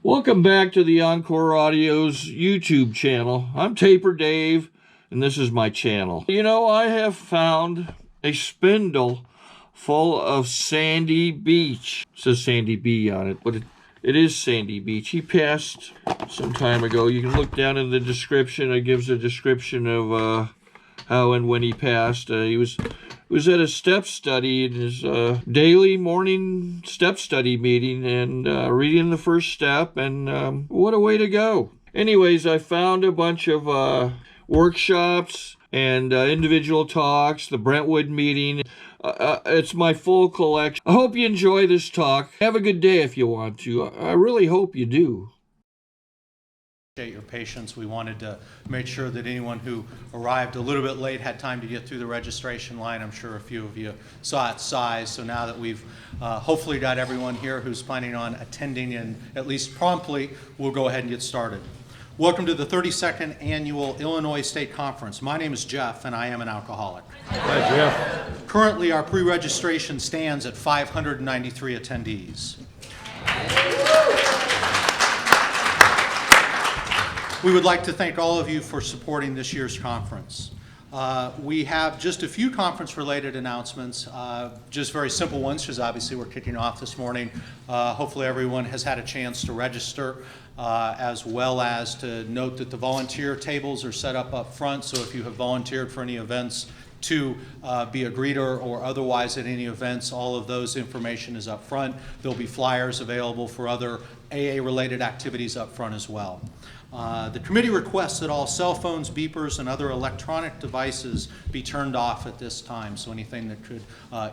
Welcome back to the Encore Audio's YouTube channel. I'm Taper Dave, and this is my channel. You know, I have found a spindle full of sandy beach. It says Sandy B on it, but it is Sandy Beach. He passed some time ago. You can look down in the description. It gives a description of how and when he passed. He was at a step study in his daily morning step study meeting and reading the first step, and what a way to go. Anyways, I found a bunch of workshops and individual talks, the Brentwood meeting. It's my full collection. I hope you enjoy this talk. Have a good day if you want to. I really hope you do. Your patience. We wanted to make sure that anyone who arrived a little bit late had time to get through the registration line. I'm sure a few of you saw its size. So now that we've hopefully got everyone here who's planning on attending and at least promptly, we'll go ahead and get started. Welcome to the 32nd Annual Illinois State Conference. My name is Jeff, and I am an alcoholic. Hi, Jeff. Currently, our pre-registration stands at 593 attendees. We would like to thank all of you for supporting this year's conference. We have just a few conference-related announcements, just very simple ones, because obviously we're kicking off this morning. Hopefully everyone has had a chance to register, as well as to note that the volunteer tables are set up front, so if you have volunteered for any events to be a greeter or otherwise at any events, all of those information is up front. There'll be flyers available for other AA-related activities up front as well. The committee requests that all cell phones, beepers, and other electronic devices be turned off at this time, so anything that could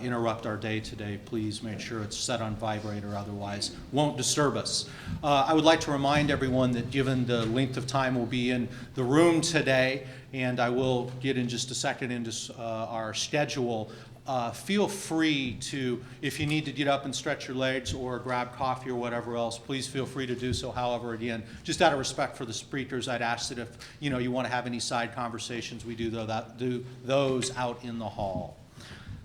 interrupt our day today, please make sure it's set on vibrate or otherwise won't disturb us. I would like to remind everyone that given the length of time we'll be in the room today, and I will get in just a second into our schedule, feel free to, if you need to get up and stretch your legs or grab coffee or whatever else, please feel free to do so. However, again, just out of respect for the speakers, I'd ask that if you want to have any side conversations, we do those out in the hall.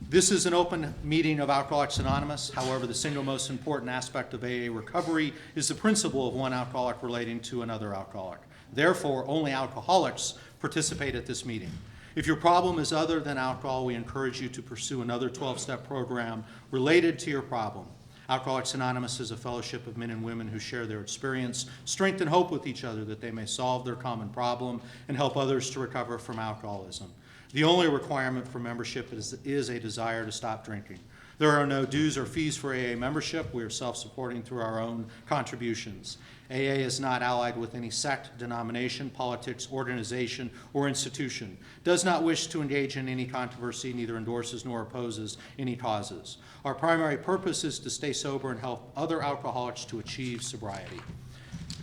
This is an open meeting of Alcoholics Anonymous. However, the single most important aspect of AA recovery is the principle of one alcoholic relating to another alcoholic. Therefore, only alcoholics participate at this meeting. If your problem is other than alcohol, we encourage you to pursue another 12-step program related to your problem. Alcoholics Anonymous is a fellowship of men and women who share their experience, strength, and hope with each other that they may solve their common problem and help others to recover from alcoholism. The only requirement for membership is a desire to stop drinking. There are no dues or fees for AA membership. We are self-supporting through our own contributions. AA is not allied with any sect, denomination, politics, organization, or institution, does not wish to engage in any controversy, neither endorses nor opposes any causes. Our primary purpose is to stay sober and help other alcoholics to achieve sobriety.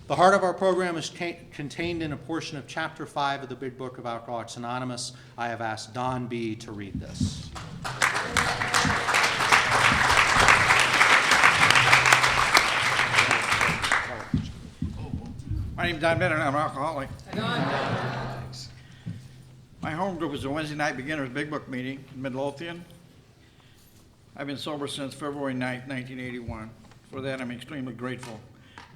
The heart of our program is contained in a portion of Chapter 5 of the Big Book of Alcoholics Anonymous. I have asked Don B. to read this. My name's Don Bennett, I'm an alcoholic. My home group is a Wednesday night beginners big book meeting in Midlothian. I've been sober since February 9th, 1981. For that, I'm extremely grateful.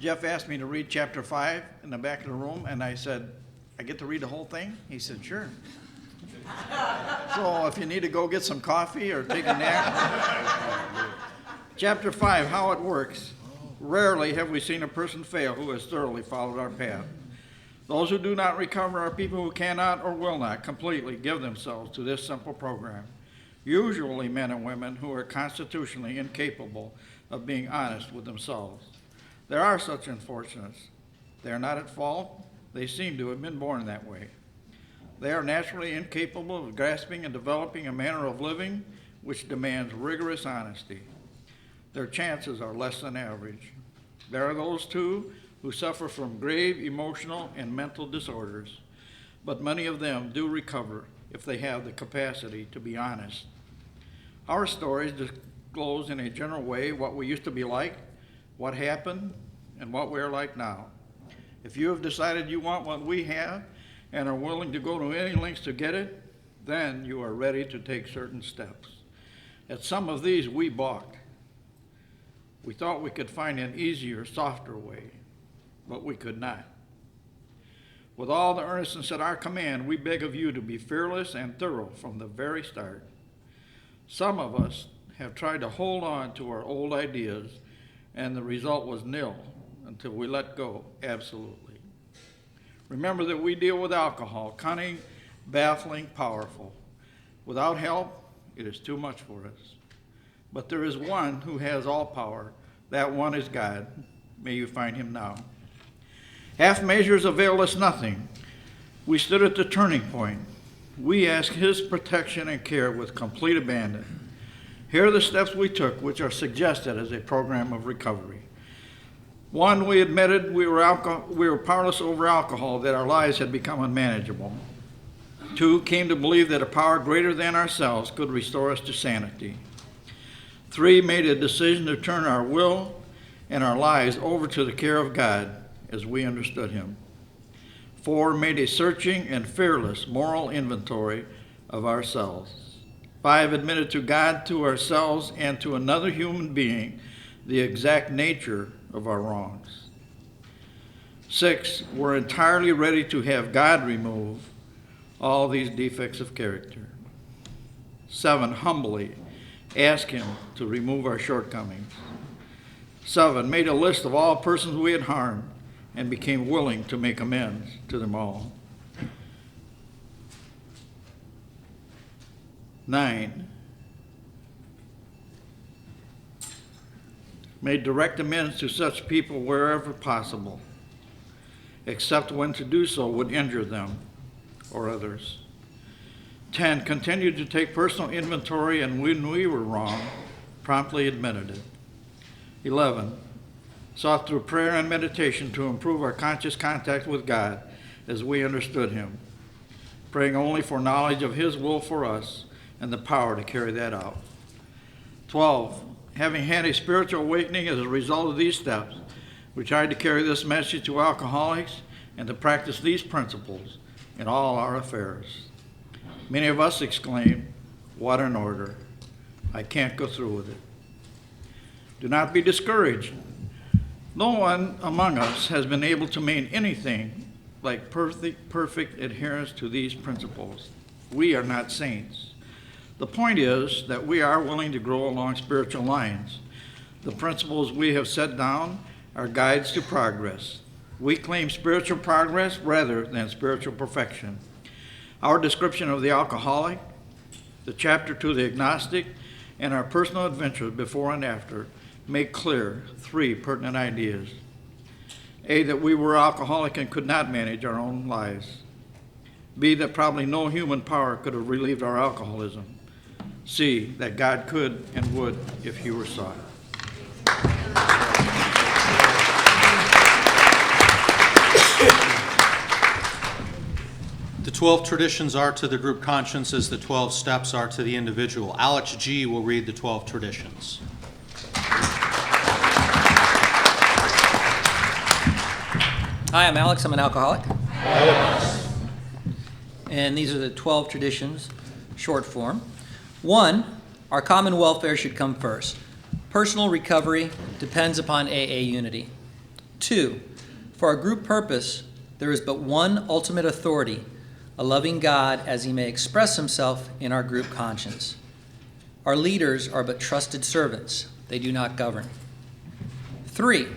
Jeff asked me to read chapter 5 in the back of the room, and I said, I get to read the whole thing? He said, sure. So if you need to go get some coffee or take a nap. Chapter 5, how it works. Rarely have we seen a person fail who has thoroughly followed our path. Those who do not recover are people who cannot or will not completely give themselves to this simple program. Usually men and women who are constitutionally incapable of being honest with themselves. There are such unfortunates. They are not at fault. They seem to have been born that way. They are naturally incapable of grasping and developing a manner of living which demands rigorous honesty. Their chances are less than average. There are those, too, who suffer from grave emotional and mental disorders, but many of them do recover if they have the capacity to be honest. Our stories disclose in a general way what we used to be like, what happened, and what we are like now. If you have decided you want what we have and are willing to go to any lengths to get it, then you are ready to take certain steps. At some of these, we balked. We thought we could find an easier, softer way. but we could not. With all the earnestness at our command, we beg of you to be fearless and thorough from the very start. Some of us have tried to hold on to our old ideas, and the result was nil until we let go absolutely. Remember that we deal with alcohol, cunning, baffling, powerful. Without help, it is too much for us. But there is one who has all power. That one is God. May you find him now. Half measures availed us nothing. We stood at the turning point. We asked his protection and care with complete abandon. Here are the steps we took, which are suggested as a program of recovery. 1, we admitted we were powerless over alcohol, that our lives had become unmanageable. 2, came to believe that a power greater than ourselves could restore us to sanity. 3, made a decision to turn our will and our lives over to the care of God as we understood him. 4, made a searching and fearless moral inventory of ourselves. 5, admitted to God, to ourselves, and to another human being the exact nature of our wrongs. 6, were entirely ready to have God remove all these defects of character. 7, humbly asked him to remove our shortcomings. 7, made a list of all persons we had harmed and became willing to make amends to them all. 9, made direct amends to such people wherever possible, except when to do so would injure them or others. 10, continued to take personal inventory, and when we were wrong, promptly admitted it. 11, sought through prayer and meditation to improve our conscious contact with God as we understood him, praying only for knowledge of his will for us and the power to carry that out. 12, having had a spiritual awakening as a result of these steps, we tried to carry this message to alcoholics and to practice these principles in all our affairs. Many of us exclaimed, "What an order. I can't go through with it." Do not be discouraged. No one among us has been able to maintain anything like perfect adherence to these principles. We are not saints. The point is that we are willing to grow along spiritual lines. The principles we have set down are guides to progress. We claim spiritual progress rather than spiritual perfection. Our description of the alcoholic, the chapter to the agnostic, and our personal adventures before and after make clear 3 pertinent ideas. A, that we were alcoholic and could not manage our own lives. B, that probably no human power could have relieved our alcoholism. C, that God could and would if he were sought. The 12 traditions are to the group conscience as the 12 steps are to the individual. Alex G. will read the 12 traditions. Hi, I'm Alex. I'm an alcoholic. And these are the 12 traditions, short form. 1, our common welfare should come first. Personal recovery depends upon AA unity. 2, for our group purpose, there is but one ultimate authority, a loving God as he may express himself in our group conscience. Our leaders are but trusted servants. They do not govern. 3,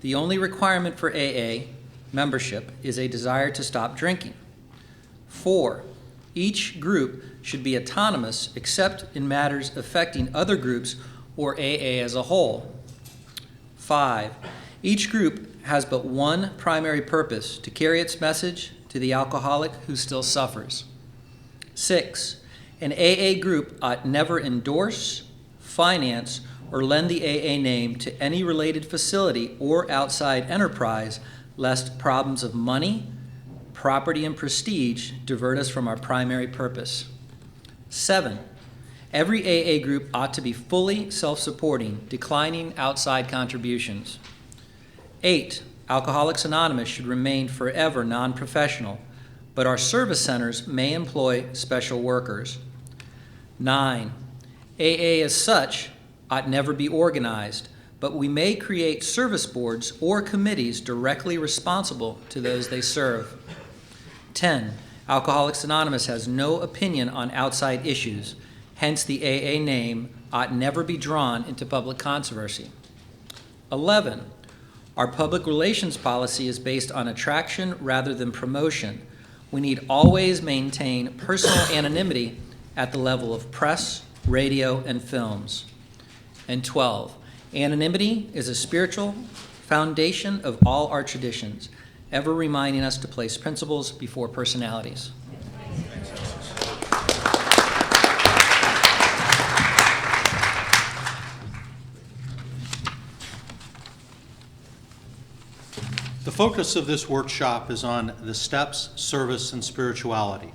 the only requirement for AA membership is a desire to stop drinking. 4, each group should be autonomous except in matters affecting other groups or AA as a whole. 5, each group has but one primary purpose, to carry its message to the alcoholic who still suffers. 6, an AA group ought never endorse, finance, or lend the AA name to any related facility or outside enterprise, lest problems of money, property, and prestige divert us from our primary purpose. 7, every AA group ought to be fully self-supporting, declining outside contributions. 8, Alcoholics Anonymous should remain forever non-professional, but our service centers may employ special workers. 9, AA as such ought never be organized, but we may create service boards or committees directly responsible to those they serve. 10. Alcoholics Anonymous has no opinion on outside issues, hence the AA name ought never be drawn into public controversy. 11. Our public relations policy is based on attraction rather than promotion. We need always maintain personal anonymity at the level of press, radio, and films. And 12. Anonymity is a spiritual foundation of all our traditions, ever reminding us to place principles before personalities. The focus of this workshop is on the steps, service, and spirituality.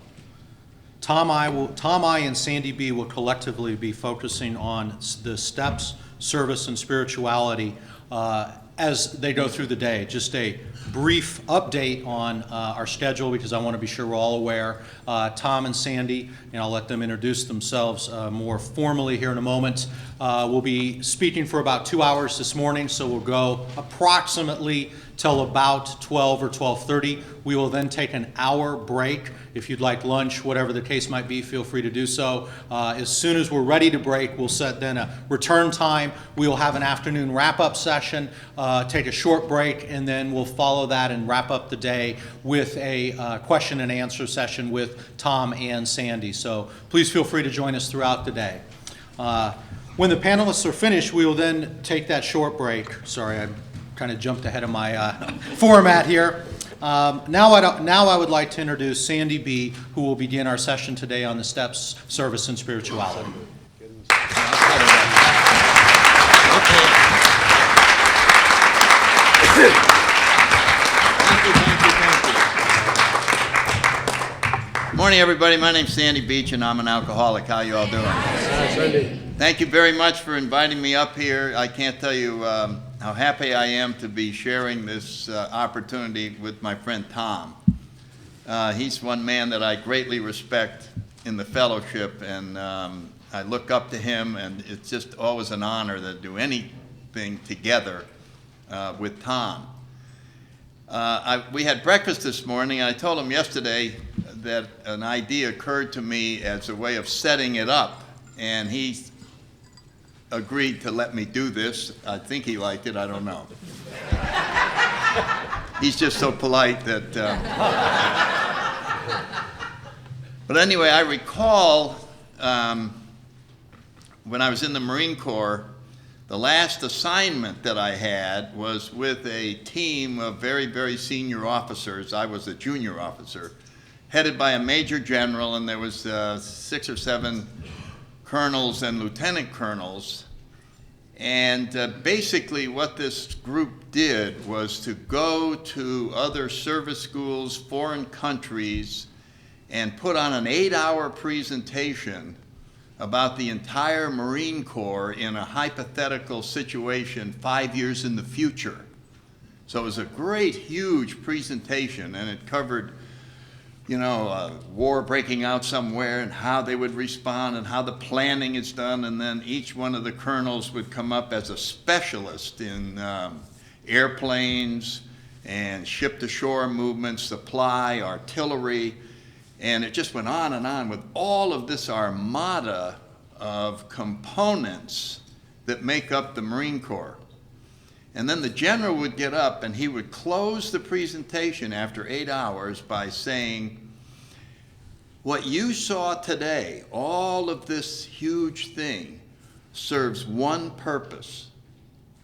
Tom, I, and Sandy B will collectively be focusing on the steps, service, and spirituality as they go through the day. Just a brief update on our schedule because I want to be sure we're all aware. Tom and Sandy, and I'll let them introduce themselves more formally here in a moment, will be speaking for about 2 hours this morning, so we'll go approximately till about 12 or 12:30. We will then take an hour break. If you'd like lunch, whatever the case might be, feel free to do so. As soon as we're ready to break, we'll set then a return time. We will have an afternoon wrap-up session, take a short break, and then we'll follow that and wrap up the day with a question and answer session with Tom and Sandy. So please feel free to join us throughout the day. When the panelists are finished, we will then take that short break. Sorry, I kind of jumped ahead of my format here. Now I would like to introduce Sandy B, who will begin our session today on the steps, service, and spirituality. Good morning, everybody. My name's Sandy Beach, and I'm an alcoholic. How you all doing? Thank you very much for inviting me up here. I can't tell you how happy I am to be sharing this opportunity with my friend Tom. He's one man that I greatly respect in the fellowship, and I look up to him, and it's just always an honor to do anything together with Tom. We had breakfast this morning, and I told him yesterday that an idea occurred to me as a way of setting it up, and he agreed to let me do this. I think he liked it, I don't know. He's just so polite that... But anyway, I recall when I was in the Marine Corps, the last assignment that I had was with a team of very, very senior officers. I was a junior officer, headed by a major general, and there was 6 or 7 colonels and lieutenant colonels. And basically what this group did was to go to other service schools, foreign countries, and put on an 8-hour presentation about the entire Marine Corps in a hypothetical situation 5 years in the future. So it was a great, huge presentation, and it covered, you know, a war breaking out somewhere and how they would respond and how the planning is done, and then each one of the colonels would come up as a specialist in airplanes and ship-to-shore movement, supply, artillery, and it just went on with all of this armada of components that make up the Marine Corps. And then the general would get up and he would close the presentation after 8 hours by saying, what you saw today, all of this huge thing, serves one purpose.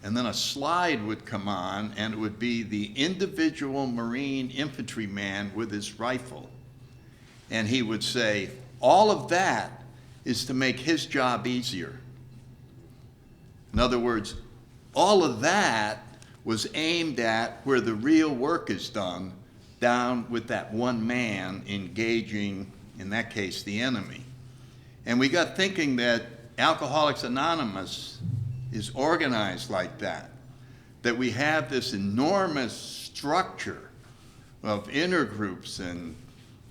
And then a slide would come on, and it would be the individual Marine infantryman with his rifle. And he would say, all of that is to make his job easier. In other words, all of that was aimed at where the real work is done, down with that one man engaging, in that case, the enemy. And we got thinking that Alcoholics Anonymous is organized like that we have this enormous structure of intergroups and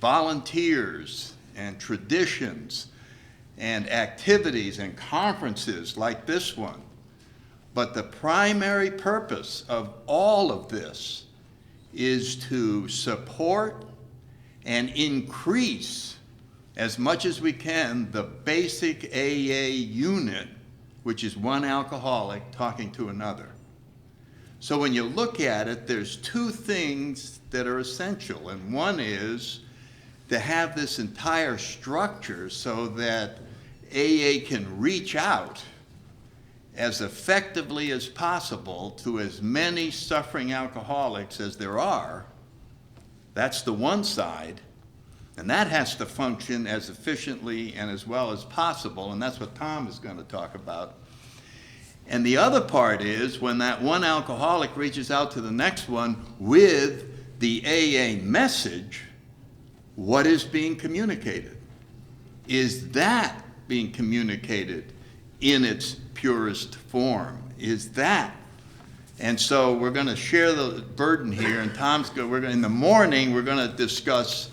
volunteers and traditions and activities and conferences like this one. But the primary purpose of all of this is to support and increase as much as we can the basic AA unit, which is one alcoholic talking to another. So when you look at it, there's two things that are essential, and one is to have this entire structure so that AA can reach out as effectively as possible to as many suffering alcoholics as there are. That's the one side, and that has to function as efficiently and as well as possible, and that's what Tom is going to talk about. And the other part is when that one alcoholic reaches out to the next one with the AA message, what is being communicated? Is that being communicated in its purest form? Is that? And so we're going to share the burden here, and in the morning we're going to discuss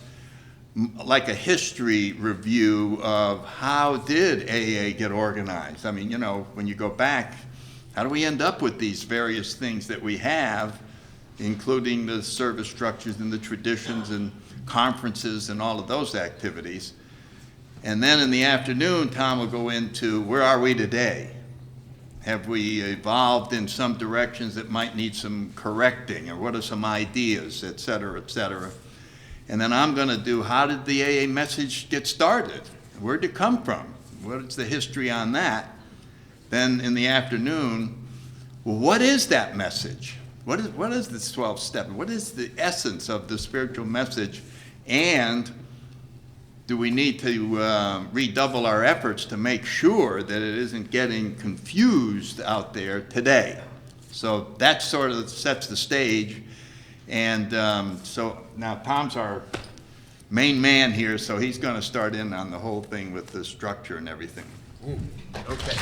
like a history review of how did AA get organized. I mean, you know, when you go back, how do we end up with these various things that we have, including the service structures and the traditions and conferences and all of those activities. And then in the afternoon, Tom will go into where are we today? Have we evolved in some directions that might need some correcting, or what are some ideas, et cetera, et cetera. And then I'm going to do how did the AA message get started? Where did it come from? What's the history on that? Then in the afternoon, well, what is that message? What is this 12 step? What is the essence of the spiritual message? And do we need to redouble our efforts to make sure that it isn't getting confused out there today? So that sort of sets the stage. And so now Tom's our main man here, so he's going to start in on the whole thing with the structure and everything. Okay.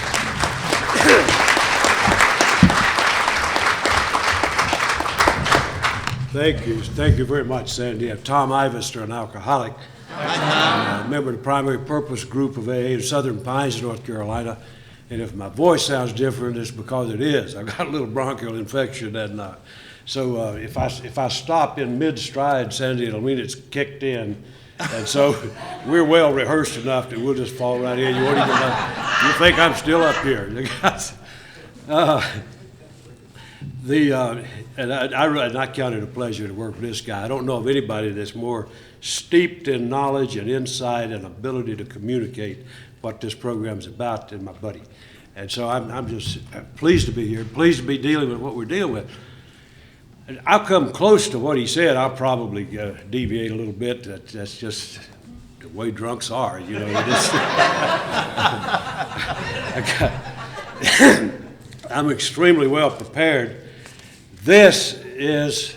Thank you very much, Sandy. Tom Ivester, an alcoholic. I'm a member of the primary purpose group of AA in Southern Pines, North Carolina. And if my voice sounds different, it's because it is. I've got a little bronchial infection, and so if I stop in mid-stride, Sandy, it'll mean it's kicked in. And so we're well rehearsed enough that we'll just fall right in. You won't even know. You think I'm still up here. And I count it a pleasure to work with this guy. I don't know of anybody that's more steeped in knowledge and insight and ability to communicate what this program's about than my buddy. And so I'm just pleased to be here, pleased to be dealing with what we're dealing with. And I'll come close to what he said. I'll probably deviate a little bit. That's just the way drunks are, you know. I'm extremely well prepared. This is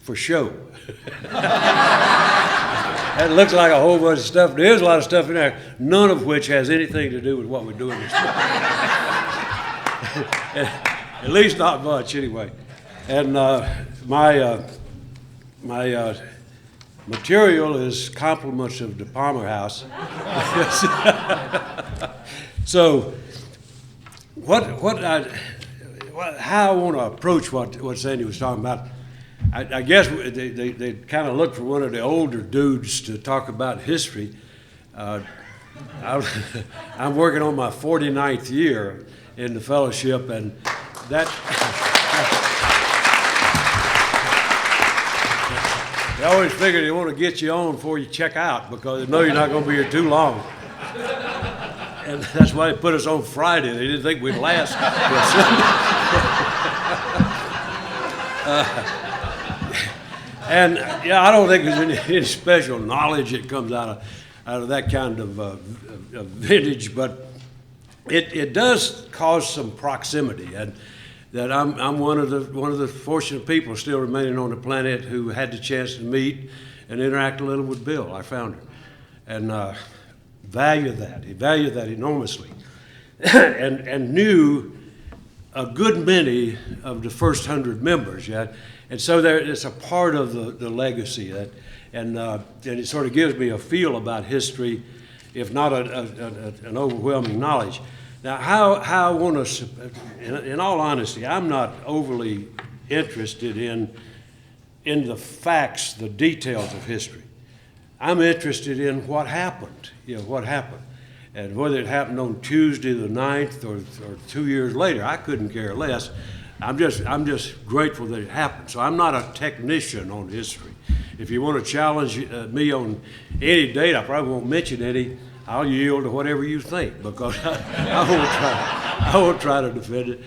for show. That looks like a whole bunch of stuff. There is a lot of stuff in there, none of which has anything to do with what we're doing this morning. At least not much, anyway. And my material is compliments of the Palmer House. So, how I want to approach what Sandy was talking about, I guess they kind of look for one of the older dudes to talk about history. I'm working on my 49th year in the fellowship, and that. They always figure they want to get you on before you check out because they know you're not going to be here too long. And that's why they put us on Friday. They didn't think we'd last till Sunday. And yeah, I don't think there's any special knowledge that comes out of that kind of vintage, but it does cause some proximity. And that I'm one of the fortunate people still remaining on the planet who had the chance to meet and interact a little with Bill, our founder, and value that. He valued that enormously, and knew a good many of the first 100 members. Yeah, and so it's a part of the legacy and it sort of gives me a feel about history, if not an overwhelming knowledge. Now, how I want to, in all honesty, I'm not overly interested in the facts, the details of history. I'm interested in what happened, what happened. And whether it happened on Tuesday the 9th or 2 years later, I couldn't care less. I'm just grateful that it happened. So I'm not a technician on history. If you want to challenge me on any date, I probably won't mention any. I'll yield to whatever you think, because I won't try to defend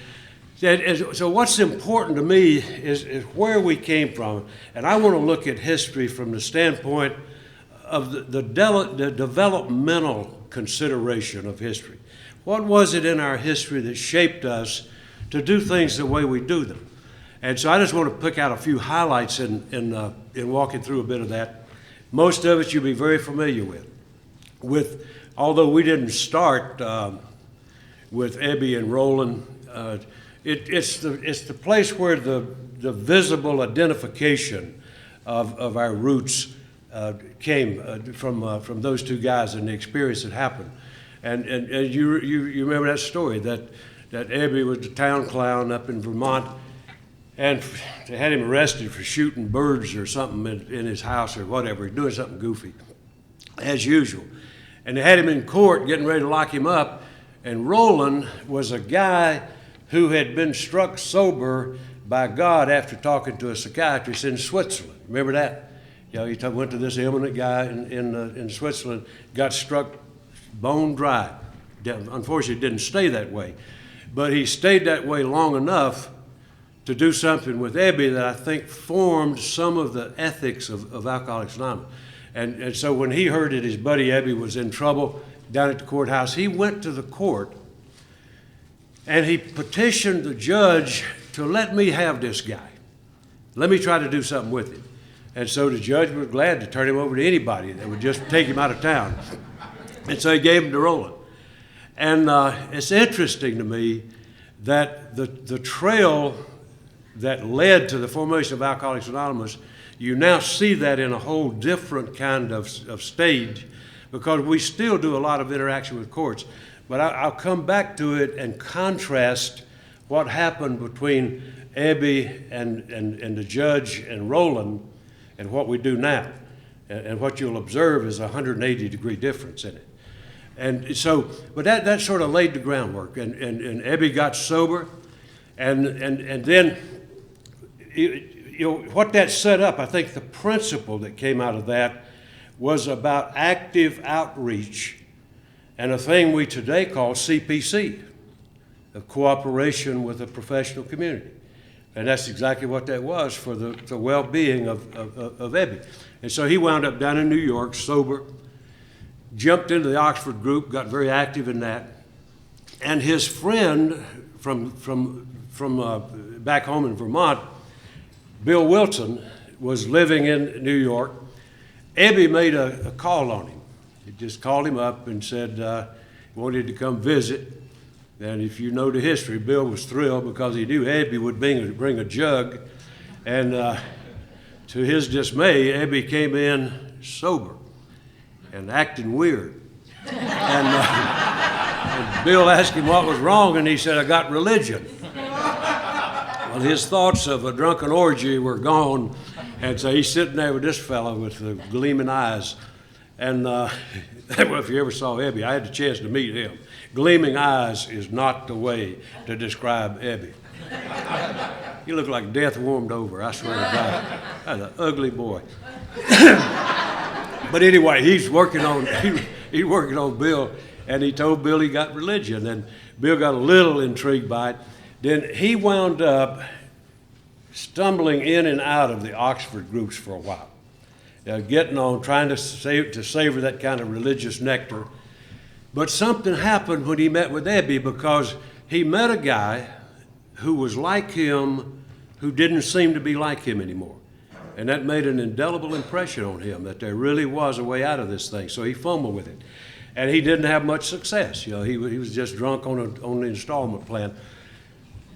it. So what's important to me is where we came from. And I want to look at history from the standpoint of the developmental consideration of history. What was it in our history that shaped us to do things the way we do them? And so I just want to pick out a few highlights in walking through a bit of that. Most of it you'll be very familiar with. Although we didn't start with Ebby and Roland, it's the place where the visible identification of our roots came from those two guys and the experience that happened. And you remember that story that Ebby was the town clown up in Vermont, and they had him arrested for shooting birds or something in his house or whatever, doing something goofy, as usual. And they had him in court getting ready to lock him up, and Roland was a guy who had been struck sober by God after talking to a psychiatrist in Switzerland. Remember that? He went to this eminent guy in Switzerland, got struck bone dry. Unfortunately, it didn't stay that way. But he stayed that way long enough to do something with Ebby that I think formed some of the ethics of Alcoholics Anonymous. And so when he heard that his buddy Ebby was in trouble down at the courthouse, he went to the court and he petitioned the judge to let me have this guy. Let me try to do something with him. And so the judge was glad to turn him over to anybody that would just take him out of town. And so he gave him to Roland. And it's interesting to me that the trail that led to the formation of Alcoholics Anonymous, you now see that in a whole different kind of stage, because we still do a lot of interaction with courts. But I'll come back to it and contrast what happened between Ebby and the judge and Roland and what we do now. And what you'll observe is a 180-degree difference in it. And so, but that sort of laid the groundwork. And Ebby got sober, and then what that set up, I think the principle that came out of that was about active outreach and a thing we today call CPC, a cooperation with the professional community. And that's exactly what that was for the well-being of Ebby. And so he wound up down in New York, sober, jumped into the Oxford group, got very active in that. And his friend from back home in Vermont, Bill Wilson, was living in New York. Ebby made a call on him. He just called him up and said he wanted to come visit. And if you know the history, Bill was thrilled because he knew Ebby would bring a jug. And to his dismay, Ebby came in sober and acting weird. And Bill asked him what was wrong, and he said, "I got religion." Well, his thoughts of a drunken orgy were gone, and so he's sitting there with this fellow with the gleaming eyes. And well, if you ever saw Ebby, I had the chance to meet him. Gleaming eyes is not the way to describe Ebby. He looked like death warmed over, I swear to God. That's an ugly boy. But anyway, he's working on Bill, and he told Bill he got religion, and Bill got a little intrigued by it. Then he wound up stumbling in and out of the Oxford groups for a while, getting on, trying to savor that kind of religious nectar. But something happened when he met with Ebby, because he met a guy who was like him, who didn't seem to be like him anymore. And that made an indelible impression on him, that there really was a way out of this thing. So he fumbled with it. And he didn't have much success. He was just drunk on the installment plan.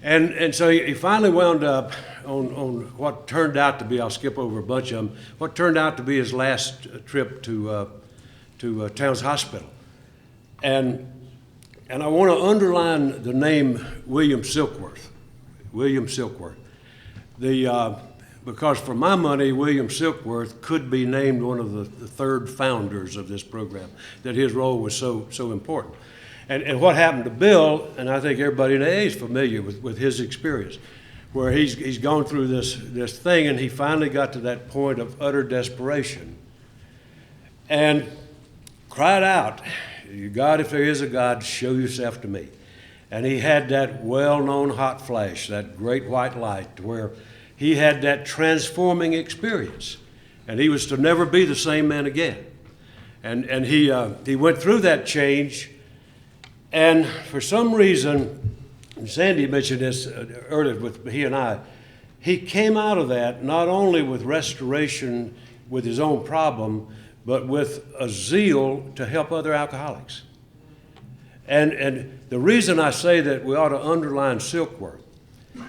And so he finally wound up on what turned out to be, I'll skip over a bunch of them, what turned out to be his last trip to Towns Hospital. And And I want to underline the name William Silkworth. William Silkworth. Because for my money, William Silkworth could be named one of the third founders of this program, that his role was so important. And what happened to Bill, and I think everybody in AA is familiar with his experience, where he's gone through this thing, and he finally got to that point of utter desperation and cried out, God, if there is a God, show yourself to me. And he had that well-known hot flash, that great white light, where he had that transforming experience, and he was to never be the same man again. And he went through that change, and for some reason, and Sandy mentioned this earlier with he and I, he came out of that not only with restoration with his own problem, but with a zeal to help other alcoholics. And the reason I say that we ought to underline Silkworth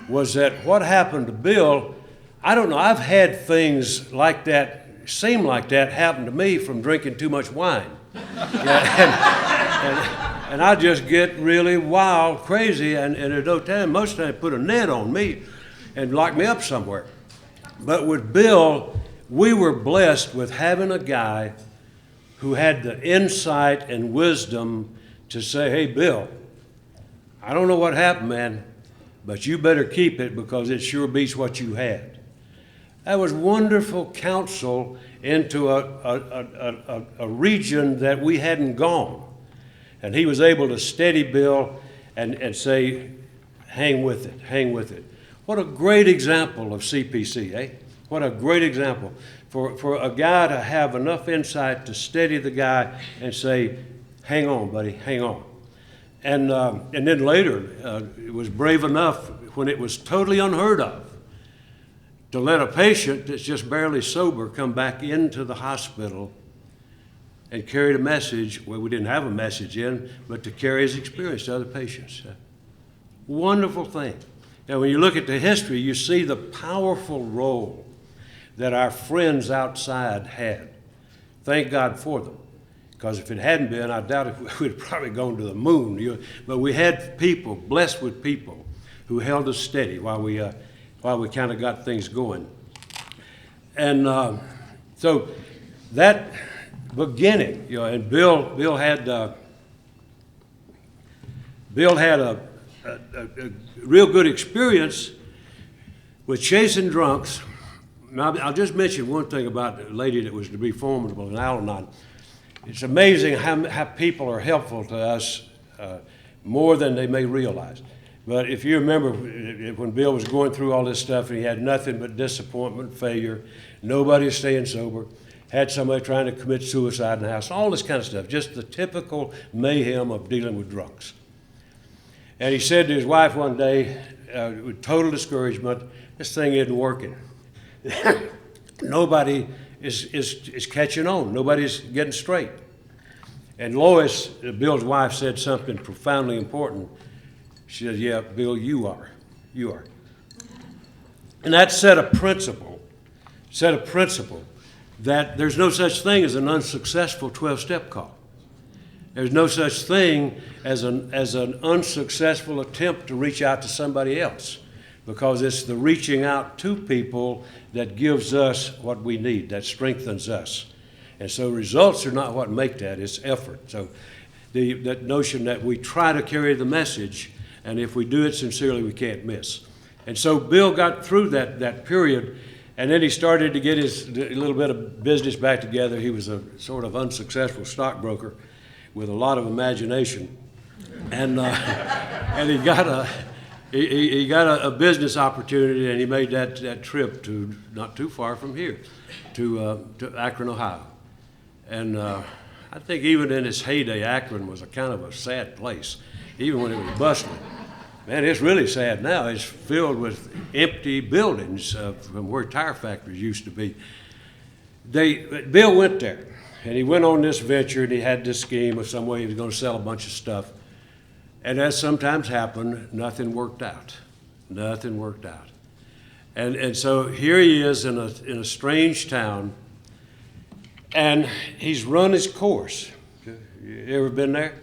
was that what happened to Bill, I don't know, I've had things like that, seem like that, happen to me from drinking too much wine. And I just get really wild, crazy, and at no time, most of the time, put a net on me and lock me up somewhere. But with Bill, we were blessed with having a guy who had the insight and wisdom to say, hey, Bill, I don't know what happened, man, but you better keep it because it sure beats what you had. That was wonderful counsel into a region that we hadn't gone. And he was able to steady Bill and say, hang with it, hang with it. What a great example of CPC, eh? What a great example for a guy to have enough insight to steady the guy and say, hang on, buddy, hang on. And then later, it was brave enough when it was totally unheard of to let a patient that's just barely sober come back into the hospital and carry a message. Well, we didn't have a message in, but to carry his experience to other patients. Wonderful thing. Now, when you look at the history, you see the powerful role that our friends outside had. Thank God for them. Because if it hadn't been, I doubt if we'd probably gone to the moon. But we had people, blessed with people, who held us steady while we kind of got things going. And so that beginning, and Bill had a real good experience with chasing drunks. Now, I'll just mention one thing about the lady that was to be formidable in Al-Anon. It's amazing how people are helpful to us more than they may realize. But if you remember when Bill was going through all this stuff and he had nothing but disappointment, failure, nobody staying sober, had somebody trying to commit suicide in the house, all this kind of stuff, just the typical mayhem of dealing with drunks. And he said to his wife one day, with total discouragement, this thing isn't working. Nobody is catching on. Nobody's getting straight. And Lois, Bill's wife, said something profoundly important. She said, yeah, Bill, you are. You are. And that set a principle that there's no such thing as an unsuccessful 12-step call. There's no such thing as an unsuccessful attempt to reach out to somebody else, because it's the reaching out to people that gives us what we need, that strengthens us. And so results are not what make that, it's effort. So that notion that we try to carry the message, and if we do it sincerely, we can't miss. And so Bill got through that period, and then he started to get his little bit of business back together. He was a sort of unsuccessful stockbroker with a lot of imagination. And he got a business opportunity, and he made that trip to not too far from here, to Akron, Ohio. And I think even in its heyday, Akron was a kind of a sad place, even when it was bustling. Man, it's really sad now. It's filled with empty buildings from where tire factories used to be. Bill went there, and he went on this venture, and he had this scheme of some way he was going to sell a bunch of stuff. And as sometimes happened, nothing worked out. Nothing worked out. And so here he is in a strange town, and he's run his course. You ever been there?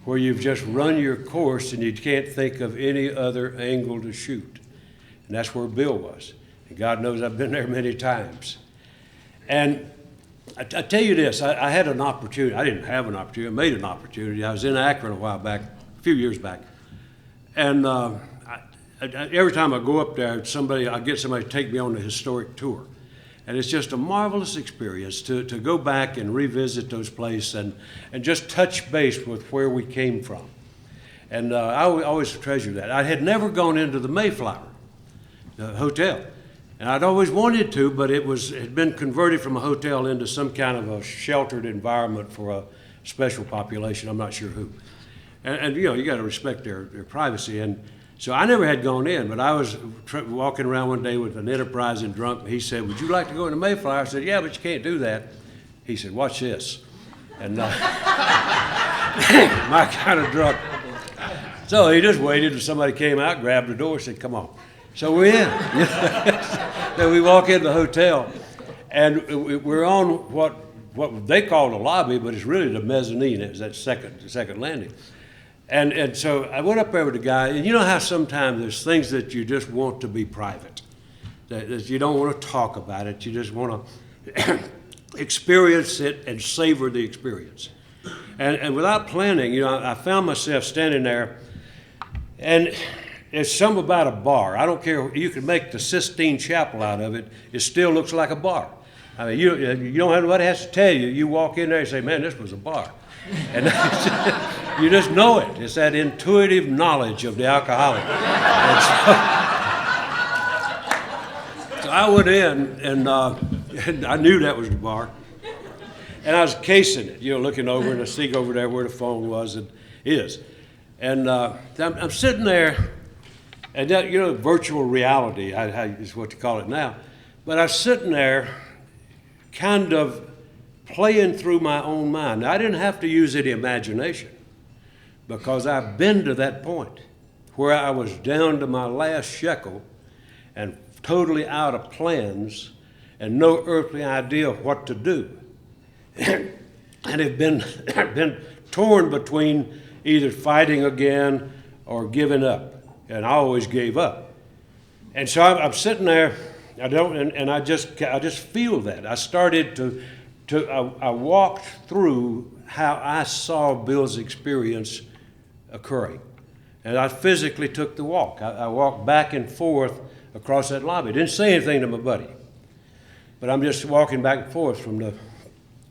where you've just run your course and you can't think of any other angle to shoot. And that's where Bill was. And God knows I've been there many times. And I tell you this, I had an opportunity. I didn't have an opportunity. I made an opportunity. I was in Akron a while back, a few years back. And every time I go up there, I get somebody to take me on the historic tour. And it's just a marvelous experience to go back and revisit those places and just touch base with where we came from. And I always treasure that. I had never gone into the Mayflower hotel. And I'd always wanted to, but it had been converted from a hotel into some kind of a sheltered environment for a special population. I'm not sure who. And you know, you got to respect their privacy. And so I never had gone in, but I was walking around one day with an enterprising drunk, and he said, "Would you like to go into Mayflower?" I said, "Yeah, but you can't do that." He said, "Watch this." And my kind of drunk. So he just waited until somebody came out, grabbed the door, said, "Come on." So we're in. Then we walk in the hotel, and we're on what they call the lobby, but it's really the mezzanine. It's that second landing. And so I went up there with the guy, and you know how sometimes there's things that you just want to be private, that you don't want to talk about it, you just want to experience it and savor the experience. And without planning, you know, I found myself standing there, and there's something about a bar. I don't care, you can make the Sistine Chapel out of it, it still looks like a bar. I mean, you don't have anybody has to tell you. You walk in there and say, "Man, this was a bar." And you just know it. It's that intuitive knowledge of the alcoholic. So I went in, and I knew that was the bar. And I was casing it, you know, looking over and I see over there where the phone was and is. And I'm sitting there, and that, you know, virtual reality is what you call it now. But I was sitting there kind of playing through my own mind. Now, I didn't have to use any imagination because I've been to that point where I was down to my last shekel and totally out of plans and no earthly idea what to do. And have been torn between either fighting again or giving up. And I always gave up. And so I'm sitting there, I just feel that. I started I walked through how I saw Bill's experience occurring. And I physically took the walk. I walked back and forth across that lobby. Didn't say anything to my buddy. But I'm just walking back and forth from the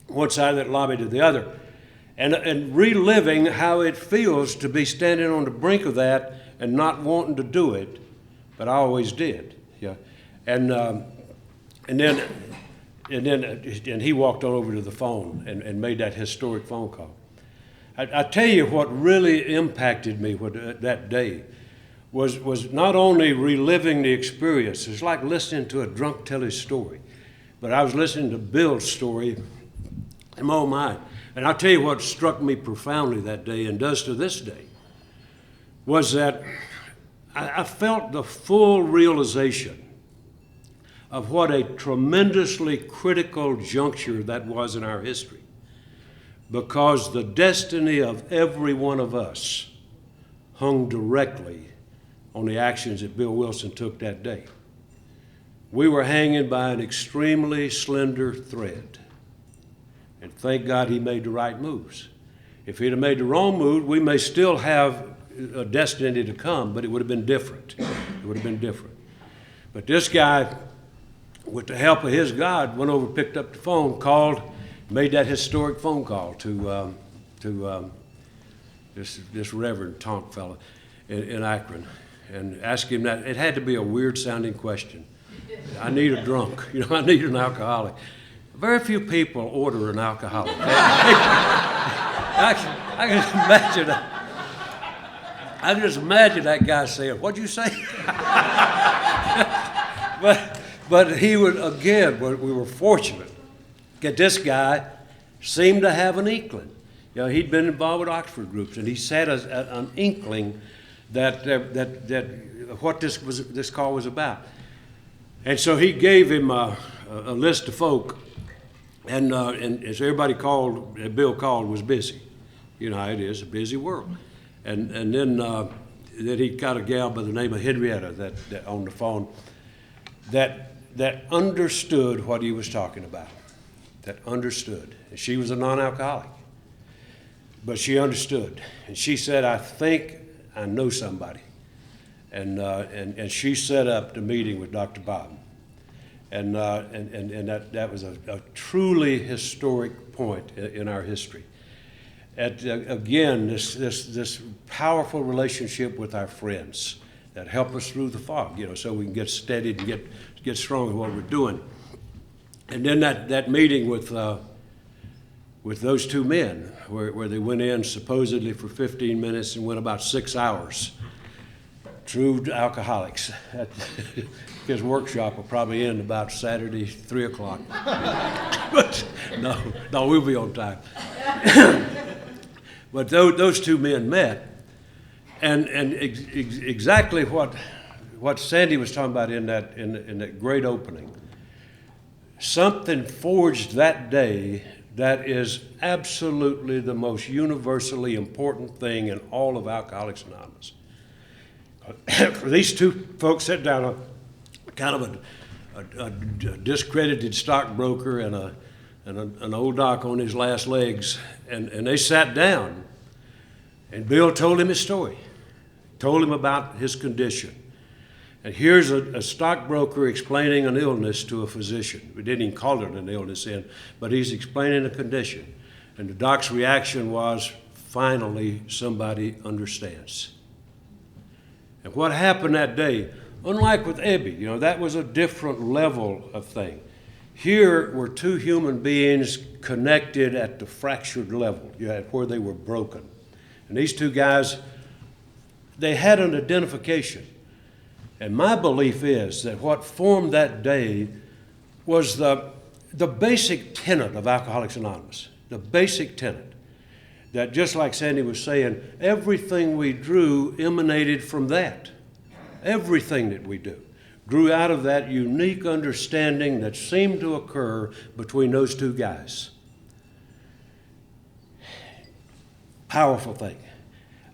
one side of that lobby to the other. And reliving how it feels to be standing on the brink of that and not wanting to do it. But I always did. Yeah. And then he walked on over to the phone and made that historic phone call. I tell you what really impacted me that day was not only reliving the experience. It's like listening to a drunk tell his story. But I was listening to Bill's story in my own mind. And I'll tell you what struck me profoundly that day and does to this day was that I felt the full realization of what a tremendously critical juncture that was in our history, because the destiny of every one of us hung directly on the actions that Bill Wilson took that day. We were hanging by an extremely slender thread, and thank God he made the right moves. If he'd have made the wrong move, we may still have a destiny to come, but it would have been different. It would have been different. But this guy, with the help of his God, went over, picked up the phone, called, made that historic phone call to this Reverend Tonk fellow in Akron, and asked him that. It had to be a weird-sounding question. I need a drunk. You know, I need an alcoholic. Very few people order an alcoholic. I can just imagine that. I just imagine that guy saying, "What'd you say?" But he would, again, we were fortunate that this guy seemed to have an inkling. You know, he'd been involved with Oxford groups, and he had an inkling that what this call was about. And so he gave him a list of folk, and as everybody called, Bill called, was busy. You know how it is, a busy world. And then he got a gal by the name of Henrietta that on the phone that understood what he was talking about, that understood. And she was a non-alcoholic, but she understood. And she said, I think I know somebody. And she set up the meeting with Dr. Bob. And that was a truly historic point in our history. Again, this powerful relationship with our friends that help us through the fog, so we can get steadied and get strong in what we're doing. And then that meeting with those two men, where they went in supposedly for 15 minutes and went about 6 hours. True alcoholics. His workshop will probably end about Saturday, 3 o'clock. But no, we'll be on time. But those two men met, and exactly what Sandy was talking about in that great opening, something forged that day that is absolutely the most universally important thing in all of Alcoholics Anonymous. These two folks sat down, kind of a discredited stockbroker and an old doc on his last legs, and they sat down, and Bill told him his story, told him about his condition. And here's a stockbroker explaining an illness to a physician. We didn't even call it an illness then, but he's explaining a condition. And the doc's reaction was, finally, somebody understands. And what happened that day, unlike with Ebby, that was a different level of thing. Here were two human beings connected at the fractured level, at where they were broken. And these two guys, they had an identification. And my belief is that what formed that day was the basic tenet of Alcoholics Anonymous, the basic tenet. That just like Sandy was saying, everything we drew emanated from that. Everything that we do grew out of that unique understanding that seemed to occur between those two guys. Powerful thing.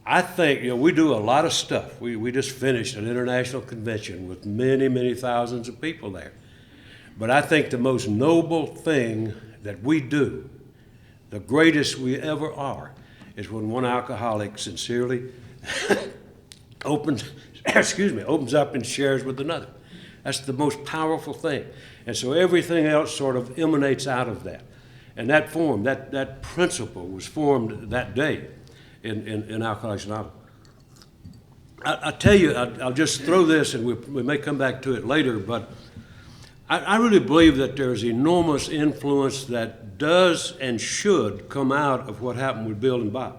I think, we do a lot of stuff. We just finished an international convention with many, many thousands of people there. But I think the most noble thing that we do, the greatest we ever are, is when one alcoholic sincerely opens up and shares with another. That's the most powerful thing. And so everything else sort of emanates out of that. And that form, that principle was formed that day in Alcoholics Anonymous. I tell you, I'll just throw this, and we may come back to it later, but I really believe that there's enormous influence that does and should come out of what happened with Bill and Bob.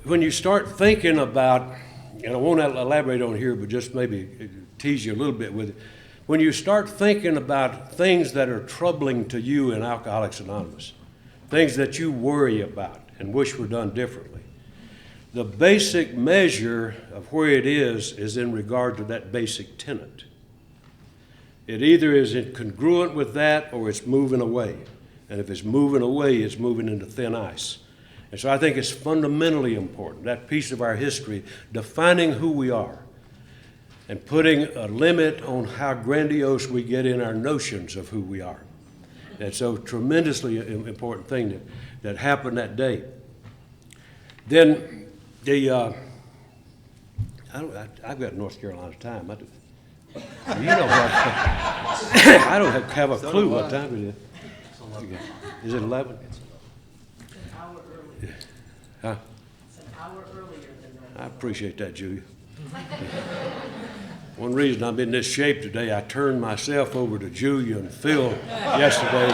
When you start thinking about, and I won't elaborate on here, but just maybe tease you a little bit with it. When you start thinking about things that are troubling to you in Alcoholics Anonymous, things that you worry about and wish were done differently, the basic measure of where it is in regard to that basic tenet. It either is congruent with that or it's moving away. And if it's moving away, it's moving into thin ice. And so I think it's fundamentally important, that piece of our history, defining who we are and putting a limit on how grandiose we get in our notions of who we are. That's a tremendously important thing that happened that day. Then I've got North Carolina time. You know what? I don't have a clue what time it is. Is it 11? It's an hour earlier. Huh? It's an hour earlier than normal. I appreciate that, Julia. One reason I'm in this shape today, I turned myself over to Julia and Phil yesterday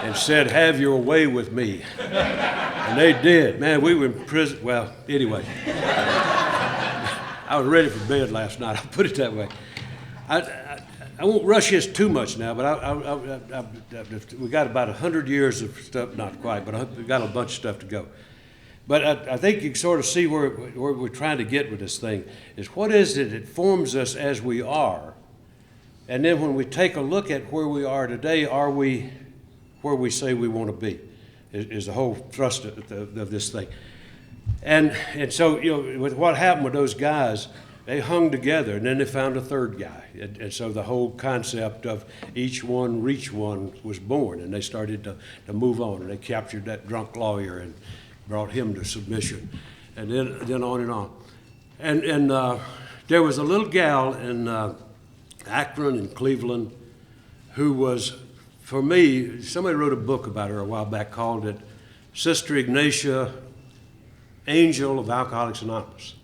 and said, have your way with me. And they did. Man, we were in prison. Well, anyway. I was ready for bed last night. I'll put it that way. I won't rush this too much now, but we got about 100 years of stuff, not quite, but we got a bunch of stuff to go. But I think you can sort of see where we're trying to get with this thing, is what is it that forms us as we are? And then when we take a look at where we are today, are we where we say we want to be? is the whole thrust of this thing. And so, with what happened with those guys, they hung together, and then they found a third guy. And so the whole concept of each one reach one was born, and they started to move on. And they captured that drunk lawyer and brought him to submission, and then on and on. And there was a little gal in Akron and Cleveland who was, for me, somebody wrote a book about her a while back, called it Sister Ignatia, Angel of Alcoholics Anonymous.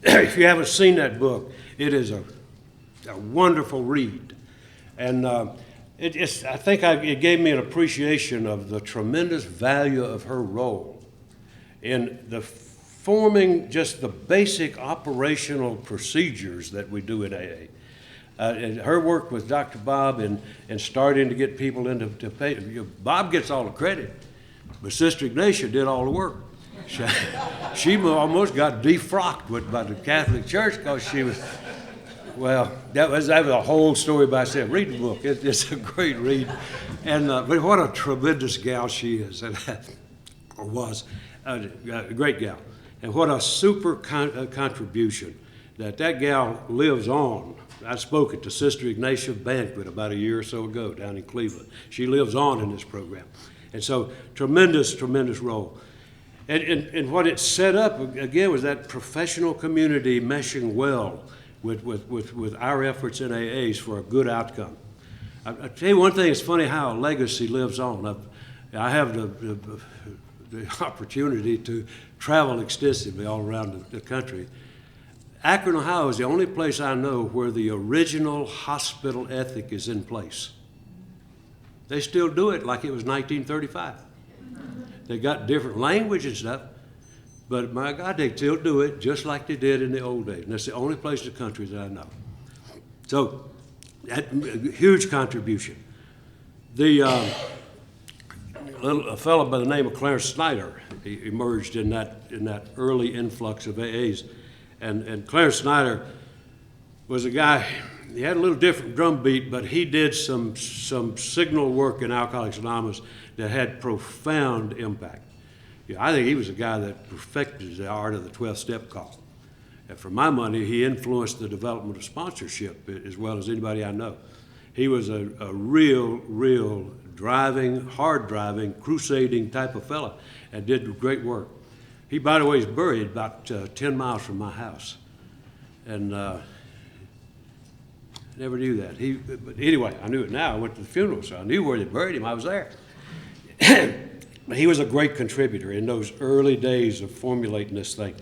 If you haven't seen that book, it is a wonderful read. And I think it gave me an appreciation of the tremendous value of her role in the forming just the basic operational procedures that we do in AA. And her work with Dr. Bob and starting to get people into pay. Bob gets all the credit, but Sister Ignatia did all the work. She almost got defrocked by the Catholic Church because she was, well, that was a whole story by itself. Read the book. It's a great read. And but what a tremendous gal she is, or was, a great gal. And what a super contribution that gal lives on. I spoke at the Sister Ignatia banquet about a year or so ago down in Cleveland. She lives on in this program. And so tremendous, tremendous role. And what it set up, again, was that professional community meshing well with our efforts in AAs for a good outcome. I'll tell you one thing, it's funny how a legacy lives on. I have the opportunity to travel extensively all around the country. Akron, Ohio is the only place I know where the original hospital ethic is in place. They still do it like it was 1935. They got different language and stuff, but my God, they still do it just like they did in the old days. And that's the only place in the country that I know. So, that huge contribution. A fellow by the name of Clarence Snyder emerged in that early influx of AAs. And Clarence Snyder was a guy, he had a little different drum beat, but he did some signal work in Alcoholics Anonymous that had profound impact. I think he was a guy that perfected the art of the 12-step call. And for my money, he influenced the development of sponsorship as well as anybody I know. He was a real driving, hard driving, crusading type of fella and did great work. He, by the way, is buried about 10 miles from my house. And never knew that. But anyway, I knew it now. I went to the funeral, so I knew where they buried him. I was there. But he was a great contributor in those early days of formulating this thing.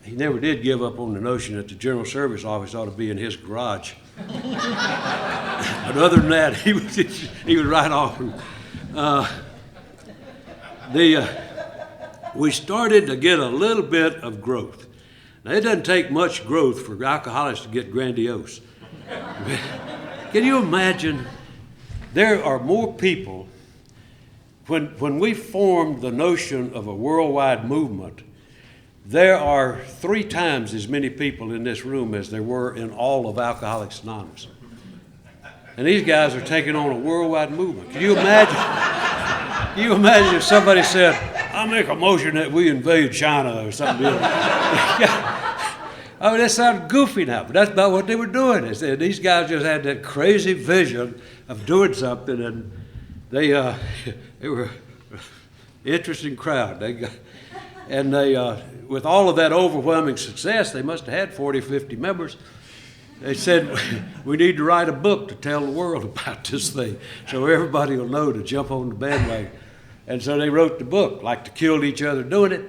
He never did give up on the notion that the General Service Office ought to be in his garage. But other than that, he was right on. We started to get a little bit of growth. Now, it doesn't take much growth for alcoholics to get grandiose. Can you imagine? There are more people. When we formed the notion of a worldwide movement, there are 3 times as many people in this room as there were in all of Alcoholics Anonymous. And these guys are taking on a worldwide movement. Can you imagine? Can you imagine if somebody said, "I make a motion that we invade China," or something? I mean, that sounds goofy now, but that's about what they were doing. These guys just had that crazy vision of doing something, and they were an interesting crowd. With all of that overwhelming success, they must have had 40, 50 members. They said, "We need to write a book to tell the world about this thing so everybody will know to jump on the bandwagon." And so they wrote the book, like they killed each other doing it,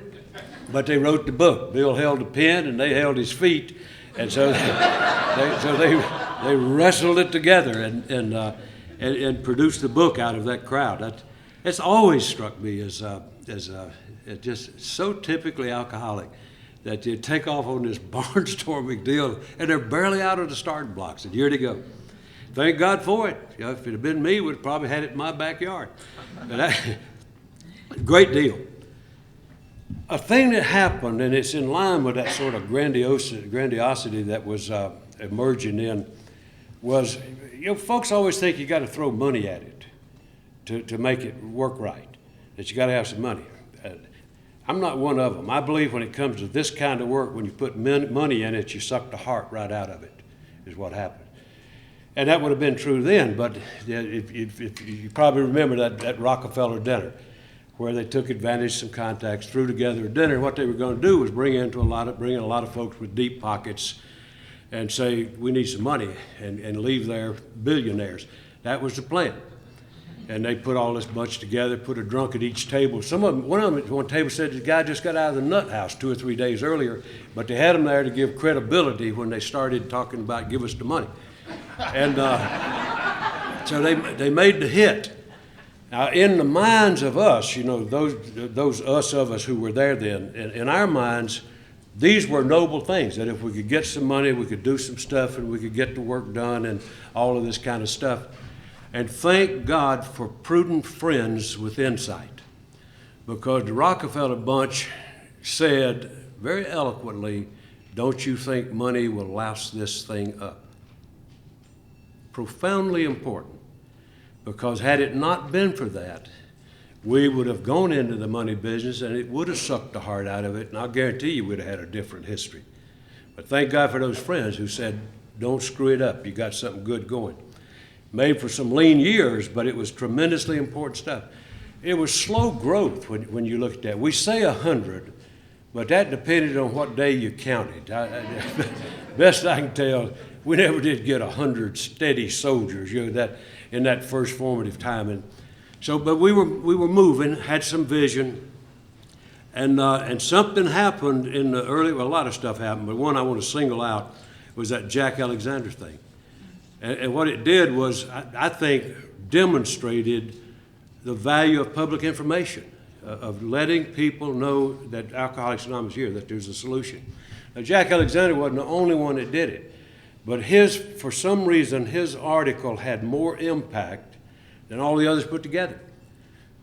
but they wrote the book. Bill held the pen and they held his feet, and so they wrestled it together and produced the book out of that crowd. It's always struck me as just so typically alcoholic that you take off on this barnstorming deal, and they're barely out of the starting blocks, and here they go. Thank God for it. If it had been me, we'd probably had it in my backyard. But great deal. A thing that happened, and it's in line with that sort of grandiosity that was emerging in, was, folks always think you got to throw money at it to make it work right. that you got to have some money. I'm not one of them. I believe when it comes to this kind of work, when you put money in it, you suck the heart right out of it, is what happened. And that would have been true then, but if you probably remember that Rockefeller dinner, where they took advantage of some contacts, threw together a dinner. What they were going to do was bring in a lot of folks with deep pockets and say, we need some money, and leave there billionaires. That was the plan. And they put all this bunch together, put a drunk at each table. One of them at one table said the guy just got out of the nut house 2 or 3 days earlier, but they had him there to give credibility when they started talking about give us the money. And so they made the hit. Now, in the minds of us, you know, those of us who were there then, in our minds, these were noble things, that if we could get some money, we could do some stuff, and we could get the work done and all of this kind of stuff. And thank God for prudent friends with insight, because the Rockefeller bunch said very eloquently, don't you think money will louse this thing up? Profoundly important, because had it not been for that, we would have gone into the money business and it would have sucked the heart out of it, and I'll guarantee you we'd have had a different history. But thank God for those friends who said, don't screw it up, you got something good going. Made for some lean years, but it was tremendously important stuff. It was slow growth when you look at that. We say 100, but that depended on what day you counted. Best I can tell, we never did get 100 steady soldiers, you know, that in that first formative time. And so, but we were moving, had some vision, and something happened in the early, well, a lot of stuff happened, but one I want to single out was that Jack Alexander thing. And what it did was, I think, demonstrated the value of public information, of letting people know that Alcoholics Anonymous is here, that there's a solution. Now, Jack Alexander wasn't the only one that did it, but for some reason, his article had more impact than all the others put together.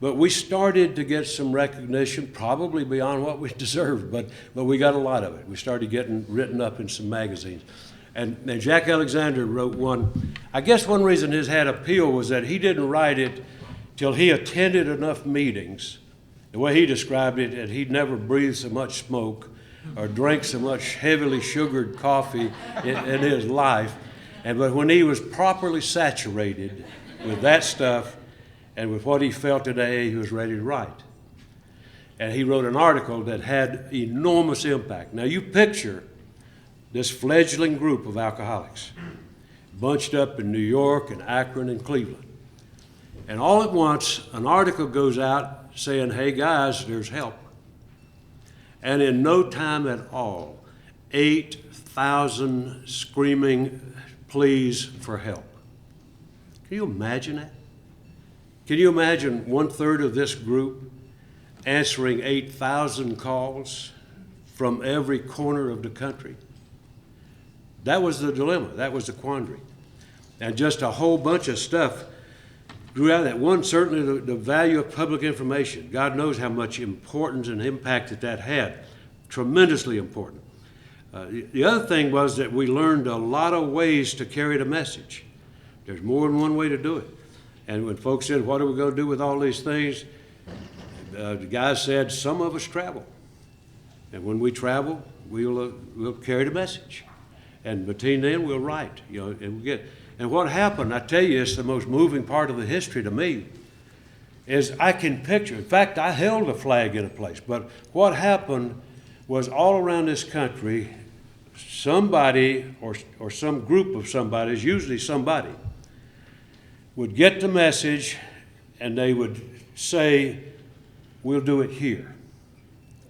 But we started to get some recognition, probably beyond what we deserved, but we got a lot of it. We started getting written up in some magazines. And Jack Alexander wrote one. I guess one reason his had appeal was that he didn't write it till he attended enough meetings. The way he described it, that he'd never breathed so much smoke or drank so much heavily sugared coffee in his life. But when he was properly saturated with that stuff and with what he felt today, he was ready to write. And he wrote an article that had enormous impact. Now you picture this fledgling group of alcoholics bunched up in New York and Akron and Cleveland. And all at once, an article goes out saying, hey guys, there's help. And in no time at all, 8,000 screaming pleas for help. Can you imagine that? Can you imagine 1/3 of this group answering 8,000 calls from every corner of the country? That was the dilemma. That was the quandary. And just a whole bunch of stuff grew out of that. One, certainly the value of public information. God knows how much importance and impact that had. Tremendously important. The other thing was that we learned a lot of ways to carry the message. There's more than one way to do it. And when folks said, what are we going to do with all these things? The guy said, some of us travel. And when we travel, we'll carry the message. And between then, we'll write, you know, and what happened, I tell you, it's the most moving part of the history to me, is I can picture, in fact, I held a flag in a place, but what happened was all around this country, somebody or some group of somebodies, usually somebody, would get the message and they would say, we'll do it here.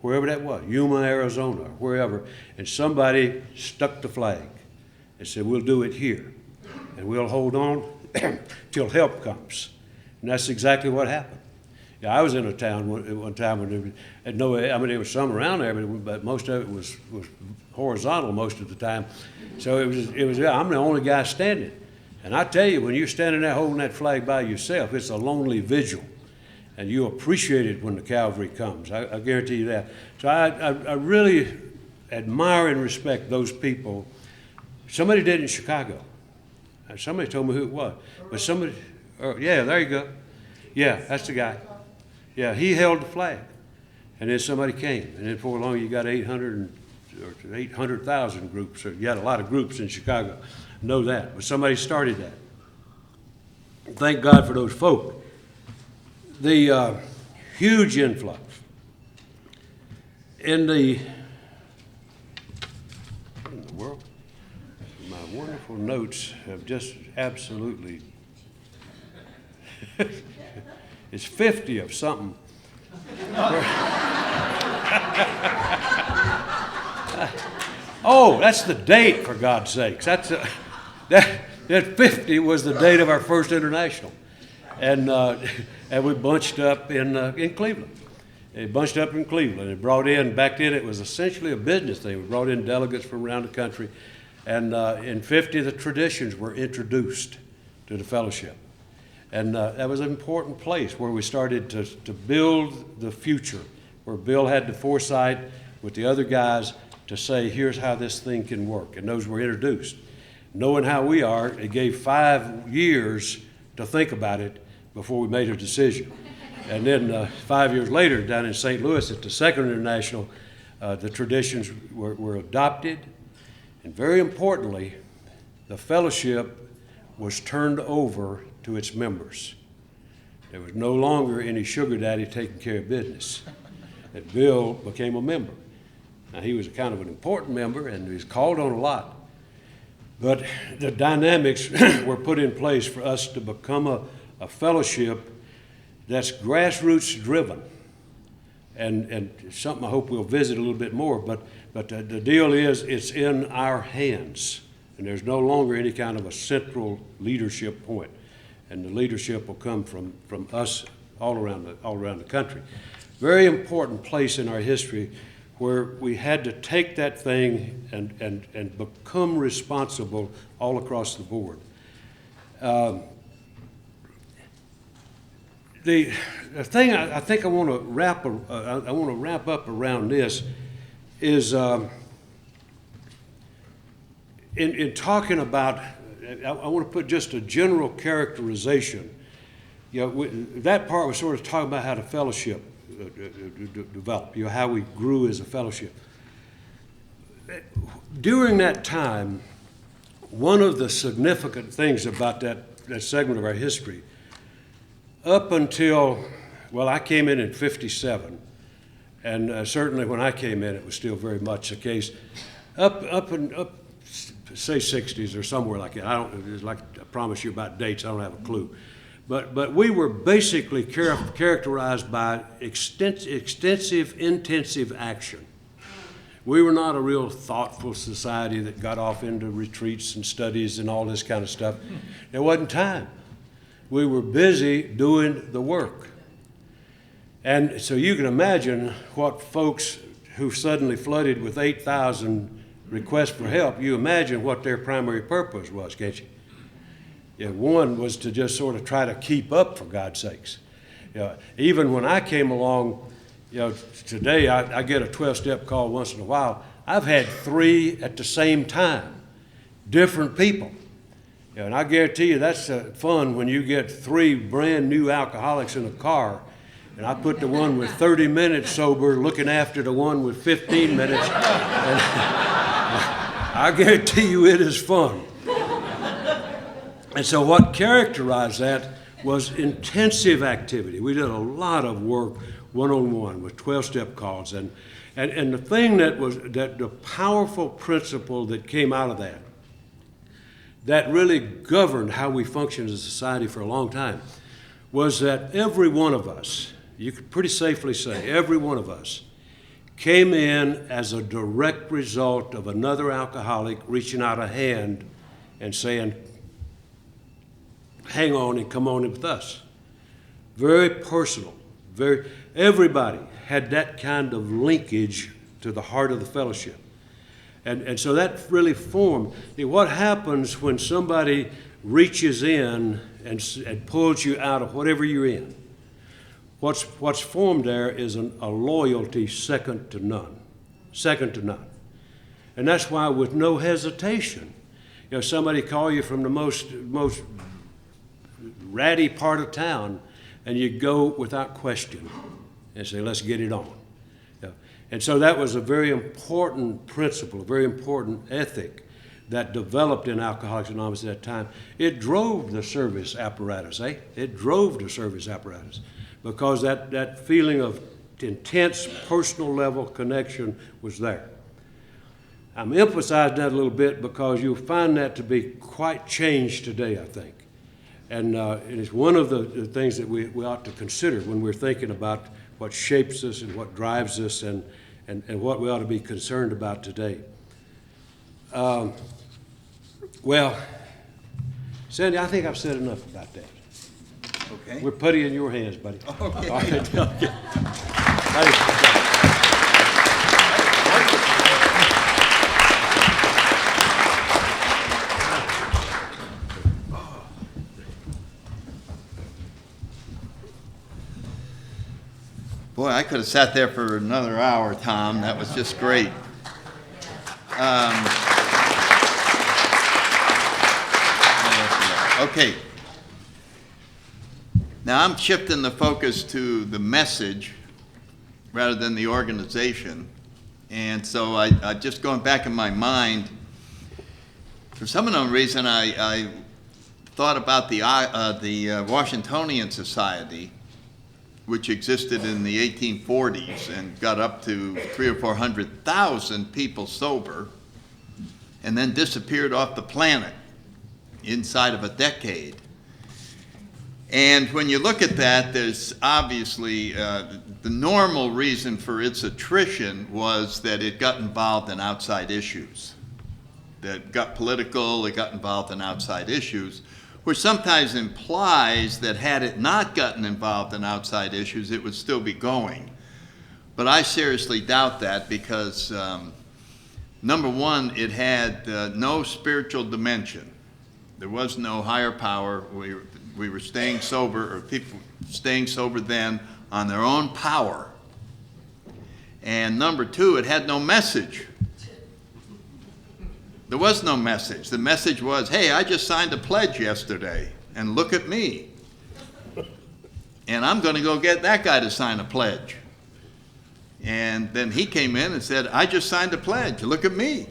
Wherever that was, Yuma, Arizona, wherever, and somebody stuck the flag and said, we'll do it here, and we'll hold on till help comes. And that's exactly what happened. Yeah, I was in a town one time when there was some around there, but most of it was horizontal most of the time. So it was. I'm the only guy standing, and I tell you, when you're standing there holding that flag by yourself, it's a lonely vigil. And you appreciate it when the cavalry comes. I guarantee you that. So I really admire and respect those people. Somebody did in Chicago. Somebody told me who it was. But somebody, yeah, there you go. Yeah, that's the guy. Yeah, he held the flag. And then somebody came. And then before long, you got 800,000 groups. Or you got a lot of groups in Chicago. Know that. But somebody started that. Thank God for those folk. The huge influx. In the world, my wonderful notes have just absolutely, it's 50 of something. Oh, that's the date, for God's sakes. That 50 was the date of our first international. And we bunched up in Cleveland. It bunched up in Cleveland. It brought in, back then it was essentially a business thing. We brought in delegates from around the country. And in 50, the traditions were introduced to the fellowship. And that was an important place where we started to build the future, where Bill had the foresight with the other guys to say, here's how this thing can work. And those were introduced. Knowing how we are, it gave 5 years to think about it before we made a decision. And then 5 years later, down in St. Louis at the Second International, the traditions were adopted. And very importantly, the fellowship was turned over to its members. There was no longer any sugar daddy taking care of business. And Bill became a member. Now, he was a kind of an important member, and he was called on a lot. But the dynamics were put in place for us to become a fellowship that's grassroots driven. And something I hope we'll visit a little bit more, but the deal is it's in our hands. And there's no longer any kind of a central leadership point. And the leadership will come from us all around the country. Very important place in our history where we had to take that thing and become responsible all across the board. The thing I think I want to wrap up around this is in talking about. I want to put just a general characterization. You know, that part was sort of talking about how the fellowship developed. You know, how we grew as a fellowship. During that time, one of the significant things about that segment of our history, up until, well, I came in 57, and certainly when I came in, it was still very much the case. Up, say 60s or somewhere like that. I promise you about dates, I don't have a clue. But we were basically characterized by extensive, intensive action. We were not a real thoughtful society that got off into retreats and studies and all this kind of stuff. There wasn't time. We were busy doing the work. And so you can imagine what folks who suddenly flooded with 8,000 requests for help, you imagine what their primary purpose was, can't you? Yeah, one was to just sort of try to keep up, for God's sakes. You know, even when I came along, you know, today I get a 12-step call once in a while. I've had 3 at the same time, different people. You know, and I guarantee you that's fun when you get 3 brand new alcoholics in a car. And I put the one with 30 minutes sober looking after the one with 15 minutes. And I guarantee you it is fun. And so what characterized that was intensive activity. We did a lot of work one-on-one with 12-step calls. And the thing that the powerful principle that came out of that really governed how we functioned as a society for a long time was that every one of us, you could pretty safely say, every one of us came in as a direct result of another alcoholic reaching out a hand and saying, hang on and come on in with us. Very personal. Everybody had that kind of linkage to the heart of the fellowship. And so that really formed. What happens when somebody reaches in and pulls you out of whatever you're in? What's formed there is a loyalty second to none. Second to none. And that's why with no hesitation, you know, somebody call you from the most ratty part of town and you go without question and say, let's get it on. Yeah. And so that was a very important principle, a very important ethic that developed in Alcoholics Anonymous at that time. It drove the service apparatus, It drove the service apparatus because that feeling of intense personal level connection was there. I'm emphasizing that a little bit because you'll find that to be quite changed today, I think. And it's one of the things that we ought to consider when we're thinking about what shapes us and what drives us and what we ought to be concerned about today. Well, Sandy, I think I've said enough about that. Okay. We're putting it in your hands, buddy. Okay. All right. Okay. Boy, I could have sat there for another hour, Tom. That was just great. Okay. Now I'm shifting the focus to the message rather than the organization. And so I just going back in my mind, for some unknown reason, I thought about the Washingtonian Society, which existed in the 1840s and got up to 300,000 or 400,000 people sober, and then disappeared off the planet inside of a decade. And when you look at that, there's obviously the normal reason for its attrition was that it got involved in outside issues. That got political, it got involved in outside issues, which sometimes implies that had it not gotten involved in outside issues, it would still be going. But I seriously doubt that because, number one, it had no spiritual dimension. There was no higher power. We were staying sober, or people staying sober then on their own power. And number two, it had no message. There was no message. The message was, hey, I just signed a pledge yesterday, and look at me. And I'm going to go get that guy to sign a pledge. And then he came in and said, I just signed a pledge, look at me.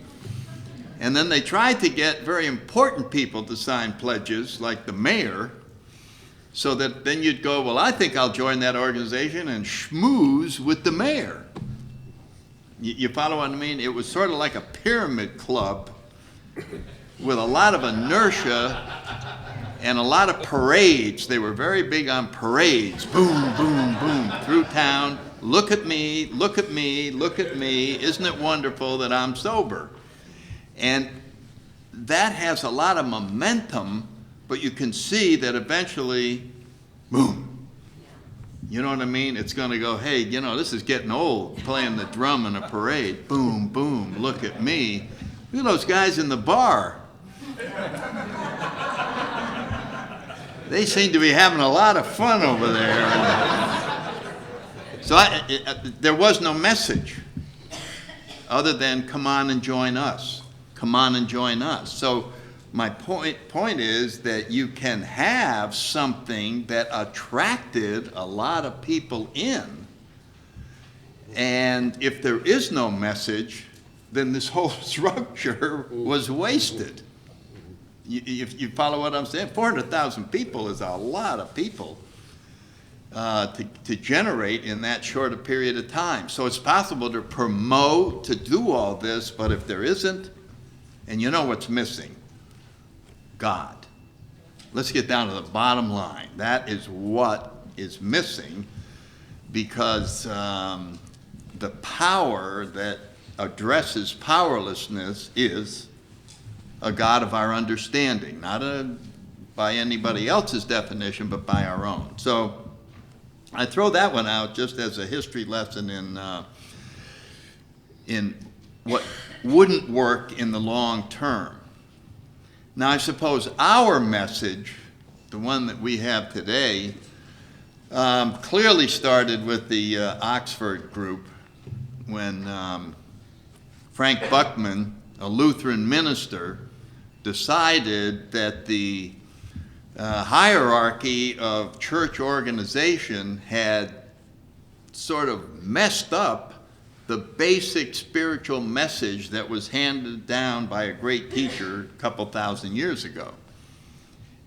And then they tried to get very important people to sign pledges, like the mayor, so that then you'd go, well, I think I'll join that organization and schmooze with the mayor. You follow what I mean? It was sort of like a pyramid club with a lot of inertia and a lot of parades. They were very big on parades. Boom, boom, boom, through town. Look at me, look at me, look at me. Isn't it wonderful that I'm sober? And that has a lot of momentum, but you can see that eventually, boom. You know what I mean? It's going to go, hey, you know, this is getting old, playing the drum in a parade. Boom, boom, look at me. Look at those guys in the bar. They seem to be having a lot of fun over there. So there was no message other than come on and join us. Come on and join us. So my point is that you can have something that attracted a lot of people in. And if there is no message, then this whole structure was wasted. You follow what I'm saying? 400,000 people is a lot of people to generate in that short a period of time. So it's possible to promote, to do all this, but if there isn't, and you know what's missing? God. Let's get down to the bottom line. That is what is missing, because the power that addresses powerlessness is a God of our understanding, not by anybody else's definition, but by our own. So I throw that one out just as a history lesson in what wouldn't work in the long term. Now, I suppose our message, the one that we have today, clearly started with the Oxford group when Frank Buckman, a Lutheran minister, decided that the hierarchy of church organization had sort of messed up the basic spiritual message that was handed down by a great teacher a couple thousand years ago.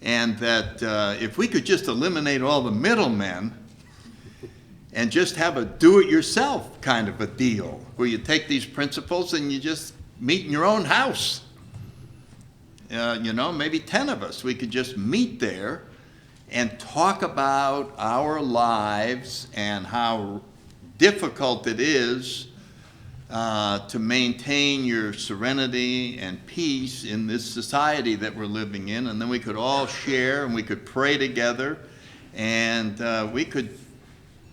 And that if we could just eliminate all the middlemen and just have a do-it-yourself kind of a deal, where you take these principles and you just meet in your own house. You know, maybe 10 of us, we could just meet there and talk about our lives and how difficult it is to maintain your serenity and peace in this society that we're living in. And then we could all share and we could pray together, and we could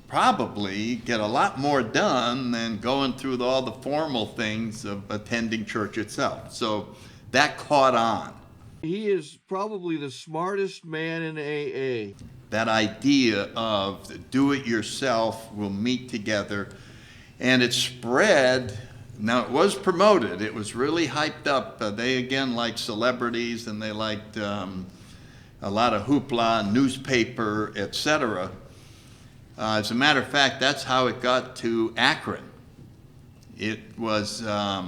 probably get a lot more done than going through all the formal things of attending church itself. So that caught on. He is probably the smartest man in AA. That idea of do-it-yourself, we'll meet together. And it spread. Now, it was promoted. It was really hyped up. They, again, liked celebrities, and they liked a lot of hoopla, newspaper, etc. As a matter of fact, that's how it got to Akron. It was a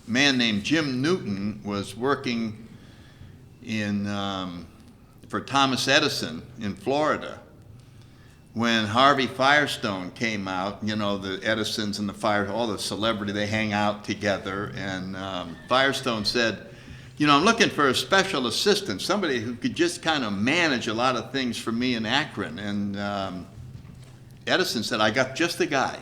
man named Jim Newton was working for Thomas Edison in Florida when Harvey Firestone came out. You know, the Edisons and all the celebrity, they hang out together. And Firestone said, you know, I'm looking for a special assistant, somebody who could just kind of manage a lot of things for me in Akron. And Edison said, I got just the guy.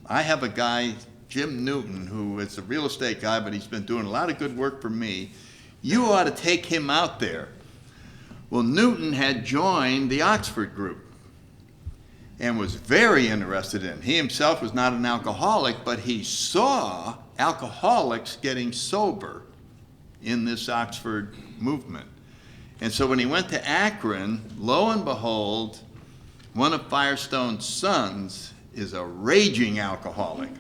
I have a guy, Jim Newton, who is a real estate guy, but he's been doing a lot of good work for me. You ought to take him out there. Well, Newton had joined the Oxford group and was very interested in it. He himself was not an alcoholic, but he saw alcoholics getting sober in this Oxford movement. And so when he went to Akron, lo and behold, one of Firestone's sons is a raging alcoholic.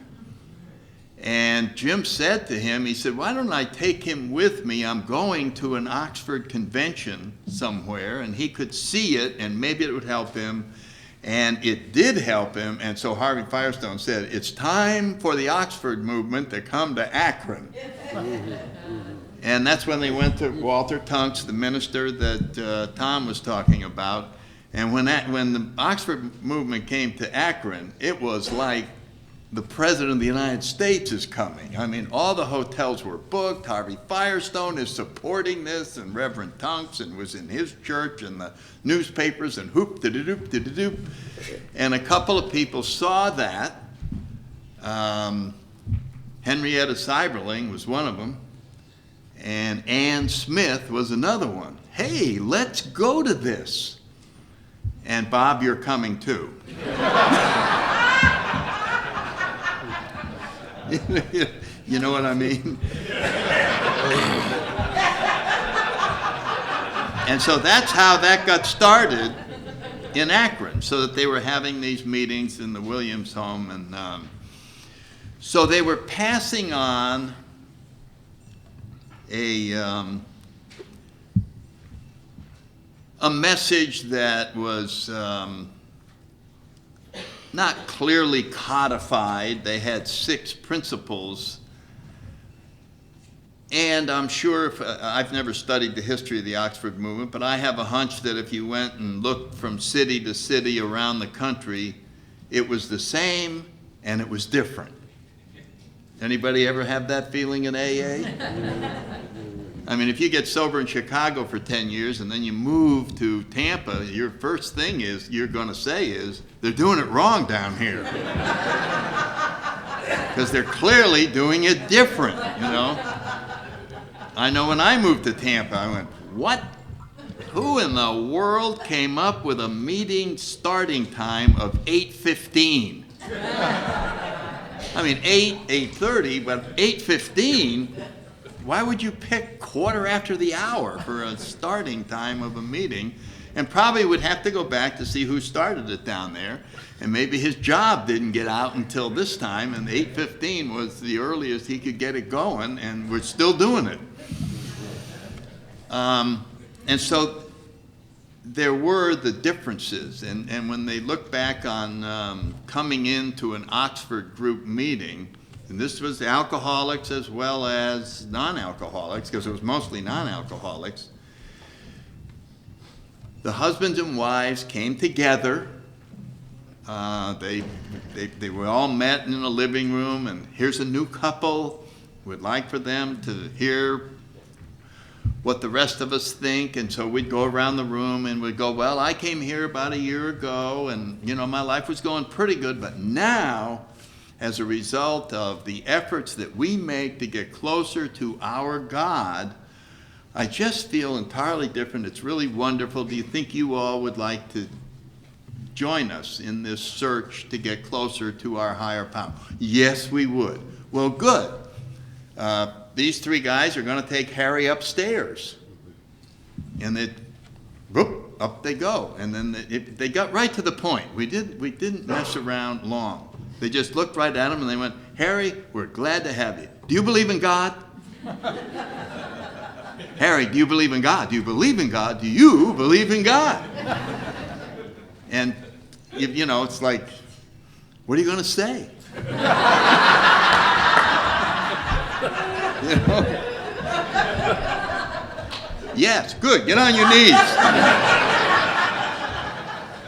And Jim said to him, he said, why don't I take him with me? I'm going to an Oxford convention somewhere, and he could see it, and maybe it would help him. And it did help him, and so Harvey Firestone said, it's time for the Oxford movement to come to Akron. And that's when they went to Walter Tunks, the minister that Tom was talking about. And when the Oxford movement came to Akron, it was like the President of the United States is coming. I mean, all the hotels were booked. Harvey Firestone is supporting this, and Reverend Tunks, and was in his church, and the newspapers, and hoop-de-de-doop. And a couple of people saw that. Henrietta Seiberling was one of them, and Ann Smith was another one. Hey, let's go to this. And Bob, you're coming too. You know what I mean? And so that's how that got started in Akron, so that they were having these meetings in the Williams home. And so they were passing on a message that was not clearly codified. They had 6 principles. And I'm sure, I've never studied the history of the Oxford movement, but I have a hunch that if you went and looked from city to city around the country, it was the same and it was different. Anybody ever have that feeling in AA? I mean, if you get sober in Chicago for 10 years and then you move to Tampa, your first thing you're going to say is, they're doing it wrong down here. Because they're clearly doing it different, you know. I know when I moved to Tampa, I went, what? Who in the world came up with a meeting starting time of 8:15? I mean, 8:30, but 8:15, why would you pick quarter after the hour for a starting time of a meeting? And probably would have to go back to see who started it down there. And maybe his job didn't get out until this time, and 8:15 was the earliest he could get it going, and we're still doing it. And so there were the differences, and when they look back on coming into an Oxford group meeting, and this was the alcoholics as well as non-alcoholics, because it was mostly non-alcoholics, the husbands and wives came together. They were all met in a living room, and here's a new couple. We'd like for them to hear what the rest of us think, and so we'd go around the room and we'd go, well, I came here about a year ago, and my life was going pretty good, but now, as a result of the efforts that we make to get closer to our God, I just feel entirely different. It's really wonderful. Do you think you all would like to join us in this search to get closer to our higher power? Yes, we would. Well, good. These three guys are going to take Harry upstairs. And whoop, up they go. And then they got right to the point. We didn't mess around long. They just looked right at him and they went, Harry, we're glad to have you. Do you believe in God? Harry, do you believe in God? Do you believe in God? Do you believe in God? And, it's like, what are you going to say? Yes, good, get on your knees.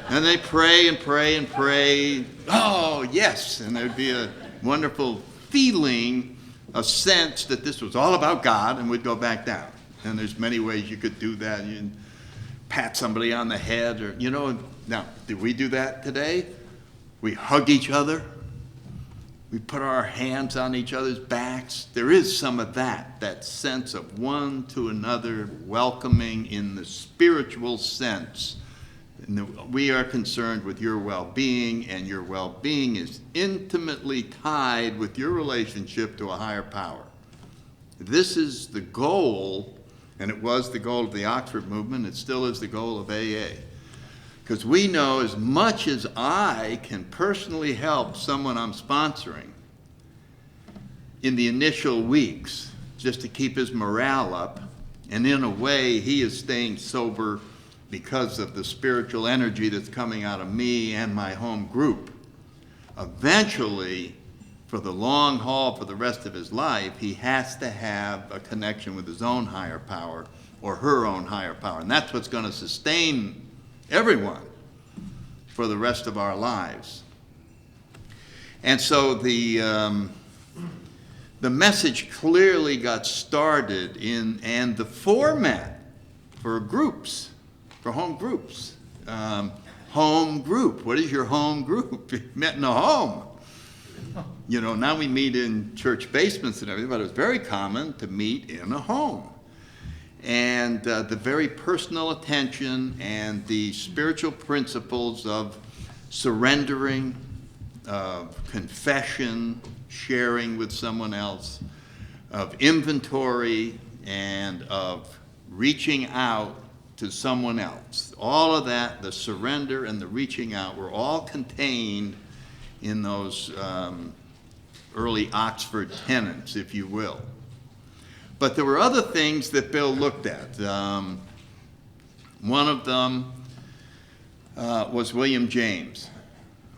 And they pray and pray and pray. Oh, yes. And there'd be a wonderful feeling, a sense that this was all about God, and we'd go back down. And there's many ways you could do that. You can pat somebody on the head, or, Now, did we do that today? We hug each other. We put our hands on each other's backs. There is some of that sense of one to another, welcoming in the spiritual sense. And we are concerned with your well-being, and your well-being is intimately tied with your relationship to a higher power. This is the goal, and it was the goal of the Oxford movement. It still is the goal of AA. Because we know as much as I can personally help someone I'm sponsoring in the initial weeks, just to keep his morale up, and in a way he is staying sober because of the spiritual energy that's coming out of me and my home group. Eventually, for the long haul, for the rest of his life, he has to have a connection with his own higher power or her own higher power. And that's what's going to sustain everyone for the rest of our lives. And so the message clearly got started and the format for groups, for home groups. Home group, what is your home group? You met in a home. Now we meet in church basements and everything, but it was very common to meet in a home. And the very personal attention and the spiritual principles of surrendering, of confession, sharing with someone else, of inventory, and of reaching out to someone else. All of that, the surrender and the reaching out, were all contained in those early Oxford tenets, if you will. But there were other things that Bill looked at. One of them was William James,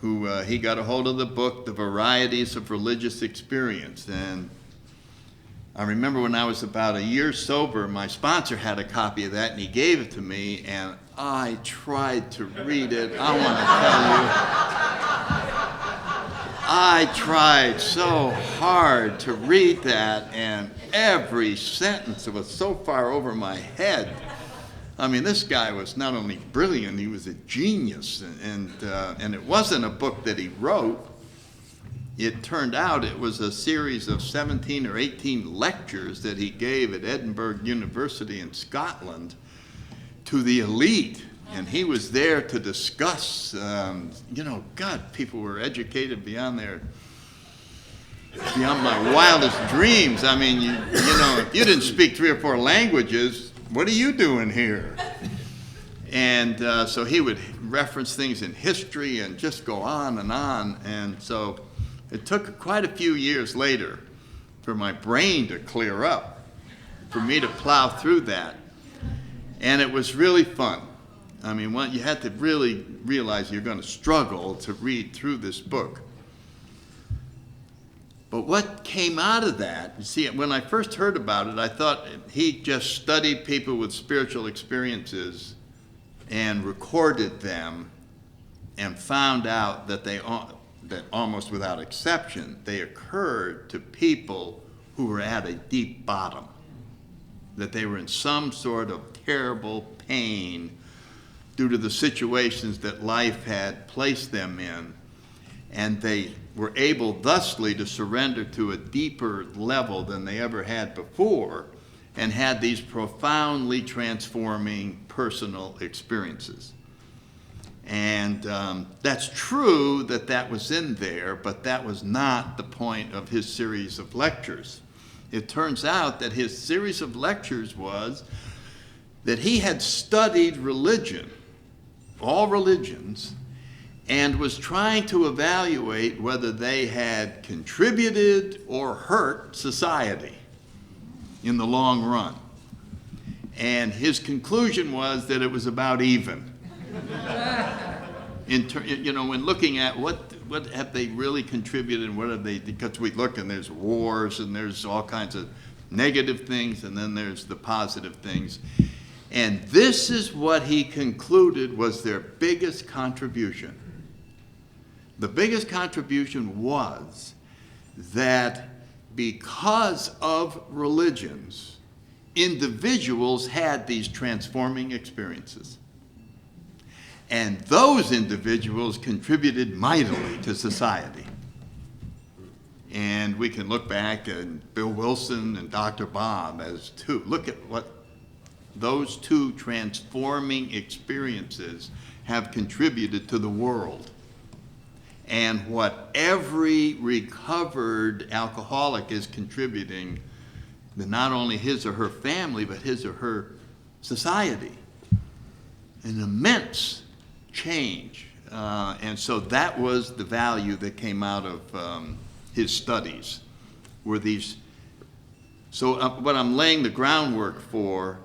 who he got a hold of the book, The Varieties of Religious Experience. And I remember when I was about a year sober, my sponsor had a copy of that, and he gave it to me, and I tried to read it. I want to tell you, I tried so hard to read that, and every sentence was so far over my head. I mean, this guy was not only brilliant, he was a genius, and it wasn't a book that he wrote. It turned out it was a series of 17 or 18 lectures that he gave at Edinburgh University in Scotland to the elite. And he was there to discuss, God, people were educated beyond my wildest dreams. I mean, if you didn't speak 3 or 4 languages, what are you doing here? And so he would reference things in history and just go on. And so it took quite a few years later for my brain to clear up, for me to plow through that. And it was really fun. I mean, you had to really realize you're going to struggle to read through this book. But what came out of that, you see, when I first heard about it, I thought he just studied people with spiritual experiences and recorded them and found out that that almost without exception, they occurred to people who were at a deep bottom, that they were in some sort of terrible pain due to the situations that life had placed them in, and they were able thusly to surrender to a deeper level than they ever had before, and had these profoundly transforming personal experiences. And that's true that was in there, but that was not the point of his series of lectures. It turns out that his series of lectures was that he had studied religion, all religions, and was trying to evaluate whether they had contributed or hurt society in the long run. And his conclusion was that it was about even. When looking at what have they really contributed and what have they, because we look and there's wars and there's all kinds of negative things and then there's the positive things. And this is what he concluded was their biggest contribution. The biggest contribution was that because of religions, individuals had these transforming experiences. And those individuals contributed mightily to society. And we can look back at Bill Wilson and Dr. Bob as two. Look at what those two transforming experiences have contributed to the world. And what every recovered alcoholic is contributing to not only his or her family, but his or her society. An immense change. And so that was the value that came out of his studies. Were these. So what I'm laying the groundwork for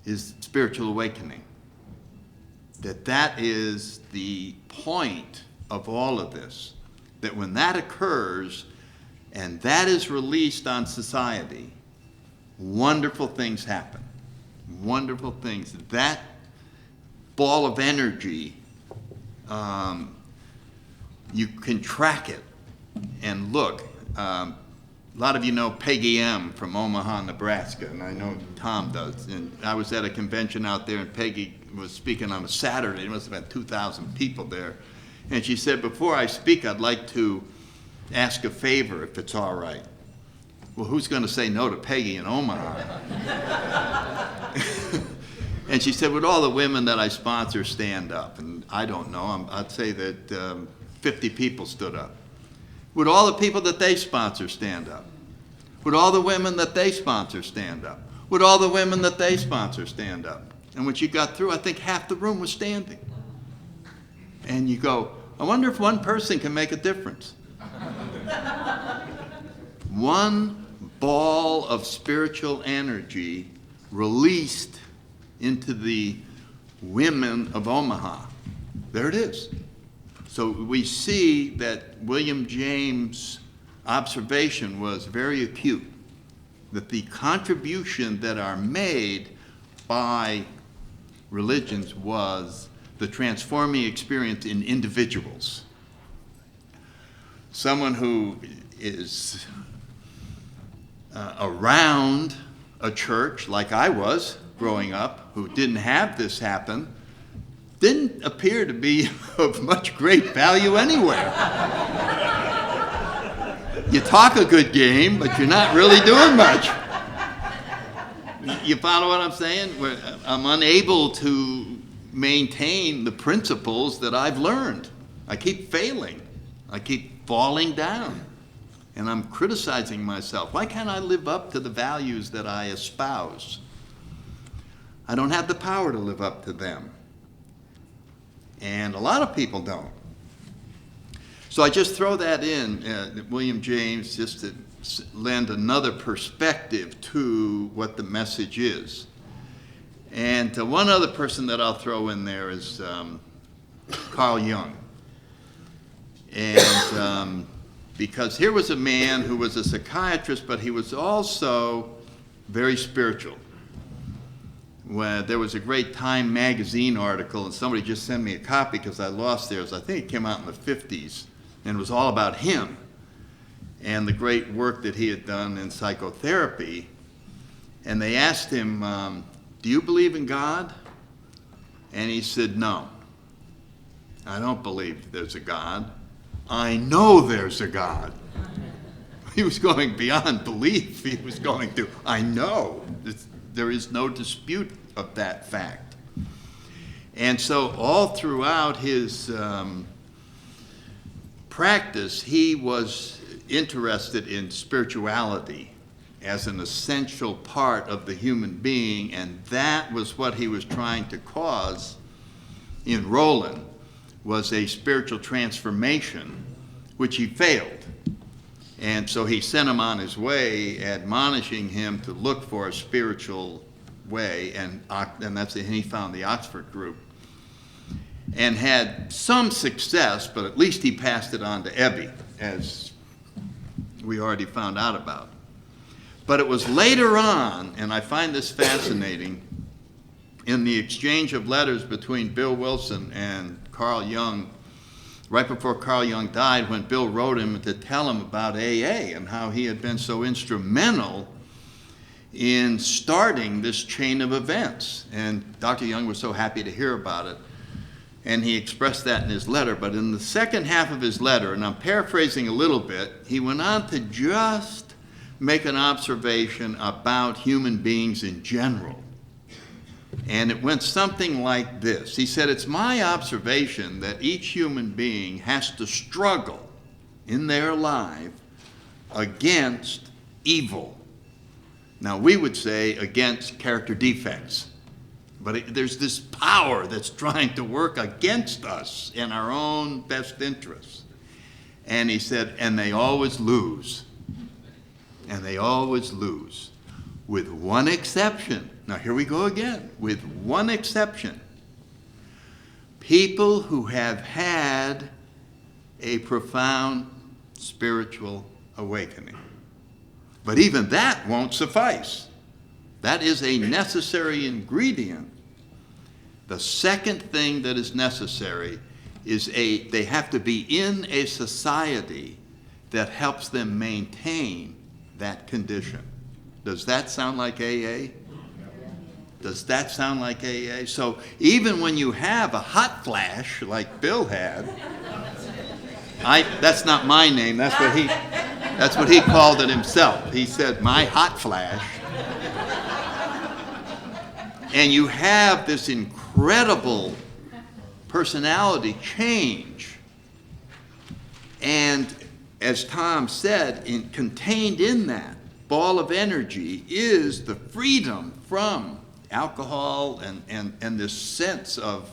is spiritual awakening. That is the point of all of this. That when that occurs and that is released on society, wonderful things happen. Wonderful things. That ball of energy, you can track it and look. A lot of you know Peggy M. from Omaha, Nebraska, and I know Tom does. And I was at a convention out there, and Peggy was speaking on a Saturday. There must have been 2,000 people there. And she said, before I speak, I'd like to ask a favor, if it's all right. Well, who's going to say no to Peggy in Omaha? And she said, would all the women that I sponsor stand up? And I don't know. I'd say that 50 people stood up. Would all the people that they sponsor stand up? Would all the women that they sponsor stand up? Would all the women that they sponsor stand up? And when she got through, I think half the room was standing. And you go, I wonder if one person can make a difference. One ball of spiritual energy released into the women of Omaha. There it is. So we see that William James' observation was very acute, that the contribution that are made by religions was the transforming experience in individuals. Someone who is around a church like I was growing up, who didn't have this happen, didn't appear to be of much great value anywhere. You talk a good game, but you're not really doing much. You follow what I'm saying? I'm unable to maintain the principles that I've learned. I keep failing. I keep falling down. And I'm criticizing myself. Why can't I live up to the values that I espouse? I don't have the power to live up to them. And a lot of people don't. So I just throw that in, William James, just to lend another perspective to what the message is. And one other person that I'll throw in there is Carl Jung. And because here was a man who was a psychiatrist, but he was also very spiritual. When there was a great Time magazine article, and somebody just sent me a copy because I lost theirs. I think it came out in the 50s, and it was all about him and the great work that he had done in psychotherapy. And they asked him, do you believe in God? And he said, no, I don't believe there's a God. I know there's a God. He was going beyond belief. He was going to, I know. There is no dispute of that fact. And so all throughout his practice, he was interested in spirituality as an essential part of the human being, and that was what he was trying to cause in Roland, was a spiritual transformation, which he failed. And so he sent him on his way, admonishing him to look for a spiritual way, and he found the Oxford group, and had some success, but at least he passed it on to Ebbe, as we already found out about. But it was later on, and I find this fascinating, in the exchange of letters between Bill Wilson and Carl Jung, right before Carl Jung died, when Bill wrote him to tell him about AA and how he had been so instrumental in starting this chain of events. And Dr. Jung was so happy to hear about it, and he expressed that in his letter. But in the second half of his letter, and I'm paraphrasing a little bit, he went on to just make an observation about human beings in general. And it went something like this. He said, it's my observation that each human being has to struggle in their life against evil. Now, we would say against character defects. But there's this power that's trying to work against us in our own best interests. And he said, and they always lose. And they always lose, with one exception. Now here we go again, with one exception. People who have had a profound spiritual awakening. But even that won't suffice. That is a necessary ingredient. The second thing that is necessary is they have to be in a society that helps them maintain that condition. Does that sound like AA? Does that sound like AA? So even when you have a hot flash like Bill had, that's not my name, that's what he called it himself. He said, my hot flash. And you have this incredible personality change. And as Tom said, contained in that ball of energy is the freedom from alcohol and this sense of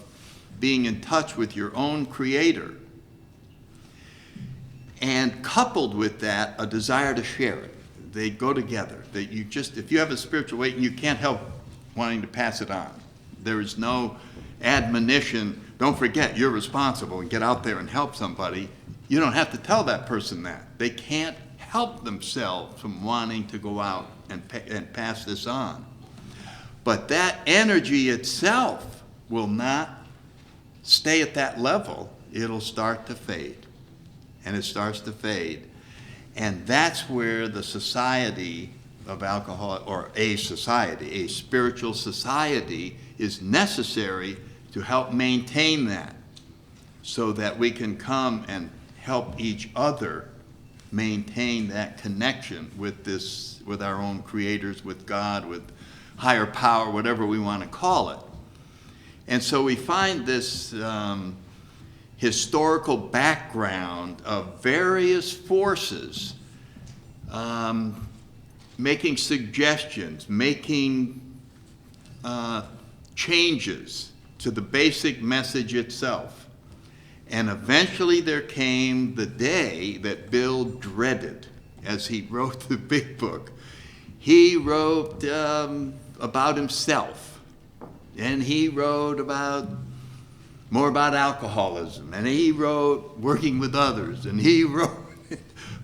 being in touch with your own creator. And coupled with that, a desire to share it. They go together. If you have a spiritual awakening, you can't help wanting to pass it on. There is no admonition, don't forget you're responsible and get out there and help somebody. You don't have to tell that person that. They can't help themselves from wanting to go out and pass this on. But that energy itself will not stay at that level. It'll start to fade. And it starts to fade. And that's where the society of alcohol, or a society, a spiritual society, is necessary to help maintain that, so that we can come and help each other maintain that connection with our own creators, with God, with higher power, whatever we want to call it. And so we find this historical background of various forces making suggestions, making changes to the basic message itself. And eventually there came the day that Bill dreaded as he wrote the big book. He wrote about himself. And he wrote more about alcoholism, and he wrote working with others, and he wrote,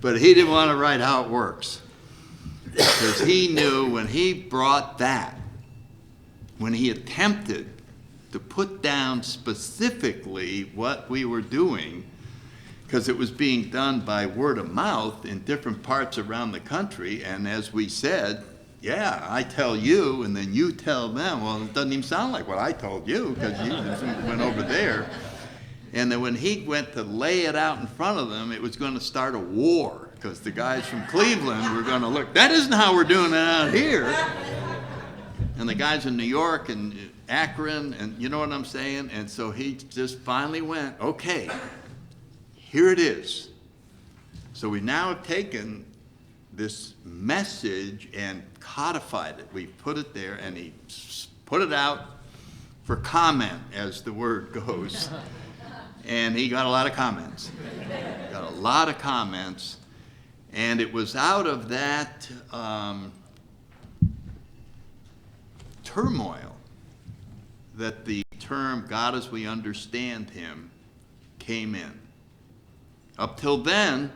but he didn't want to write how it works. Because he knew when he brought that, when he attempted to put down specifically what we were doing, because it was being done by word of mouth in different parts around the country, and as we said, yeah, I tell you, and then you tell them. Well, it doesn't even sound like what I told you, because you went over there. And then when he went to lay it out in front of them, it was going to start a war, because the guys from Cleveland were going to look, that isn't how we're doing it out here. And the guys in New York and Akron, and you know what I'm saying? And so he just finally went, okay, here it is. So we now have taken this message and codified it. We put it there, and he put it out for comment, as the word goes. And he got a lot of comments. Got a lot of comments. And it was out of that turmoil that the term God as we understand him came in. Up till then,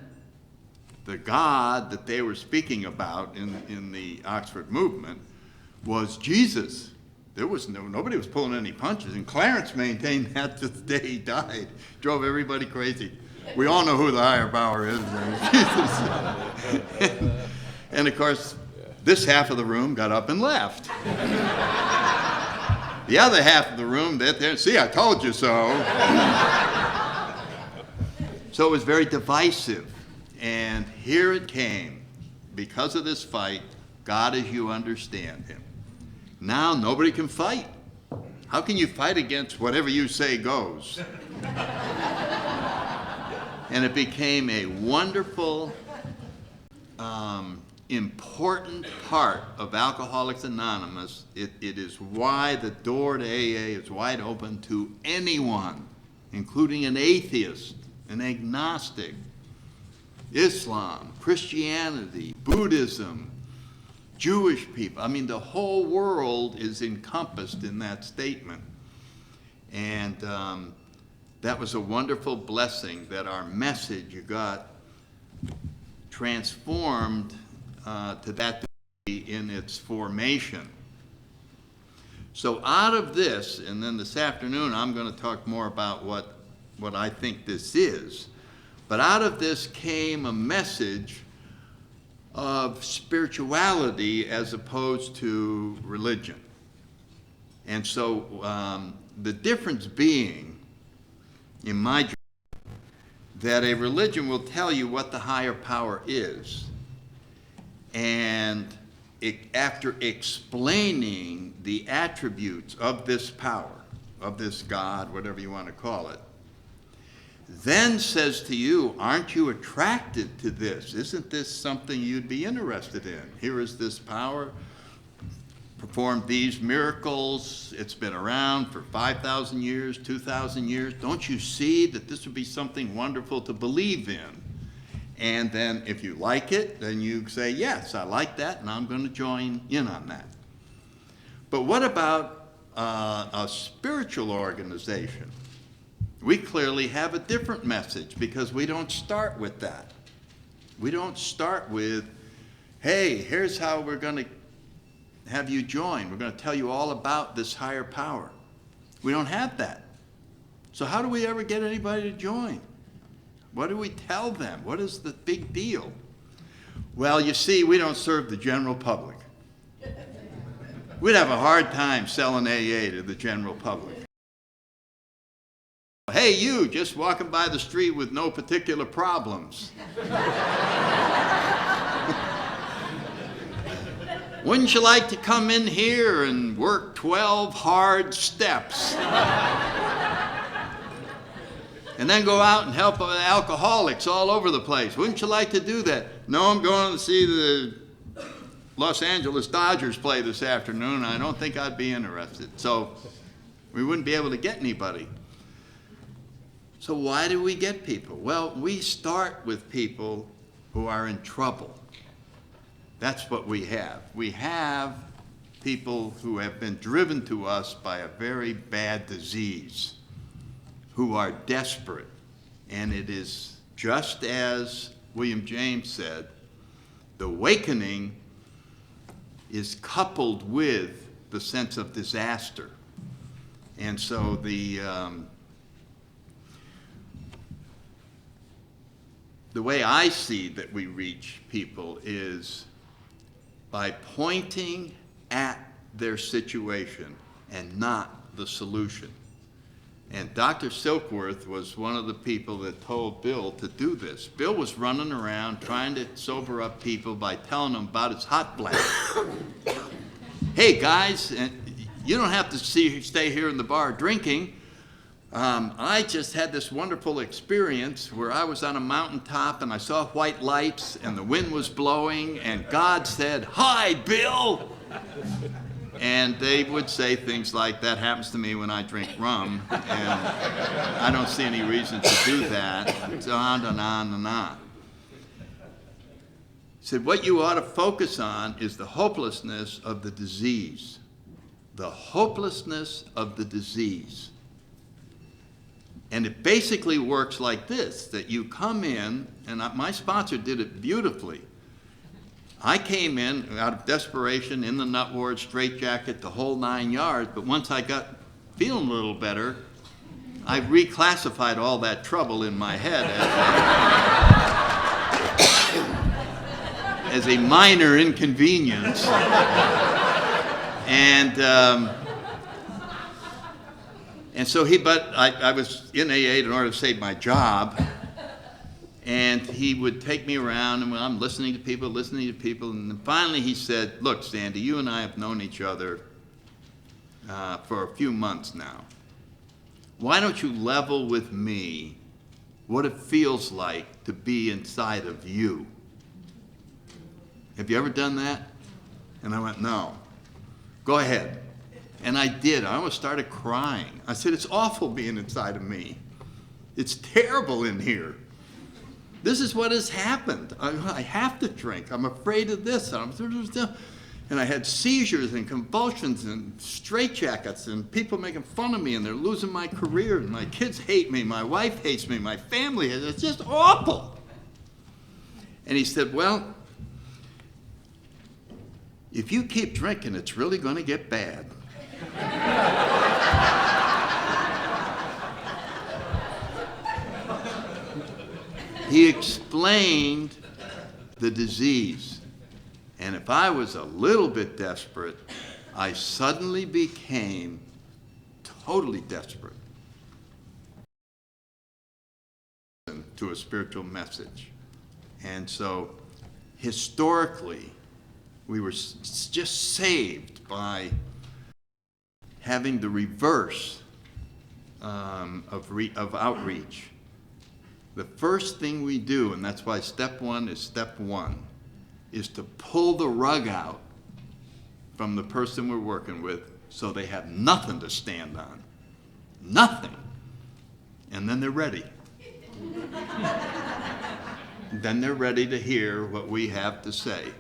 the God that they were speaking about in the Oxford movement was Jesus. There was nobody was pulling any punches, and Clarence maintained that to the day he died. Drove everybody crazy. We all know who the higher power is. Jesus. And of course, this half of the room got up and left. The other half of the room, see, I told you so. So it was very divisive. And here it came. Because of this fight, God as you understand him. Now nobody can fight. How can you fight against whatever you say goes? And it became a wonderful, important part of Alcoholics Anonymous. It is why the door to AA is wide open to anyone, including an atheist, an agnostic, Islam, Christianity, Buddhism, Jewish people. I mean, the whole world is encompassed in that statement. And that was a wonderful blessing that our message got transformed to that degree in its formation. So out of this, and then this afternoon I'm going to talk more about what I think this is, but out of this came a message of spirituality as opposed to religion. And so the difference being, in my judgment, that a religion will tell you what the higher power is. And after explaining the attributes of this power, of this God, whatever you want to call it, then says to you, aren't you attracted to this? Isn't this something you'd be interested in? Here is this power, performed these miracles. It's been around for 5,000 years, 2,000 years. Don't you see that this would be something wonderful to believe in? And then if you like it, then you say, yes, I like that, and I'm going to join in on that. But what about a spiritual organization? We clearly have a different message because we don't start with that. We don't start with, hey, here's how we're going to have you join. We're going to tell you all about this higher power. We don't have that. So how do we ever get anybody to join? What do we tell them? What is the big deal? Well, you see, we don't serve the general public. We'd have a hard time selling AA to the general public. Hey, you, just walking by the street with no particular problems. Wouldn't you like to come in here and work 12 hard steps? And then go out and help alcoholics all over the place. Wouldn't you like to do that? No, I'm going to see the Los Angeles Dodgers play this afternoon, and I don't think I'd be interested. So we wouldn't be able to get anybody. So why do we get people? Well, we start with people who are in trouble. That's what we have. We have people who have been driven to us by a very bad disease, who are desperate. And it is just as William James said, the awakening is coupled with the sense of disaster. And so the way I see that we reach people is by pointing at their situation and not the solution. And Dr. Silkworth was one of the people that told Bill to do this. Bill was running around trying to sober up people by telling them about his hot bladder. Hey guys, you don't have to stay here in the bar drinking. I just had this wonderful experience where I was on a mountaintop and I saw white lights and the wind was blowing and God said, "Hi, Bill." And they would say things like, "That happens to me when I drink rum, and I don't see any reason to do that." So on and on and on. He said, what you ought to focus on is the hopelessness of the disease. The hopelessness of the disease. And it basically works like this, that you come in, and my sponsor did it beautifully. I came in out of desperation, in the nut ward, straitjacket, the whole 9 yards, but once I got feeling a little better, I reclassified all that trouble in my head as a minor inconvenience. And so I was in AA in order to save my job. And he would take me around, and I'm listening to people, and then finally he said, "Look, Sandy, you and I have known each other for a few months now. Why don't you level with me what it feels like to be inside of you? Have you ever done that?" And I went, "No." "Go ahead." And I did. I almost started crying. I said, "It's awful being inside of me. It's terrible in here. This is what has happened. I have to drink. I'm afraid of this." And I had seizures and convulsions and straitjackets and people making fun of me, and they're losing my career, and my kids hate me, my wife hates me, my family hates me. It's just awful. And he said, "Well, if you keep drinking, it's really going to get bad." He explained the disease. And if I was a little bit desperate, I suddenly became totally desperate to a spiritual message. And so historically, we were just saved by having the reverse of outreach. The first thing we do, and that's why step one, is to pull the rug out from the person we're working with so they have nothing to stand on. Nothing. And then they're ready. Then they're ready to hear what we have to say.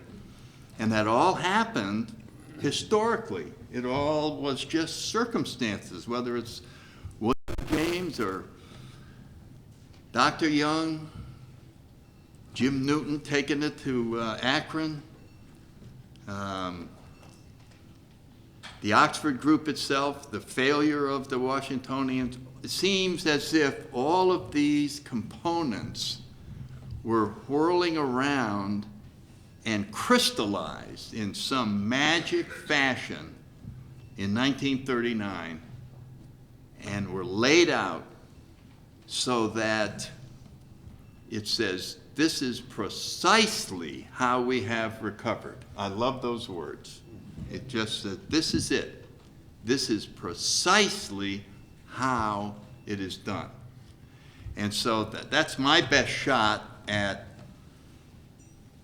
And that all happened historically. It all was just circumstances, whether it's William James or Dr. Young, Jim Newton taking it to Akron, the Oxford group itself, the failure of the Washingtonians. It seems as if all of these components were whirling around and crystallized in some magic fashion in 1939 and were laid out so that it says, this is precisely how we have recovered. I love those words. It just said, this is it. This is precisely how it is done. And so that's my best shot at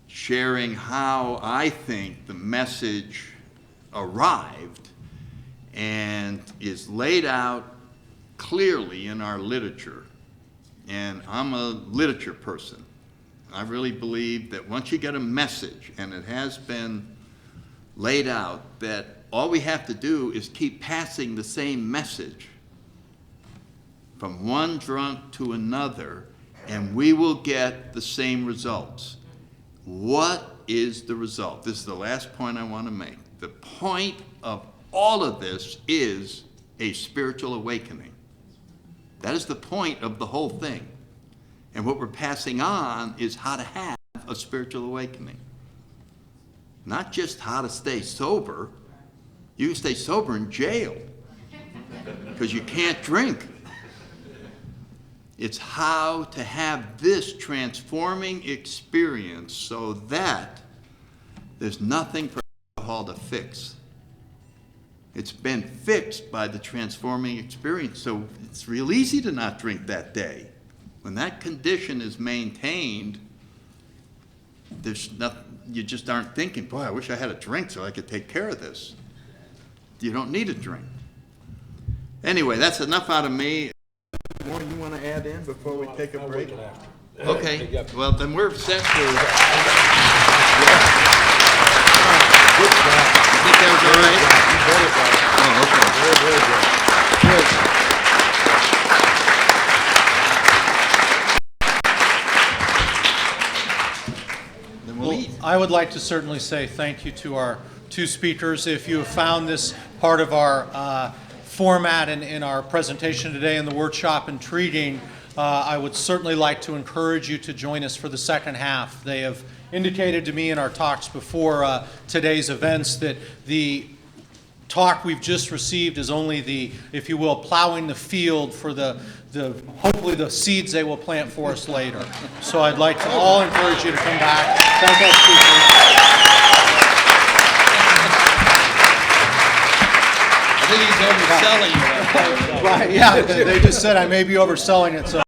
sharing how I think the message arrived and is laid out clearly in our literature. And I'm a literature person. I really believe that once you get a message, and it has been laid out, that all we have to do is keep passing the same message from one drunk to another, and we will get the same results. What is the result? This is the last point I want to make. The point of all of this is a spiritual awakening. That is the point of the whole thing. And what we're passing on is how to have a spiritual awakening. Not just how to stay sober. You can stay sober in jail because you can't drink. It's how to have this transforming experience so that there's nothing for alcohol to fix. It's been fixed by the transforming experience, so it's real easy to not drink that day. When that condition is maintained, there's nothing, you just aren't thinking, boy, I wish I had a drink so I could take care of this. You don't need a drink. Anyway, that's enough out of me. More you want to add in before we take a break? Okay, well, then we're set to... You think that was all right? Oh, okay. Very good. Then we'll eat. I would like to certainly say thank you to our two speakers. If you have found this part of our format in our presentation today in the workshop intriguing, I would certainly like to encourage you to join us for the second half. They have indicated to me in our talks before today's events that the talk we've just received is only the, if you will, plowing the field for the hopefully the seeds they will plant for us later. So I'd like to all encourage you to come back. Thank our speakers. I think he's overselling it. Right, yeah, they just said I may be overselling it. So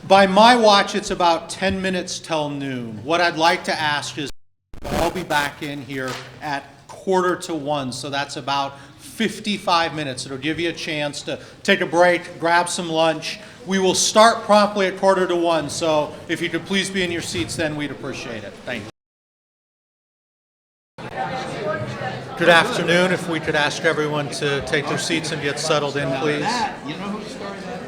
by my watch, it's about 10 minutes till noon. What I'd like to ask is I'll be back in here at 1:45, so that's about 55 minutes. It'll give you a chance to take a break, grab some lunch. We will start promptly at 1:45, so if you could please be in your seats, then we'd appreciate it. Thank you. Good afternoon. If we could ask everyone to take their seats and get settled in, please. You know who started that?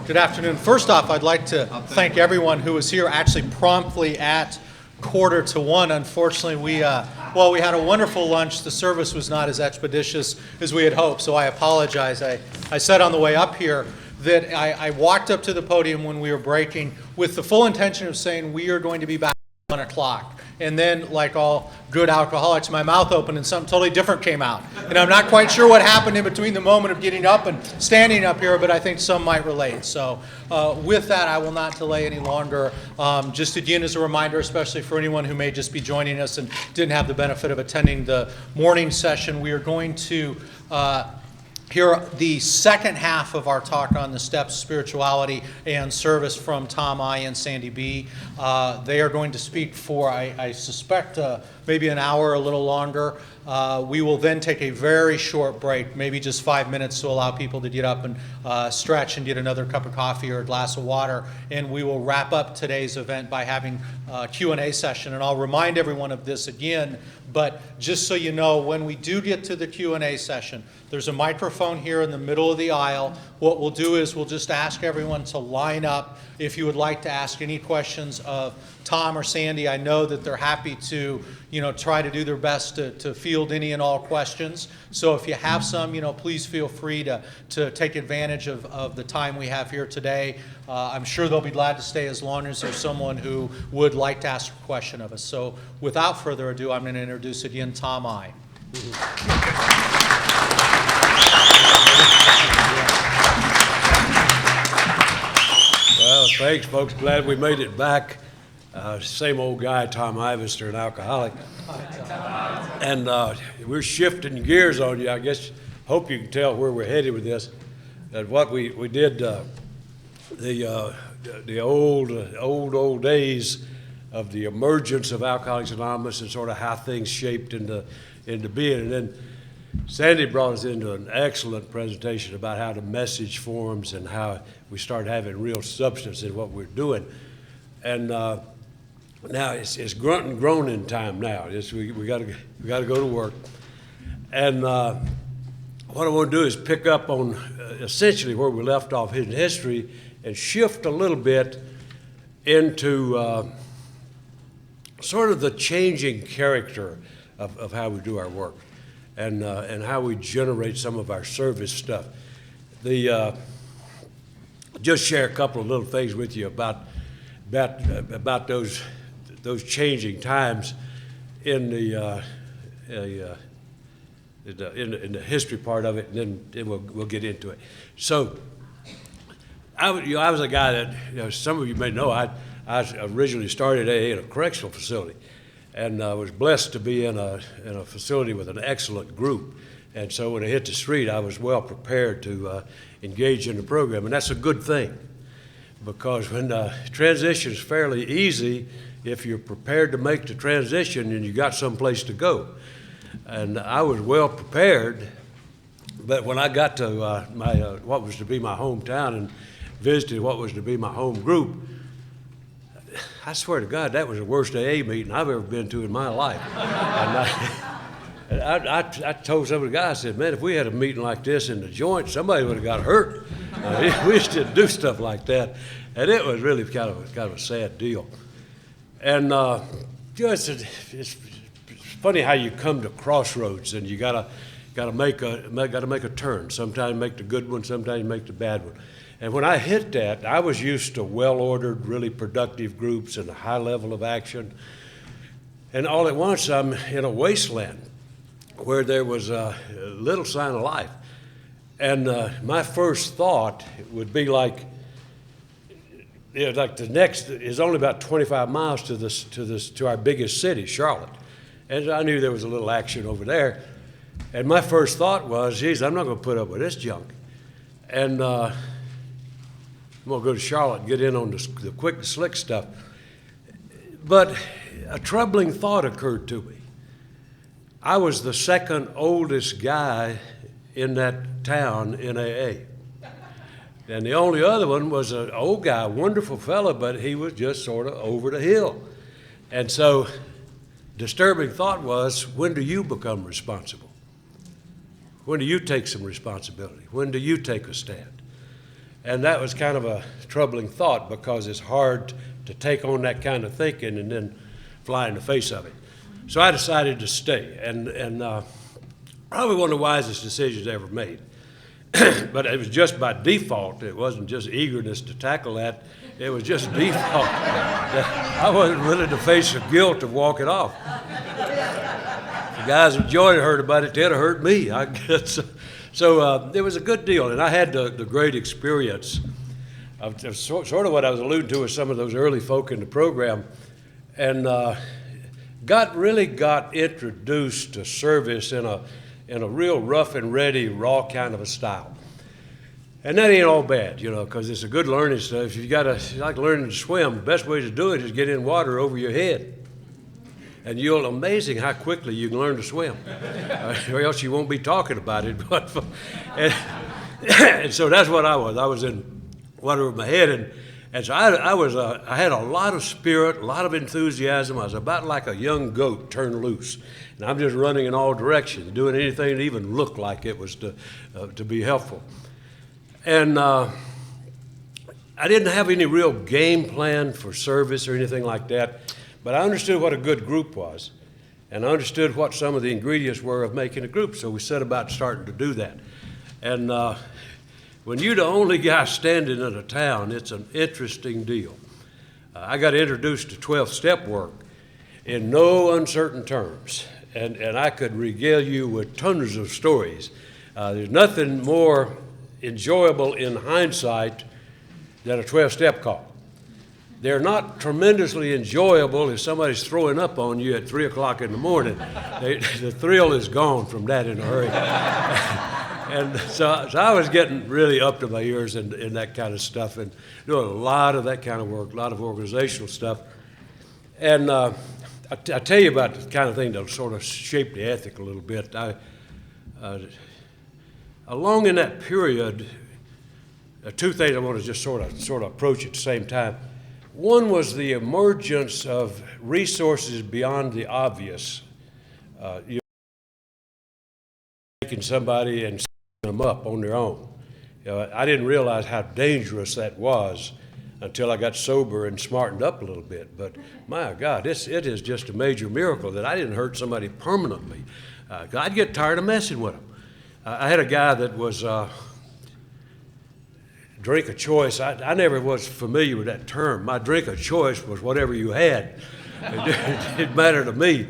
Good afternoon. First off, I'd like to thank everyone who was here actually promptly at 1:45. Unfortunately, we had a wonderful lunch. The service was not as expeditious as we had hoped, so I apologize. I said on the way up here that I walked up to the podium when we were breaking with the full intention of saying we are going to be back at 1 o'clock. And then, like all good alcoholics, my mouth opened and something totally different came out. And I'm not quite sure what happened in between the moment of getting up and standing up here, but I think some might relate. So with that, I will not delay any longer. Just again as a reminder, especially for anyone who may just be joining us and didn't have the benefit of attending the morning session, we are going to hear the second half of our talk on the steps, spirituality, and service from Tom I and Sandy B. They are going to speak for, I suspect, maybe an hour, a little longer. We will then take a very short break, maybe just 5 minutes to allow people to get up and stretch and get another cup of coffee or a glass of water. And we will wrap up today's event by having a Q&A session. And I'll remind everyone of this again, but just so you know, when we do get to the Q&A session, there's a microphone here in the middle of the aisle. What we'll do is we'll just ask everyone to line up if you would like to ask any questions of Tom or Sandy. I know that they're happy to, try to do their best to field any and all questions. So if you have some, please feel free to take advantage of the time we have here today. I'm sure they'll be glad to stay as long as there's someone who would like to ask a question of us. So without further ado, I'm going to introduce again Tom I. Well, thanks, folks. Glad we made it back. Same old guy, Tom Ivester, an alcoholic. And we're shifting gears on you. I guess, hope you can tell where we're headed with this. That what we did, the old days of the emergence of Alcoholics Anonymous and sort of how things shaped into being. And then Sandy brought us into an excellent presentation about how the message forms and how we start having real substance in what we're doing. And Now it's grown in time now. We got to go to work, and what I want to do is pick up on essentially where we left off in history and shift a little bit into sort of the changing character of how we do our work and how we generate some of our service stuff. Just share a couple of little things with you about those changing times in the history part of it, and then we'll get into it. So, I was a guy that, some of you may know, I originally started AA in a correctional facility, and was blessed to be in a facility with an excellent group. And so when I hit the street, I was well prepared to engage in the program, and that's a good thing, because when the transition is fairly easy, if you're prepared to make the transition, and you got someplace to go. And I was well prepared, but when I got to what was to be my hometown and visited what was to be my home group, I swear to God, that was the worst AA meeting I've ever been to in my life. And I told some of the guys, I said, man, if we had a meeting like this in the joint, somebody would have got hurt. We used to do stuff like that, and it was really kind of a sad deal. And it's funny how you come to crossroads, and you gotta make a turn. Sometimes make the good one, sometimes make the bad one. And when I hit that, I was used to well-ordered, really productive groups and a high level of action. And all at once, I'm in a wasteland where there was a little sign of life. And my first thought would be like the next is only about 25 miles to our biggest city, Charlotte. And I knew there was a little action over there. And my first thought was, geez, I'm not going to put up with this junk. And I'm going to go to Charlotte and get in on the quick and slick stuff. But a troubling thought occurred to me. I was the second oldest guy in that town in AA. And the only other one was an old guy, wonderful fella, but he was just sort of over the hill. And so disturbing thought was, when do you become responsible? When do you take some responsibility? When do you take a stand? And that was kind of a troubling thought, because it's hard to take on that kind of thinking and then fly in the face of it. So I decided to stay, and probably one of the wisest decisions I ever made. But it was just by default. It wasn't just eagerness to tackle that. It was just default. I wasn't willing to face the guilt of walking off. The guys in Jordan heard about it, they'd have hurt me, I guess. So it was a good deal, and I had the great experience of sort of what I was alluding to with some of those early folk in the program, and really got introduced to service in a real rough and ready, raw kind of a style. And that ain't all bad, because it's a good learning stuff. If you like learning to swim, the best way to do it is get in water over your head. And you'll amazing how quickly you can learn to swim, or else you won't be talking about it. And so that's what I was. I was in water over my head, and so I had a lot of spirit, a lot of enthusiasm. I was about like a young goat turned loose, and I'm just running in all directions, doing anything that even looked like it was to be helpful. And I didn't have any real game plan for service or anything like that. But I understood what a good group was, and I understood what some of the ingredients were of making a group, so we set about starting to do that. And when you're the only guy standing in a town, it's an interesting deal. I got introduced to 12-step work in no uncertain terms, and I could regale you with tons of stories. There's nothing more enjoyable in hindsight than a 12-step call. They're not tremendously enjoyable if somebody's throwing up on you at 3 o'clock in the morning. The thrill is gone from that in a hurry. And so I was getting really up to my ears in that kind of stuff, and doing a lot of that kind of work, a lot of organizational stuff. And I tell you about the kind of thing that'll sort of shape the ethic a little bit. Along in that period, two things I want to just sort of approach at the same time. One was the emergence of resources beyond the obvious. You taking somebody and setting them up on their own. I didn't realize how dangerous that was until I got sober and smartened up a little bit. But my God, it is just a major miracle that I didn't hurt somebody permanently. I'd get tired of messing with them. I had a guy that was drink of choice. I never was familiar with that term. My drink of choice was whatever you had. It didn't matter to me.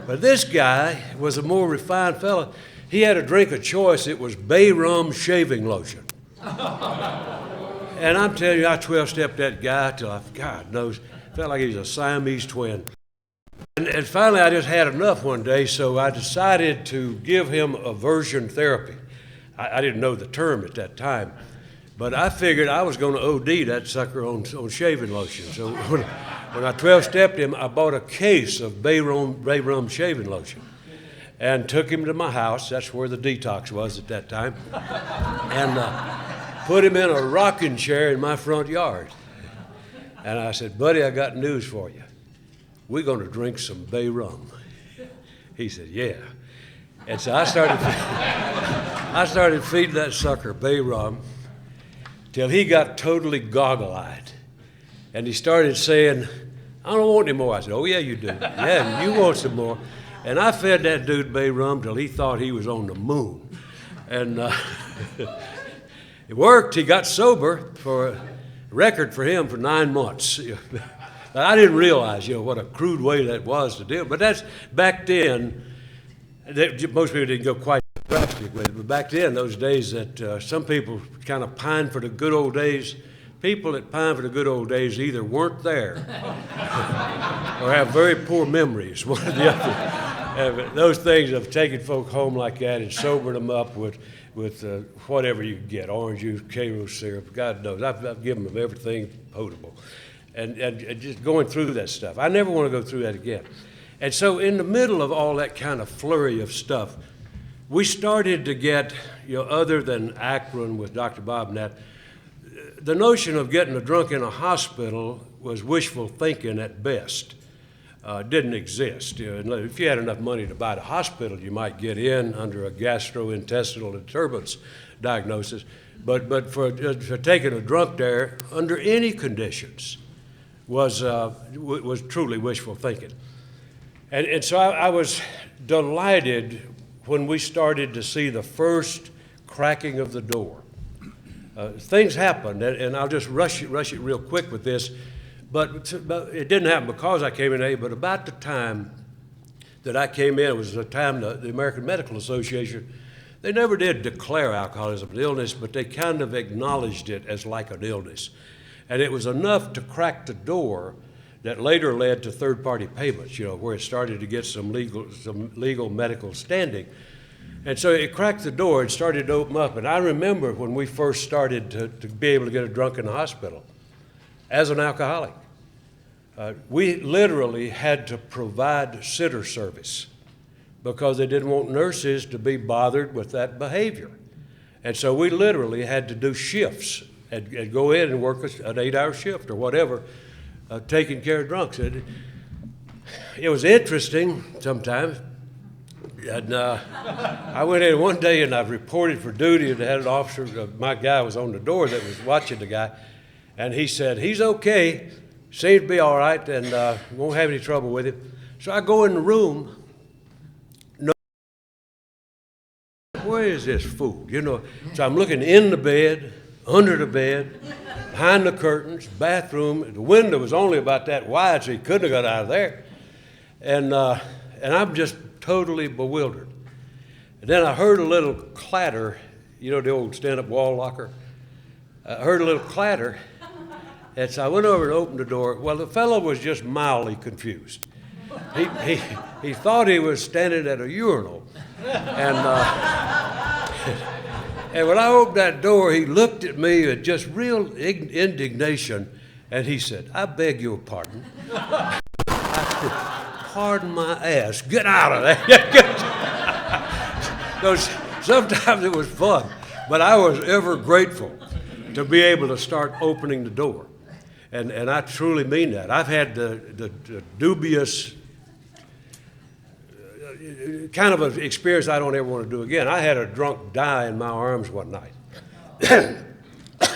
But this guy was a more refined fellow. He had a drink of choice. It was bay rum shaving lotion. And I'm telling you, I 12-stepped that guy till God knows, felt like he was a Siamese twin. And finally, I just had enough one day, so I decided to give him aversion therapy. I didn't know the term at that time, but I figured I was going to OD that sucker on shaving lotion. So when I 12-stepped him, I bought a case of bay rum shaving lotion and took him to my house. That's where the detox was at that time. And put him in a rocking chair in my front yard. And I said, buddy, I got news for you. We're going to drink some bay rum. He said, yeah. And so I started feeding that sucker bay rum till he got totally goggle-eyed. And he started saying, I don't want any more. I said, oh, yeah, you do. Yeah, you want some more. And I fed that dude bay rum till he thought he was on the moon. And it worked. He got sober for a record for him for 9 months. I didn't realize, what a crude way that was to do it. But that's back then. Most people didn't go quite drastic with it. But back then, those days that some people kind of pine for the good old days. People that pine for the good old days either weren't there or have very poor memories. One or the other. Those things of taking folk home like that and sobering them up with whatever you get, orange juice, Cairo syrup, God knows. I've given them everything potable. And just going through that stuff. I never want to go through that again. And so in the middle of all that kind of flurry of stuff, we started to get, other than Akron with Dr. Bob and that, the notion of getting a drunk in a hospital was wishful thinking at best. Didn't exist. If you had enough money to buy the hospital, you might get in under a gastrointestinal disturbance diagnosis. But for taking a drunk there under any conditions was truly wishful thinking. And so I was delighted when we started to see the first cracking of the door. Things happened, and I'll just rush it real quick with this. But it didn't happen because I came in AA, but about the time that I came in, it was the time the American Medical Association, they never did declare alcoholism an illness, but they kind of acknowledged it as like an illness. And it was enough to crack the door that later led to third-party payments, where it started to get some legal medical standing. And so it cracked the door and started to open up. And I remember when we first started to be able to get a drunk in the hospital as an alcoholic. We literally had to provide sitter service because they didn't want nurses to be bothered with that behavior. And so we literally had to do shifts and go in and work an 8-hour shift or whatever, taking care of drunks. It was interesting sometimes. And I went in one day and I reported for duty and had an officer, my guy was on the door that was watching the guy, and he said, he's okay, seems to be all right, and won't have any trouble with him. So I go in the room, where is this fool? So I'm looking in the bed, under the bed, behind the curtains, bathroom. The window was only about that wide, so he couldn't have got out of there. And I'm just totally bewildered. And then I heard a little clatter, the old stand-up wall locker. I heard a little clatter, and so I went over and opened the door. Well, the fellow was just mildly confused. He thought he was standing at a urinal. And when I opened that door, he looked at me with just real indignation, and he said, I beg your pardon. Pardon my ass, get out of there. Sometimes it was fun, but I was ever grateful to be able to start opening the door. And I truly mean that. I've had the dubious kind of an experience I don't ever want to do again. I had a drunk die in my arms one night.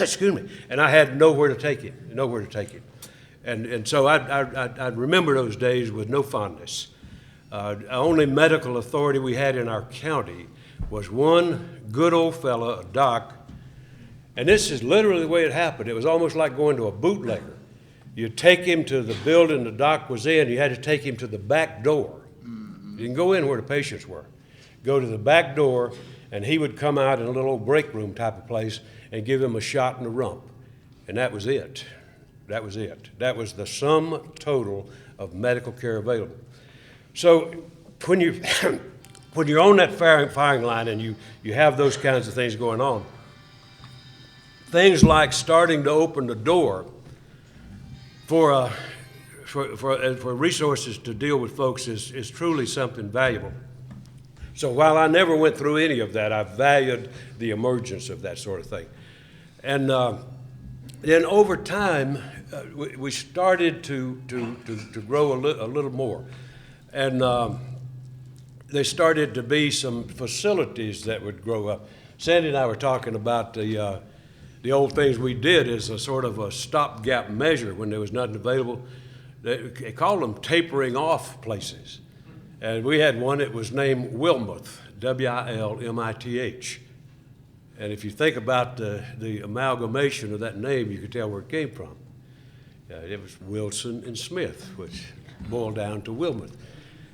Excuse me. And I had nowhere to take him. And so I remember those days with no fondness. The only medical authority we had in our county was one good old fella, a doc, and this is literally the way it happened. It was almost like going to a bootlegger. You take him to the building the doc was in, you had to take him to the back door. You didn't go in where the patients were. Go to the back door, and he would come out in a little old break room type of place and give him a shot in the rump. And that was it. That was it. That was the sum total of medical care available. So when you when you're on that firing line and you have those kinds of things going on, things like starting to open the door for resources to deal with folks is truly something valuable. So while I never went through any of that, I valued the emergence of that sort of thing. And then over time, we started to grow a little more. And there started to be some facilities that would grow up. Sandy and I were talking about the old things we did as a sort of a stopgap measure when there was nothing available. They called them tapering off places. And we had one that was named Wilmouth, W-I-L-M-I-T-H. And if you think about the amalgamation of that name, you could tell where it came from. It was Wilson and Smith, which boiled down to Wilmouth.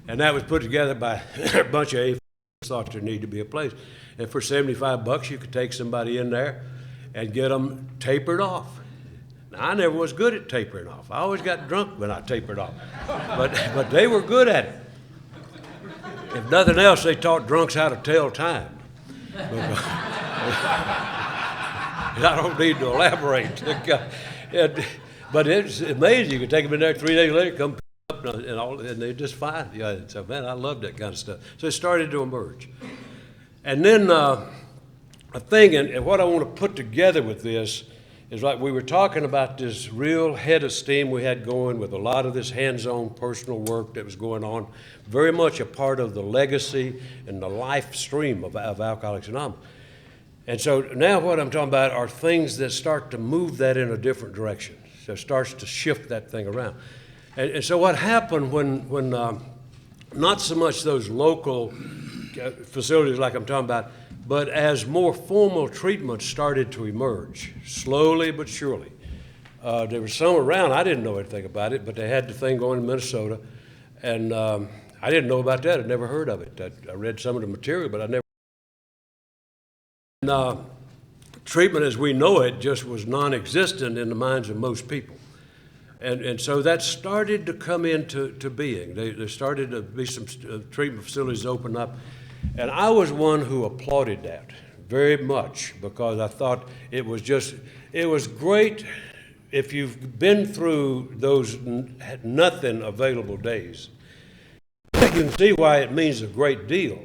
And that was put together by a bunch of A thought there needed to be a place. And for $75, you could take somebody in there and get them tapered off. Now, I never was good at tapering off. I always got drunk when I tapered off. But they were good at it. If nothing else, they taught drunks how to tell time. I don't need to elaborate. But it's amazing. You can take them in there 3 days later, come up, and they're just fine. Yeah, so, man, I love that kind of stuff. So it started to emerge. And then a thing, and what I want to put together with this is like we were talking about this real head of steam we had going with a lot of this hands-on personal work that was going on, very much a part of the legacy and the life stream of Alcoholics Anonymous. And so now what I'm talking about are things that start to move that in a different direction. So it starts to shift that thing around. And so what happened when not so much those local facilities like I'm talking about, but as more formal treatments started to emerge, slowly but surely. There was some around, I didn't know anything about it, but they had the thing going in Minnesota, and I didn't know about that, I'd never heard of it. I read some of the material, but I never. And, treatment as we know it just was non-existent in the minds of most people. And so that started to come into being. There started to be some treatment facilities open up. And I was one who applauded that very much because I thought it was great if you've been through those nothing available days. You can see why it means a great deal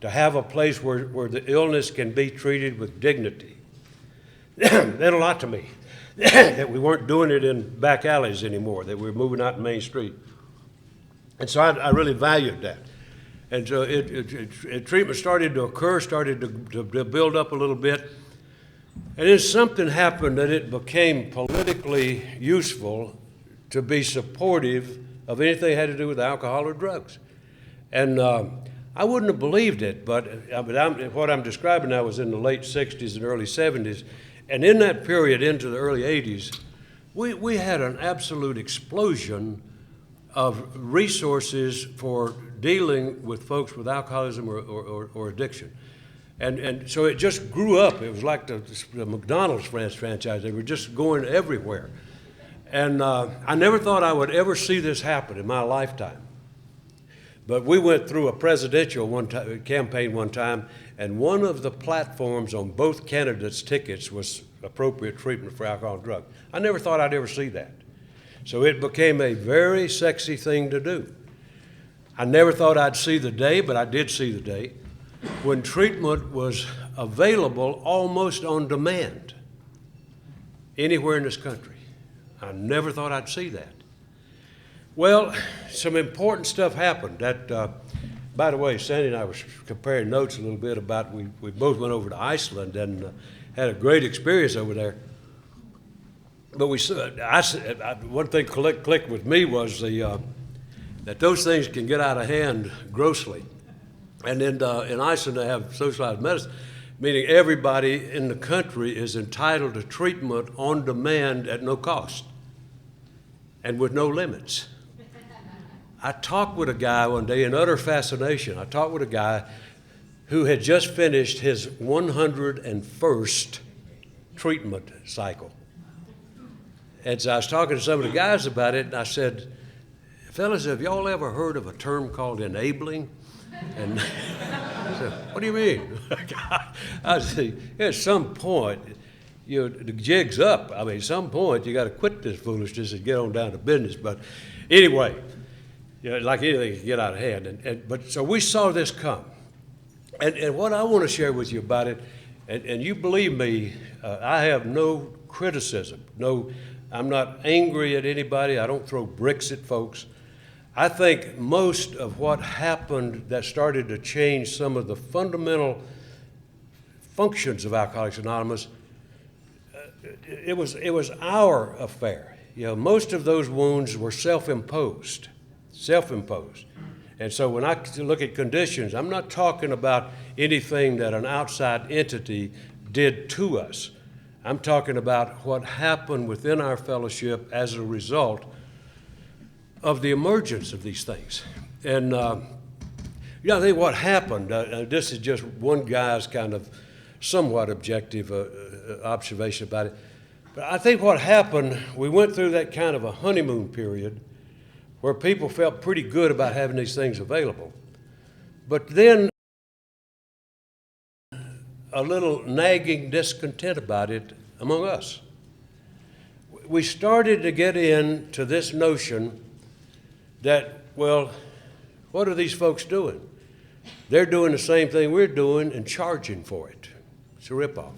to have a place where the illness can be treated with dignity. It meant a lot to me that we weren't doing it in back alleys anymore, that we were moving out in Main Street. And so I really valued that. And so treatment started to occur, started to build up a little bit. And then something happened that it became politically useful to be supportive of anything that had to do with alcohol or drugs. And I wouldn't have believed it, but what I'm describing now was in the late 60s and early 70s. And in that period into the early 80s, we had an absolute explosion of resources for dealing with folks with alcoholism or addiction. And so it just grew up. It was like the McDonald's franchise. They were just going everywhere. And I never thought I would ever see this happen in my lifetime. But we went through a presidential campaign one time, and one of the platforms on both candidates' tickets was appropriate treatment for alcohol and drugs. I never thought I'd ever see that. So it became a very sexy thing to do. I never thought I'd see the day, but I did see the day, when treatment was available almost on demand anywhere in this country. I never thought I'd see that. Well, some important stuff happened. By the way, Sandy and I were comparing notes a little bit about, we both went over to Iceland and had a great experience over there. But one thing clicked with me was that those things can get out of hand grossly. And in Iceland, they have socialized medicine, meaning everybody in the country is entitled to treatment on demand at no cost and with no limits. I talked with a guy one day in utter fascination. I talked with a guy who had just finished his 101st treatment cycle. And so I was talking to some of the guys about it, and I said, fellas, have y'all ever heard of a term called enabling? And I said, what do you mean? I said, at some point, the jig's up. I mean, at some point, you got to quit this foolishness and get on down to business. But anyway, like anything can get out of hand. But so we saw this come. And what I want to share with you about it, and you believe me, I have no criticism. I'm not angry at anybody. I don't throw bricks at folks. I think most of what happened that started to change some of the fundamental functions of Alcoholics Anonymous, it was our affair. Most of those wounds were self-imposed. And so when I look at conditions, I'm not talking about anything that an outside entity did to us. I'm talking about what happened within our fellowship as a result of the emergence of these things. And I think what happened, this is just one guy's kind of somewhat objective observation about it, but I think what happened, we went through that kind of a honeymoon period where people felt pretty good about having these things available. But then a little nagging discontent about it among us. We started to get into this notion that, well, what are these folks doing? They're doing the same thing we're doing and charging for it. It's a ripoff.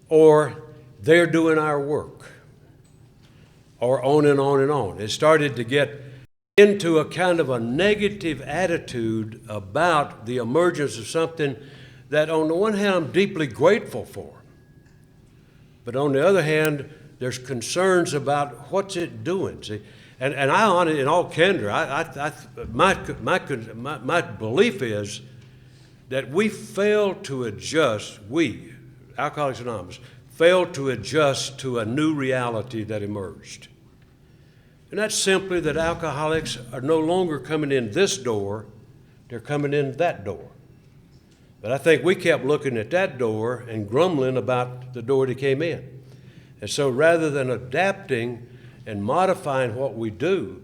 Or they're doing our work. Or on and on and on. It started to get into a kind of a negative attitude about the emergence of something that on the one hand I'm deeply grateful for. But on the other hand, there's concerns about what's it doing. See? And I, on it in all candor, my belief is that we failed to adjust, Alcoholics Anonymous, failed to adjust to a new reality that emerged. And that's simply that alcoholics are no longer coming in this door, they're coming in that door. But I think we kept looking at that door and grumbling about the door they came in. And so rather than adapting and modifying what we do,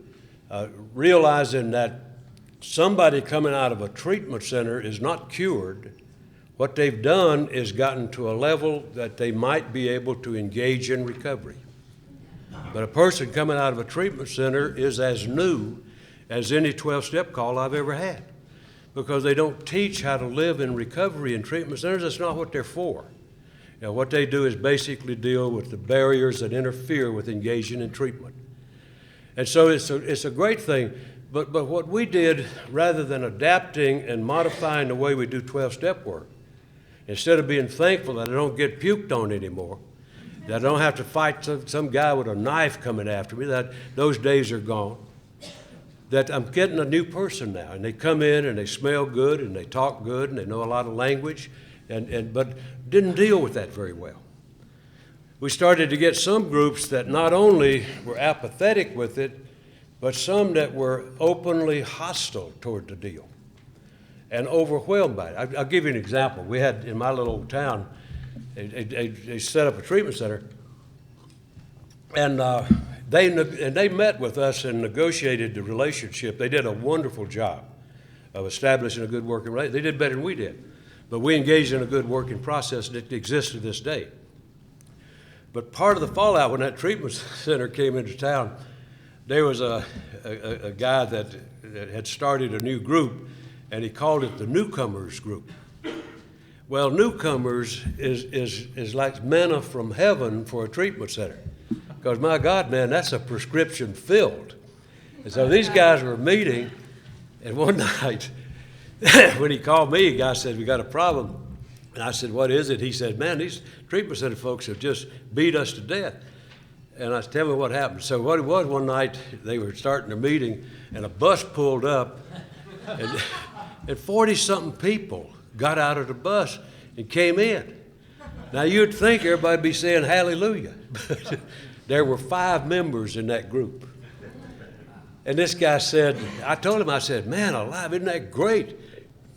realizing that somebody coming out of a treatment center is not cured, what they've done is gotten to a level that they might be able to engage in recovery. But a person coming out of a treatment center is as new as any 12-step call I've ever had, because they don't teach how to live in recovery in treatment centers. That's not what they're for. What they do is basically deal with the barriers that interfere with engaging in treatment. And so it's a great thing, but what we did, rather than adapting and modifying the way we do 12-step work, instead of being thankful that I don't get puked on anymore, that I don't have to fight some guy with a knife coming after me, that those days are gone, that I'm getting a new person now, and they come in and they smell good and they talk good and they know a lot of language, but didn't deal with that very well. We started to get some groups that not only were apathetic with it, but some that were openly hostile toward the deal and overwhelmed by it. I'll give you an example. We had, in my little town, they set up a treatment center, and they met with us and negotiated the relationship. They did a wonderful job of establishing a good working relationship. They did better than we did. But we engaged in a good working process that exists to this day. But part of the fallout when that treatment center came into town, there was a guy that had started a new group, and he called it the Newcomers Group. Well, newcomers is like manna from heaven for a treatment center, Because my God, man, that's a prescription filled. And so these guys were meeting, and one night, when he called me, a guy said, we got a problem. And I said, what is it? He said, man, these treatment center folks have just beat us to death. And I said, tell me what happened. So what it was, one night, they were starting their meeting, and a bus pulled up, and 40-something people got out of the bus and came in. Now, you'd think everybody'd be saying hallelujah, but there were 5 members in that group. And this guy said, I told him, I said, man alive, isn't that great?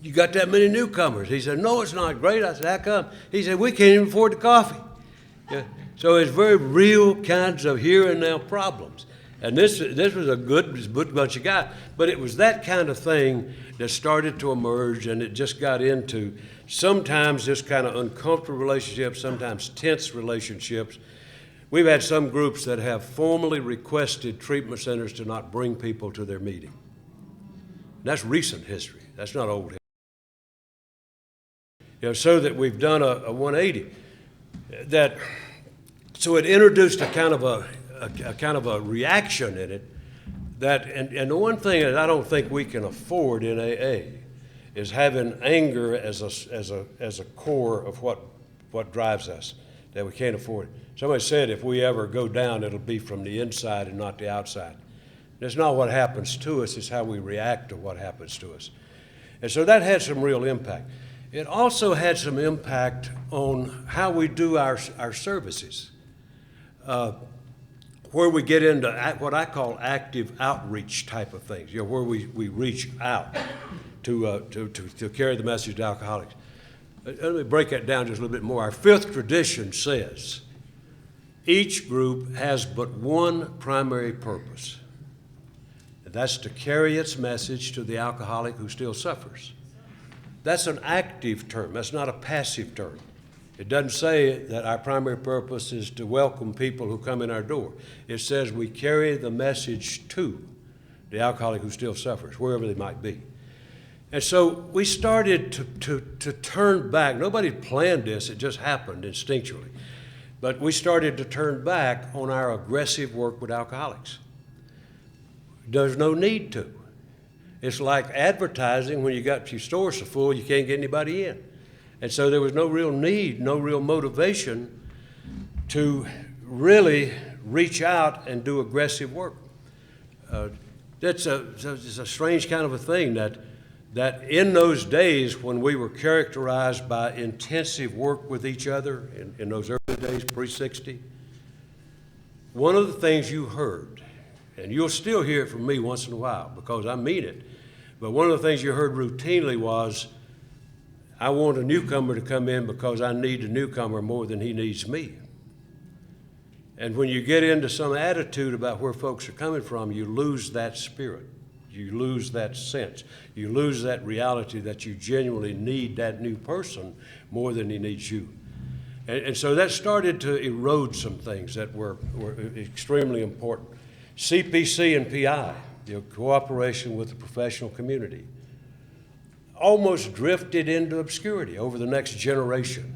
You got that many newcomers. He said, no, it's not great. I said, how come? He said, we can't even afford the coffee. Yeah. So it's very real kinds of here and now problems. And this was a good bunch of guys. But it was that kind of thing that started to emerge, and it just got into sometimes just kind of uncomfortable relationships, sometimes tense relationships. We've had some groups that have formally requested treatment centers to not bring people to their meeting. That's recent history. That's not old history. So that we've done a 180. So it introduced a kind of a reaction in it and the one thing that I don't think we can afford in AA is having anger as a core of what drives us, that we can't afford it. Somebody said if we ever go down, it'll be from the inside and not the outside. It's not what happens to us, it's how we react to what happens to us. And so that had some real impact. It also had some impact on how we do our services, where we get into what I call active outreach type of things, where we reach out to carry the message to alcoholics. Let me break that down just a little bit more. Our 5th tradition says each group has but one primary purpose, and that's to carry its message to the alcoholic who still suffers. That's an active term. That's not a passive term. It doesn't say that our primary purpose is to welcome people who come in our door. It says we carry the message to the alcoholic who still suffers, wherever they might be. And so we started to turn back. Nobody planned this. It just happened instinctually. But we started to turn back on our aggressive work with alcoholics. There's no need to. It's like advertising when you got your stores so full you can't get anybody in. And so there was no real need, no real motivation to really reach out and do aggressive work. It's a strange kind of a thing that in those days when we were characterized by intensive work with each other, in those early days, pre-60, one of the things you heard, and you'll still hear it from me once in a while because I mean it, but one of the things you heard routinely was, I want a newcomer to come in because I need a newcomer more than he needs me. And when you get into some attitude about where folks are coming from, you lose that spirit. You lose that sense. You lose that reality that you genuinely need that new person more than he needs you. And so that started to erode some things that were extremely important. CPC and PI, cooperation with the professional community, almost drifted into obscurity over the next generation.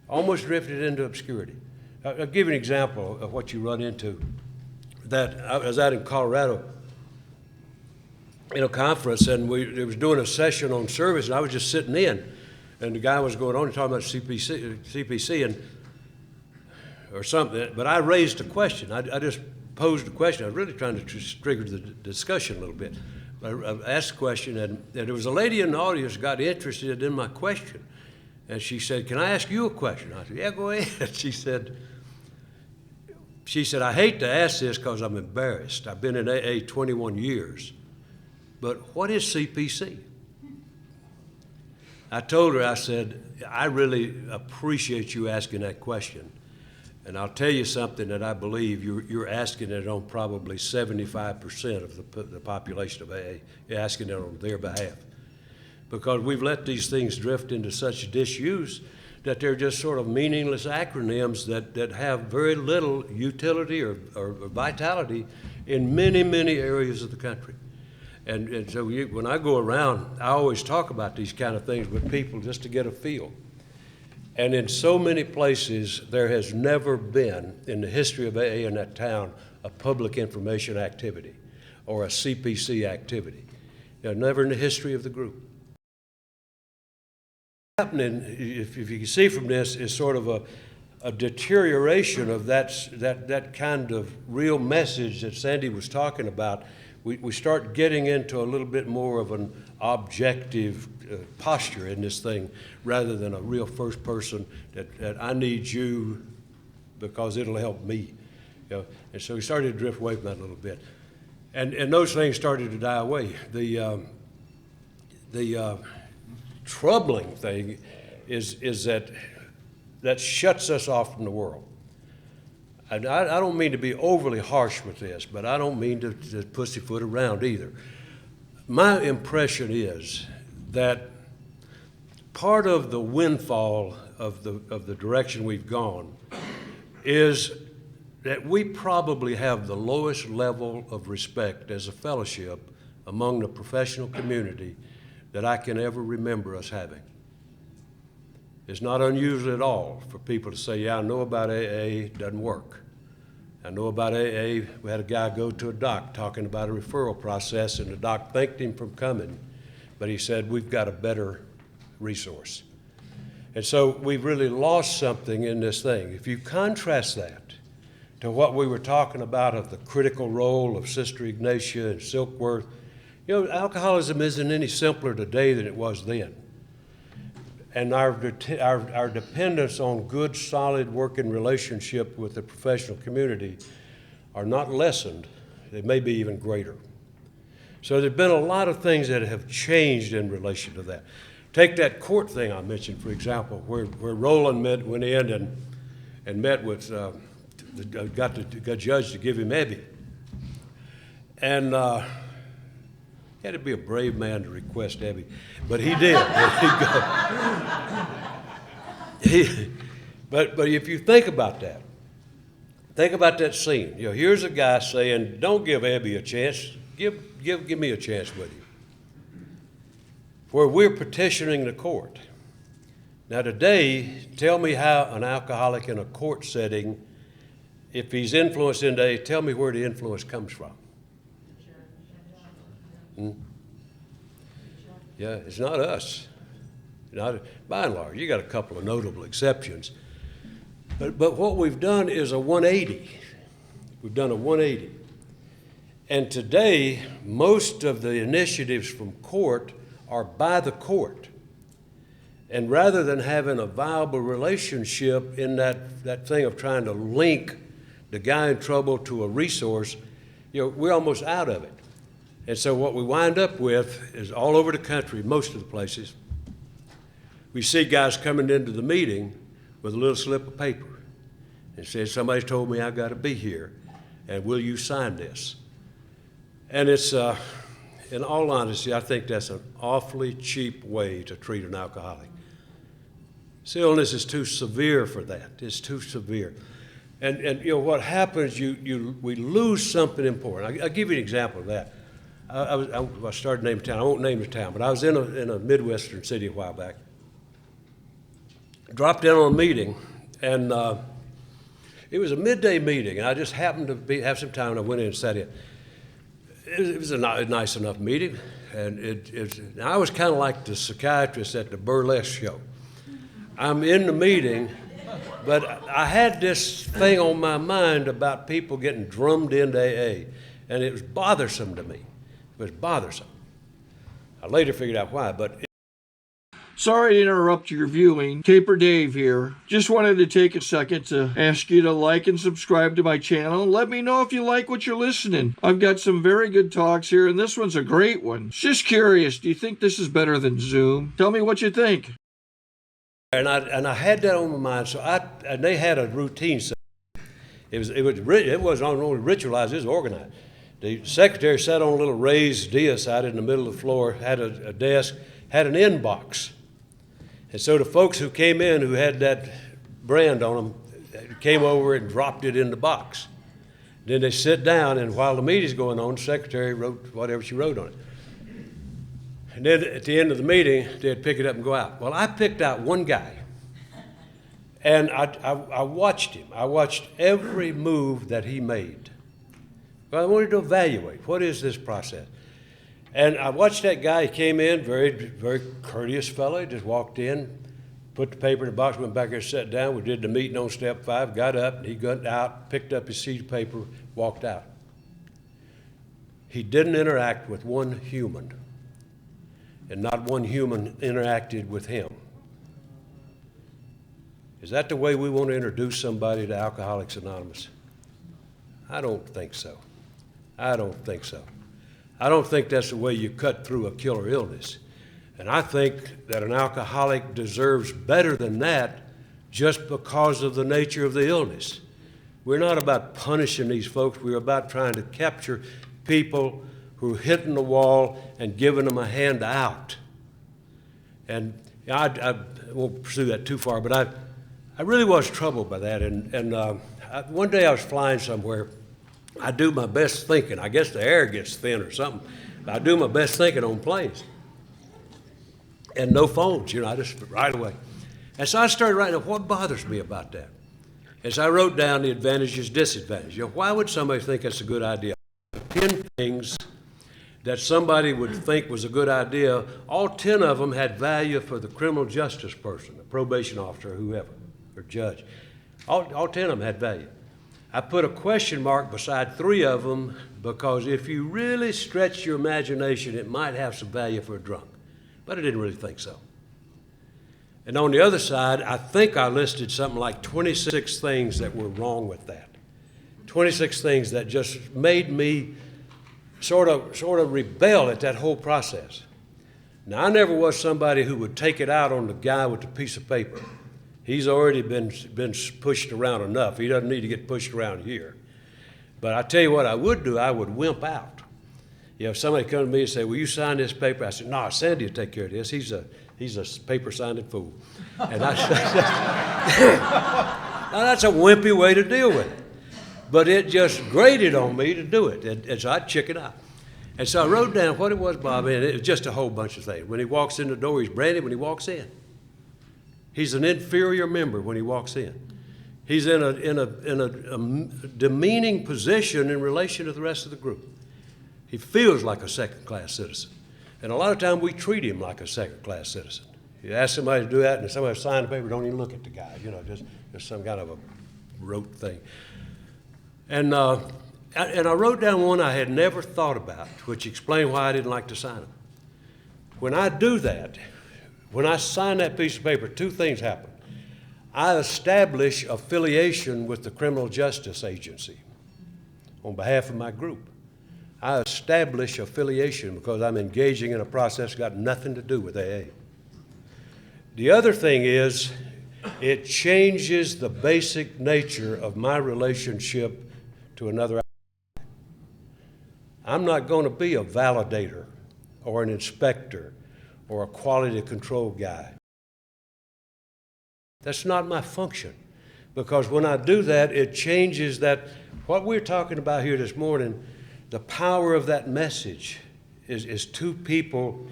Almost drifted into obscurity. I'll give you an example of what you run into. That I was out in Colorado in a conference, and they was doing a session on service, and I was just sitting in, and the guy was going on and talking about CPC and or something. But I raised a question. I just posed a question. I was really trying to just trigger the discussion a little bit. I asked a question, and there was a lady in the audience who got interested in my question. And she said, can I ask you a question? I said, yeah, go ahead. She said, I hate to ask this because I'm embarrassed. I've been in AA 21 years. But what is CPC? I told her, I said, I really appreciate you asking that question. And I'll tell you something that I believe you're asking it on probably 75% of the population of AA. You're asking it on their behalf. Because we've let these things drift into such disuse that they're just sort of meaningless acronyms that have very little utility or vitality in many, many areas of the country. And so when I go around, I always talk about these kind of things with people just to get a feel. And in so many places, there has never been, in the history of AA in that town, a public information activity or a CPC activity. Never in the history of the group. Happening, if you can see from this, is sort of a deterioration of that kind of real message that Sandy was talking about. We start getting into a little bit more of an objective posture in this thing rather than a real first person that I need you because it'll help me. And so we started to drift away from that a little bit. And those things started to die away. The troubling thing is that shuts us off from the world. And I don't mean to be overly harsh with this, but I don't mean to pussyfoot around either. My impression is that part of the windfall of the direction we've gone is that we probably have the lowest level of respect as a fellowship among the professional community that I can ever remember us having. It's not unusual at all for people to say, yeah, I know about AA, it doesn't work. I know about AA, we had a guy go to a doc talking about a referral process, and the doc thanked him for coming, but he said, we've got a better resource. And so we've really lost something in this thing. If you contrast that to what we were talking about of the critical role of Sister Ignatia and Silkworth, alcoholism isn't any simpler today than it was then. And our dependence on good, solid working relationship with the professional community are not lessened. They may be even greater. So there's been a lot of things that have changed in relation to that. Take that court thing I mentioned, for example, where Roland went in and met with, got the judge to give him Ebby. And he had to be a brave man to request Ebby, but he did. But if you think about that scene. Here's a guy saying, "Don't give Ebby a chance. Give me a chance with you." Where we're petitioning the court. Now today, tell me how an alcoholic in a court setting, if he's influenced in AA, tell me where the influence comes from. Yeah, it's not us. By and large, you got a couple of notable exceptions. But what we've done is a 180. We've done a 180. And today, most of the initiatives from court are by the court. And rather than having a viable relationship in that thing of trying to link the guy in trouble to a resource, we're almost out of it. And so what we wind up with is all over the country, most of the places, we see guys coming into the meeting with a little slip of paper and say, somebody's told me I've got to be here, and will you sign this? And it's, in all honesty, I think that's an awfully cheap way to treat an alcoholic. This illness is too severe for that. It's too severe. And what happens, we lose something important. I'll give you an example of that. I started naming town. I won't name the town, but I was in a Midwestern city a while back. Dropped in on a meeting, and it was a midday meeting, and I just happened to have some time, and I went in and sat in. It was a nice enough meeting, and I was kind of like the psychiatrist at the burlesque show. I'm in the meeting, but I had this thing on my mind about people getting drummed into AA, and it was bothersome to me. It was bothersome. I later figured out why, but... Sorry to interrupt your viewing. Taper Dave here. Just wanted to take a second to ask you to like and subscribe to my channel. Let me know if you like what you're listening. I've got some very good talks here, and this one's a great one. Just curious, do you think this is better than Zoom? Tell me what you think. And I had that on my mind, and they had a routine set. It wasn't only ritualized, it was organized. The secretary sat on a little raised dais out in the middle of the floor, had a desk, had an inbox. And so the folks who came in who had that brand on them came over and dropped it in the box. Then they sit down, and while the meeting's going on, the secretary wrote whatever she wrote on it. And then at the end of the meeting, they'd pick it up and go out. Well, I picked out one guy And I watched him. I watched every move that he made. Well, I wanted to evaluate, what is this process? And I watched that guy. He came in, very, very courteous fellow. He just walked in, put the paper in the box, went back there, sat down. We did the meeting on step 5, got up, and he got out, picked up his sheet of paper, walked out. He didn't interact with one human, and not one human interacted with him. Is that the way we want to introduce somebody to Alcoholics Anonymous? I don't think so. I don't think so. I don't think that's the way you cut through a killer illness. And I think that an alcoholic deserves better than that just because of the nature of the illness. We're not about punishing these folks. We're about trying to capture people who are hitting the wall and giving them a hand out. And I won't pursue that too far, but I really was troubled by that. One day I was flying somewhere. I do my best thinking. I guess the air gets thin or something. But I do my best thinking on planes. And no phones, I just right away. And so I started writing up what bothers me about that. And so I wrote down the advantages, disadvantages. Why would somebody think that's a good idea? 10 things that somebody would think was a good idea. All 10 of them had value for the criminal justice person, the probation officer, whoever, or judge. All 10 of them had value. I put a question mark beside 3 of them because if you really stretch your imagination, it might have some value for a drunk. But I didn't really think so. And on the other side, I think I listed something like 26 things that were wrong with that. 26 things that just made me sort of rebel at that whole process. Now, I never was somebody who would take it out on the guy with the piece of paper. He's already been pushed around enough. He doesn't need to get pushed around here. But I tell you what I would do, I would wimp out. If somebody come to me and say, will you sign this paper? I said, no, Sandy will take care of this. He's a paper-signing fool. And now that's a wimpy way to deal with it. But it just grated on me to do it. And so I'd chicken out. And so I wrote down what it was, Bob, and it was just a whole bunch of things. When he walks in the door, he's branded when he walks in. He's an inferior member when he walks in. He's in a demeaning position in relation to the rest of the group. He feels like a second-class citizen. And a lot of times we treat him like a second-class citizen. You ask somebody to do that, and if somebody signs the paper, don't even look at the guy, just some kind of a rote thing. And I wrote down one I had never thought about, which explained why I didn't like to sign them. When I do that, when I sign that piece of paper, 2 things happen. I establish affiliation with the criminal justice agency on behalf of my group. I establish affiliation because I'm engaging in a process got nothing to do with AA. The other thing is, it changes the basic nature of my relationship to another. I'm not going to be a validator or an inspector or a quality control guy. That's not my function, because when I do that, it changes that. What we're talking about here this morning, the power of that message is 2 people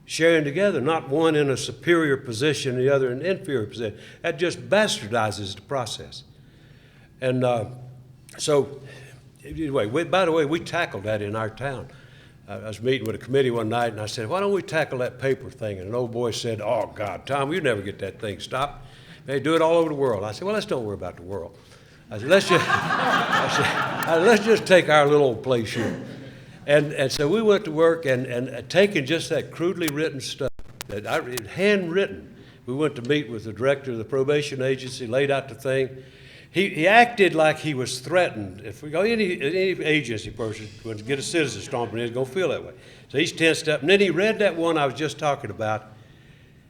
sharing together, not one in a superior position, the other in an inferior position. That just bastardizes the process. And so, anyway, by the way, we tackled that in our town. I was meeting with a committee one night, and I said, why don't we tackle that paper thing? And an old boy said, oh, God, Tom, you never get that thing stopped. They do it all over the world. I said, well, let's don't worry about the world. I said, let's just take our little old place here. And so we went to work and taking just that crudely written stuff, handwritten. We went to meet with the director of the probation agency, laid out the thing. He acted like he was threatened. If we go, any agency person would get a citizen stomping in, he's going to feel that way. So he's tensed up. And then he read that one I was just talking about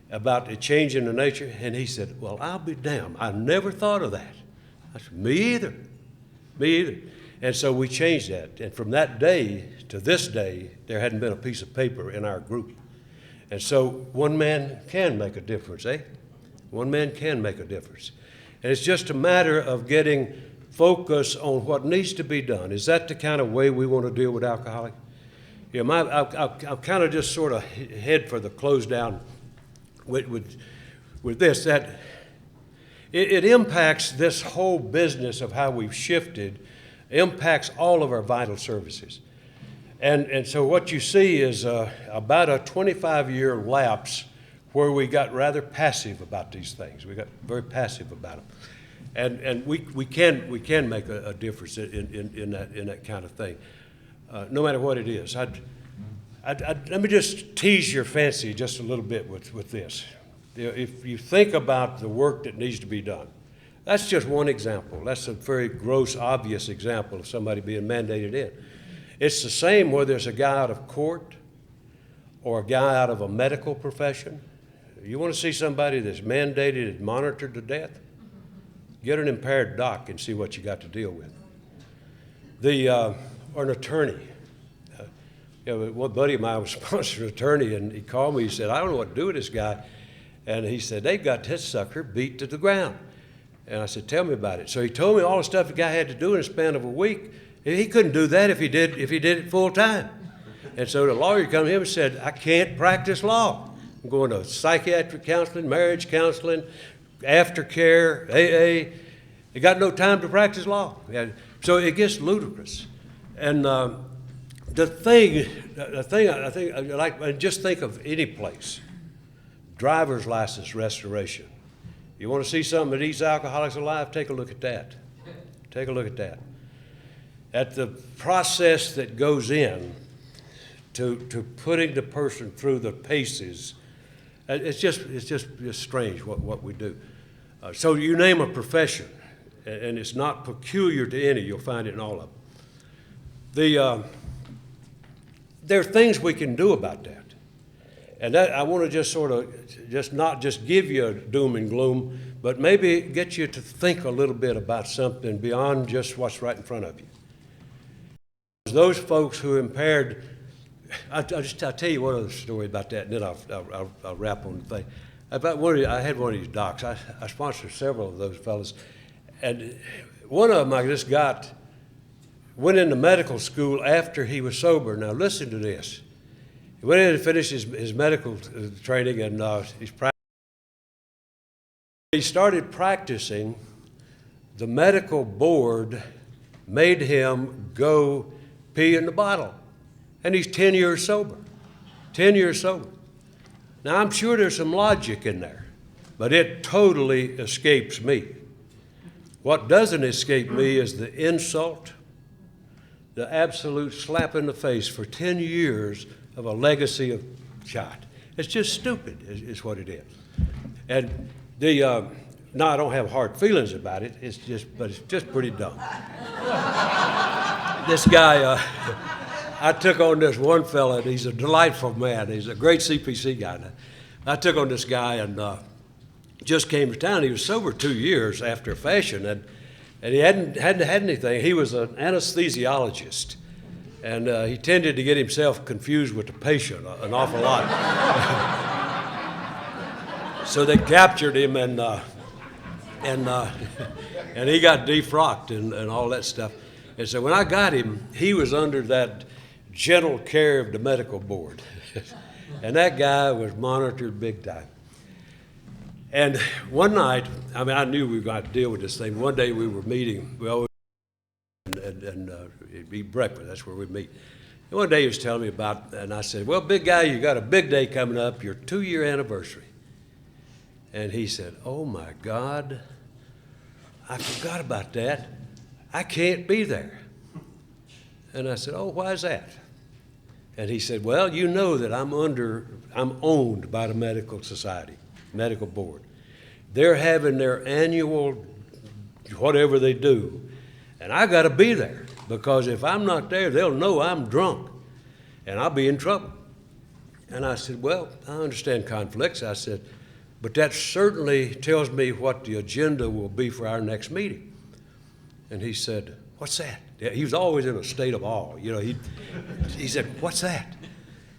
the change in the nature, and he said, well, I'll be damned. I never thought of that. I said, me either. And so we changed that. And from that day to this day, there hadn't been a piece of paper in our group. And so one man can make a difference, eh? One man can make a difference. And it's just a matter of getting focus on what needs to be done. Is that the kind of way we want to deal with alcoholics? I'm kind of just sort of head for the close down with this, that it impacts this whole business of how we've shifted, impacts all of our vital services. And so what you see is about a 25-year lapse where we got rather passive about these things. We got very passive about them. And we can make a difference in that kind of thing, no matter what it is. Let me just tease your fancy just a little bit with this. If you think about the work that needs to be done, that's just one example. That's a very gross, obvious example of somebody being mandated in. It's the same whether it's a guy out of court or a guy out of a medical profession. You want to see somebody that's mandated and monitored to death? Get an impaired doc and see what you got to deal with. Or an attorney. One buddy of mine was sponsored an attorney, and he called me. He said, I don't know what to do with this guy. And he said, they've got this sucker beat to the ground. And I said, tell me about it. So he told me all the stuff the guy had to do in a span of a week. He couldn't do that if he did it full time. And so the lawyer come to him and said, I can't practice law. I'm going to psychiatric counseling, marriage counseling, aftercare, AA. He got no time to practice law. So it gets ludicrous. And the thing I think, like, just think of any place. Driver's license restoration. You want to see something that eats alcoholics alive? Take a look at that. Take a look at that. At the process that goes in to putting the person through the paces, it's just strange what we do. So you name a profession, and it's not peculiar to any. You'll find it in all of them. There are things we can do about that. And that, I want to just sort of, not just give you a doom and gloom, but maybe get you to think a little bit about something beyond just what's right in front of you. Those folks who are impaired, I'll tell you one other story about that, and then I'll wrap on the thing. I had one of these docs. I sponsored several of those fellas, and one of them I just went into medical school after he was sober. Now listen to this. He went in and finished his medical training, and he started practicing. The medical board made him go pee in the bottle, and he's 10 years sober. 10 years sober. Now, I'm sure there's some logic in there, but it totally escapes me. What doesn't escape me is the insult, the absolute slap in the face for 10 years of a legacy of shot. It's just stupid, is what it is. And no, I don't have hard feelings about it. But it's just pretty dumb. This guy, I took on this one fella, and he's a delightful man. He's a great CPC guy. I took on this guy and just came to town. He was sober 2 years after a fashion, and he hadn't had anything. He was an anesthesiologist, and he tended to get himself confused with the patient an awful lot. So they captured him, and he got defrocked and all that stuff. And so when I got him, he was under that gentle care of the medical board. And that guy was monitored big time. And one night, I knew we were going to deal with this thing. One day we were meeting, we always eat breakfast, that's where we meet. And one day he was telling me about, and I said, well, big guy, you got a big day coming up, your 2-year anniversary. And he said, oh my God, I forgot about that. I can't be there. And I said, oh, why is that? And he said, well, you know that I'm owned by the medical society, medical board. They're having their annual whatever they do, and I got to be there, because if I'm not there, they'll know I'm drunk, and I'll be in trouble. And I said, well, I understand conflicts. I said, but that certainly tells me what the agenda will be for our next meeting. And he said, what's that? He was always in a state of awe. You know, he said, what's that?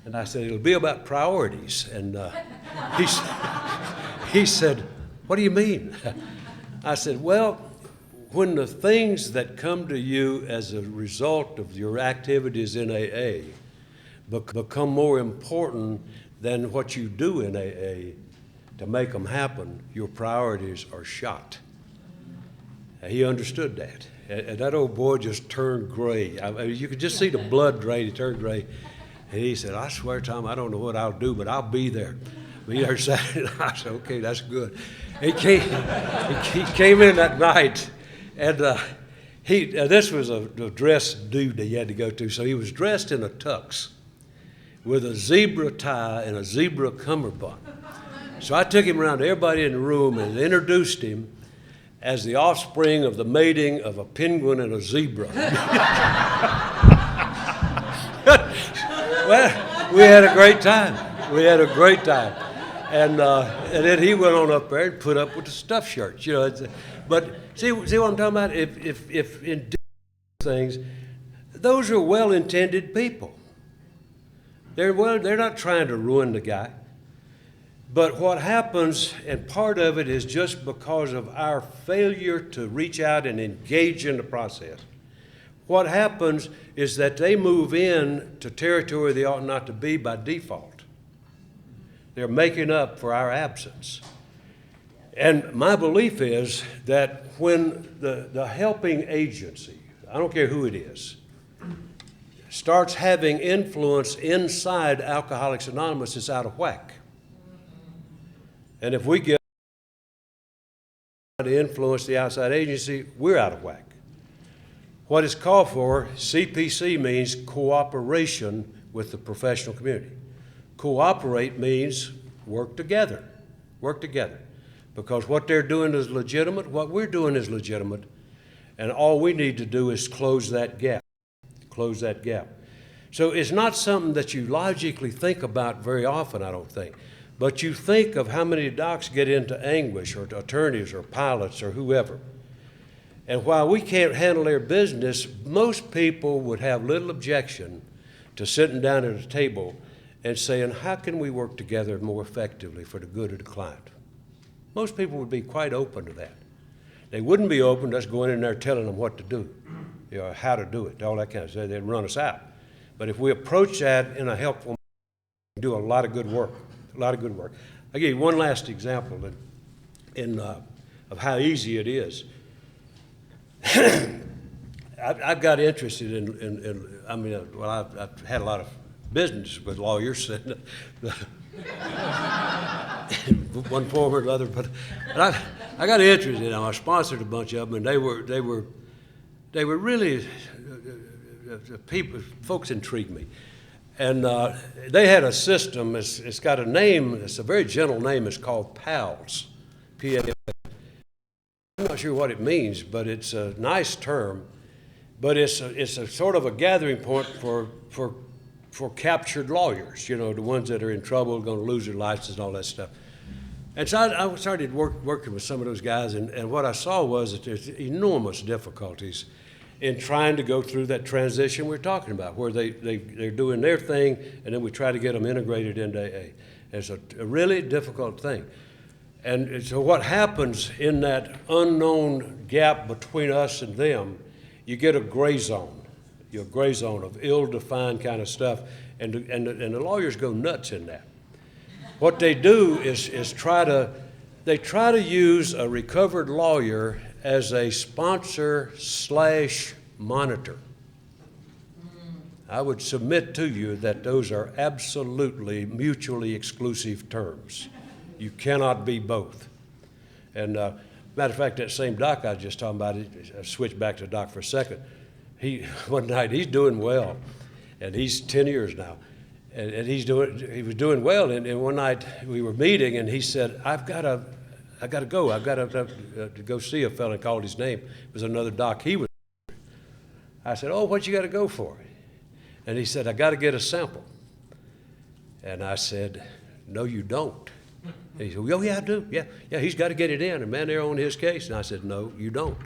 And I said, it'll be about priorities. And he said, what do you mean? I said, well, when the things that come to you as a result of your activities in AA become more important than what you do in AA to make them happen, your priorities are shot. He understood that. And that old boy just turned gray. I mean, you could just see the blood drain. He turned gray. And he said, I swear, Tom, I don't know what I'll do, but I'll be there. Be there Saturday. I said, okay, that's good. He came in that night, and this was a dress dude that he had to go to, so he was dressed in a tux with a zebra tie and a zebra cummerbund. So I took him around to everybody in the room and introduced him as the offspring of the mating of a penguin and a zebra. Well, we had a great time. We had a great time. And then he went on up there and put up with the stuffed shirts, you know. But see what I'm talking about? If in things, those are well-intended people. They're not trying to ruin the guy. But what happens, and part of it is just because of our failure to reach out and engage in the process. What happens is that they move in to territory they ought not to be by default. They're making up for our absence. And my belief is that when the helping agency, I don't care who it is, starts having influence inside Alcoholics Anonymous, it's out of whack. And if we get to influence the outside agency, we're out of whack. What is called for, CPC means cooperation with the professional community. Cooperate means work together. Work together. Because what they're doing is legitimate, what we're doing is legitimate, and all we need to do is close that gap. Close that gap. So it's not something that you logically think about very often, I don't think. But you think of how many docs get into anguish, or attorneys, or pilots, or whoever. And while we can't handle their business, most people would have little objection to sitting down at a table and saying, how can we work together more effectively for the good of the client? Most people would be quite open to that. They wouldn't be open to us going in there telling them what to do, you know, how to do it, all that kind of stuff. They'd run us out. But if we approach that in a helpful way, we do a lot of good work, a lot of good work. I'll give you one last example of how easy it is. I've got interested I've had a lot of business with lawyers, one form or another, but I got interested. I sponsored a bunch of them, and they were really folks intrigued me, and they had a system. It's got a name. It's a very gentle name. It's called PALS, P-A-L. I'm not sure what it means, but it's a nice term. But it's a sort of a gathering point for captured lawyers, you know, the ones that are in trouble, going to lose their license and all that stuff. And so I started working with some of those guys, and what I saw was that there's enormous difficulties in trying to go through that transition we're talking about, where they're doing their thing, and then we try to get them integrated into AA. It's a really difficult thing. And so what happens in that unknown gap between us and them, you get a gray zone. You're a gray zone of ill-defined kind of stuff, and the lawyers go nuts in that. What they do is try to use a recovered lawyer as a sponsor/monitor. I would submit to you that those are absolutely mutually exclusive terms. You cannot be both. And matter of fact, that same doc I was just talking about, I switched back to the doc for a second. One night, he's doing well, and he's 10 years now, and he was doing well. And one night we were meeting, and he said, I got to go. I've got to go see a fellow. Called his name. It was another doc. I said, oh, what you got to go for? And he said, I got to get a sample. And I said, no, you don't. And he said, oh, yeah, I do. Yeah, he's got to get it in. And man, they're on his case. And I said, no, you don't.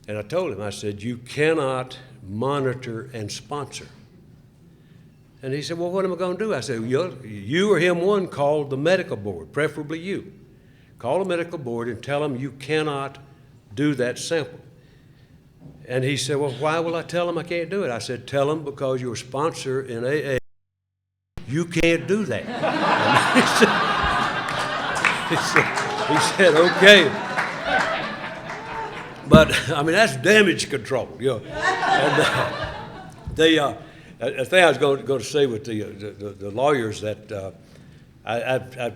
And I told him, I said, you cannot monitor and sponsor. And he said, well, what am I going to do? I said, you or him one call the medical board, preferably you. Call the medical board and tell them you cannot do that sample. And he said, well, why will I tell them I can't do it? I said, tell them because you're a sponsor in AA, you can't do that. He said, okay. But I mean, that's damage control, you know. And the thing I was going to say with the lawyers that I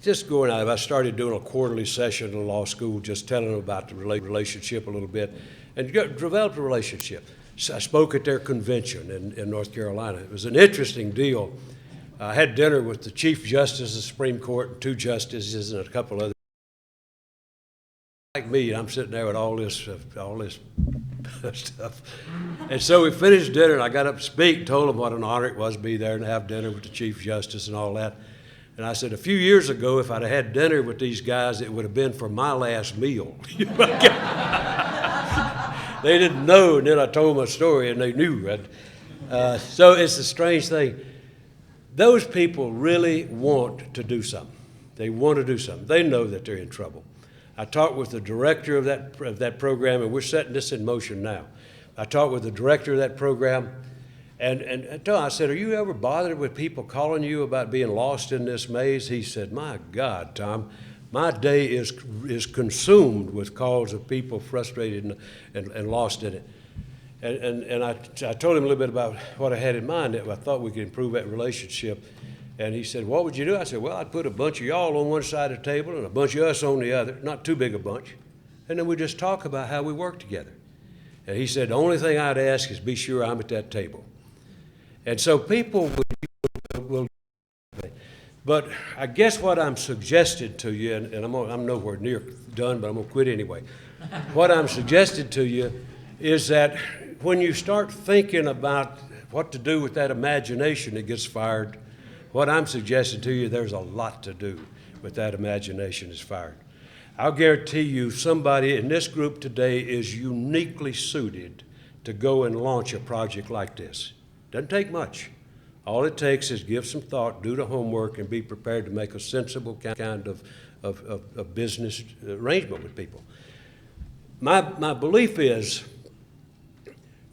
just going out. I started doing a quarterly session in the law school, just telling them about the relationship a little bit, and developed a relationship. So I spoke at their convention in North Carolina. It was an interesting deal. I had dinner with the Chief Justice of the Supreme Court and 2 justices and a couple others. Like me, I'm sitting there with all this stuff. And so we finished dinner, and I got up to speak and told them what an honor it was to be there and have dinner with the Chief Justice and all that. And I said, a few years ago, if I'd have had dinner with these guys, it would have been for my last meal. They didn't know, and then I told my story, and they knew. So it's a strange thing. Those people really want to do something. They want to do something. They know that they're in trouble. I talked with the director of that program, and we're setting this in motion now. I talked with the director of that program, and I said, are you ever bothered with people calling you about being lost in this maze? He said, my God, Tom, my day is consumed with calls of people frustrated and lost in it. And I told him a little bit about what I had in mind, that I thought we could improve that relationship. And he said, what would you do? I said, well, I'd put a bunch of y'all on one side of the table and a bunch of us on the other, not too big a bunch, and then we just talk about how we work together. And he said, the only thing I'd ask is be sure I'm at that table. And so people will but I guess what I'm suggesting to you, and I'm nowhere near done, but I'm going to quit anyway. What I'm suggesting to you is that when you start thinking about what to do with that imagination that gets fired, what I'm suggesting to you, there's a lot to do with that imagination that's fired. I'll guarantee you somebody in this group today is uniquely suited to go and launch a project like this. Doesn't take much. All it takes is give some thought, do the homework, and be prepared to make a sensible kind of business arrangement with people. My belief is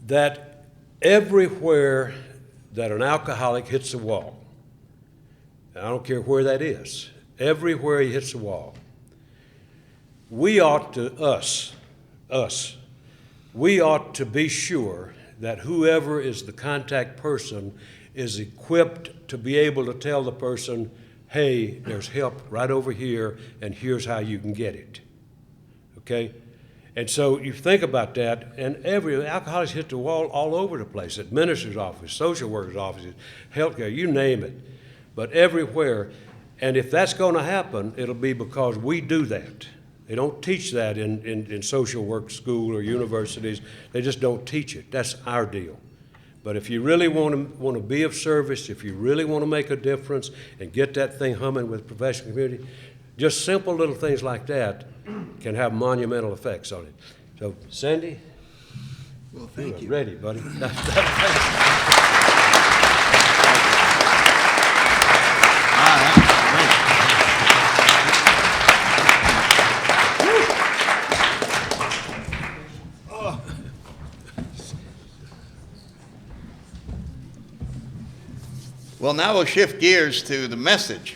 that everywhere that an alcoholic hits a wall, and I don't care where that is, everywhere he hits a wall, we ought to, we ought to be sure that whoever is the contact person is equipped to be able to tell the person, hey, there's help right over here, and here's how you can get it, okay? And so you think about that, and alcoholics hit the wall all over the place, at minister's office, social workers' offices, healthcare, you name it, but everywhere. And if that's going to happen, it'll be because we do that. They don't teach that in social work school or universities. They just don't teach it. That's our deal. But if you really want to be of service, if you really want to make a difference and get that thing humming with the professional community, just simple little things like that can have monumental effects on it. So, Sandy, Well, thank you. Ready, buddy. Well, now we'll shift gears to the message.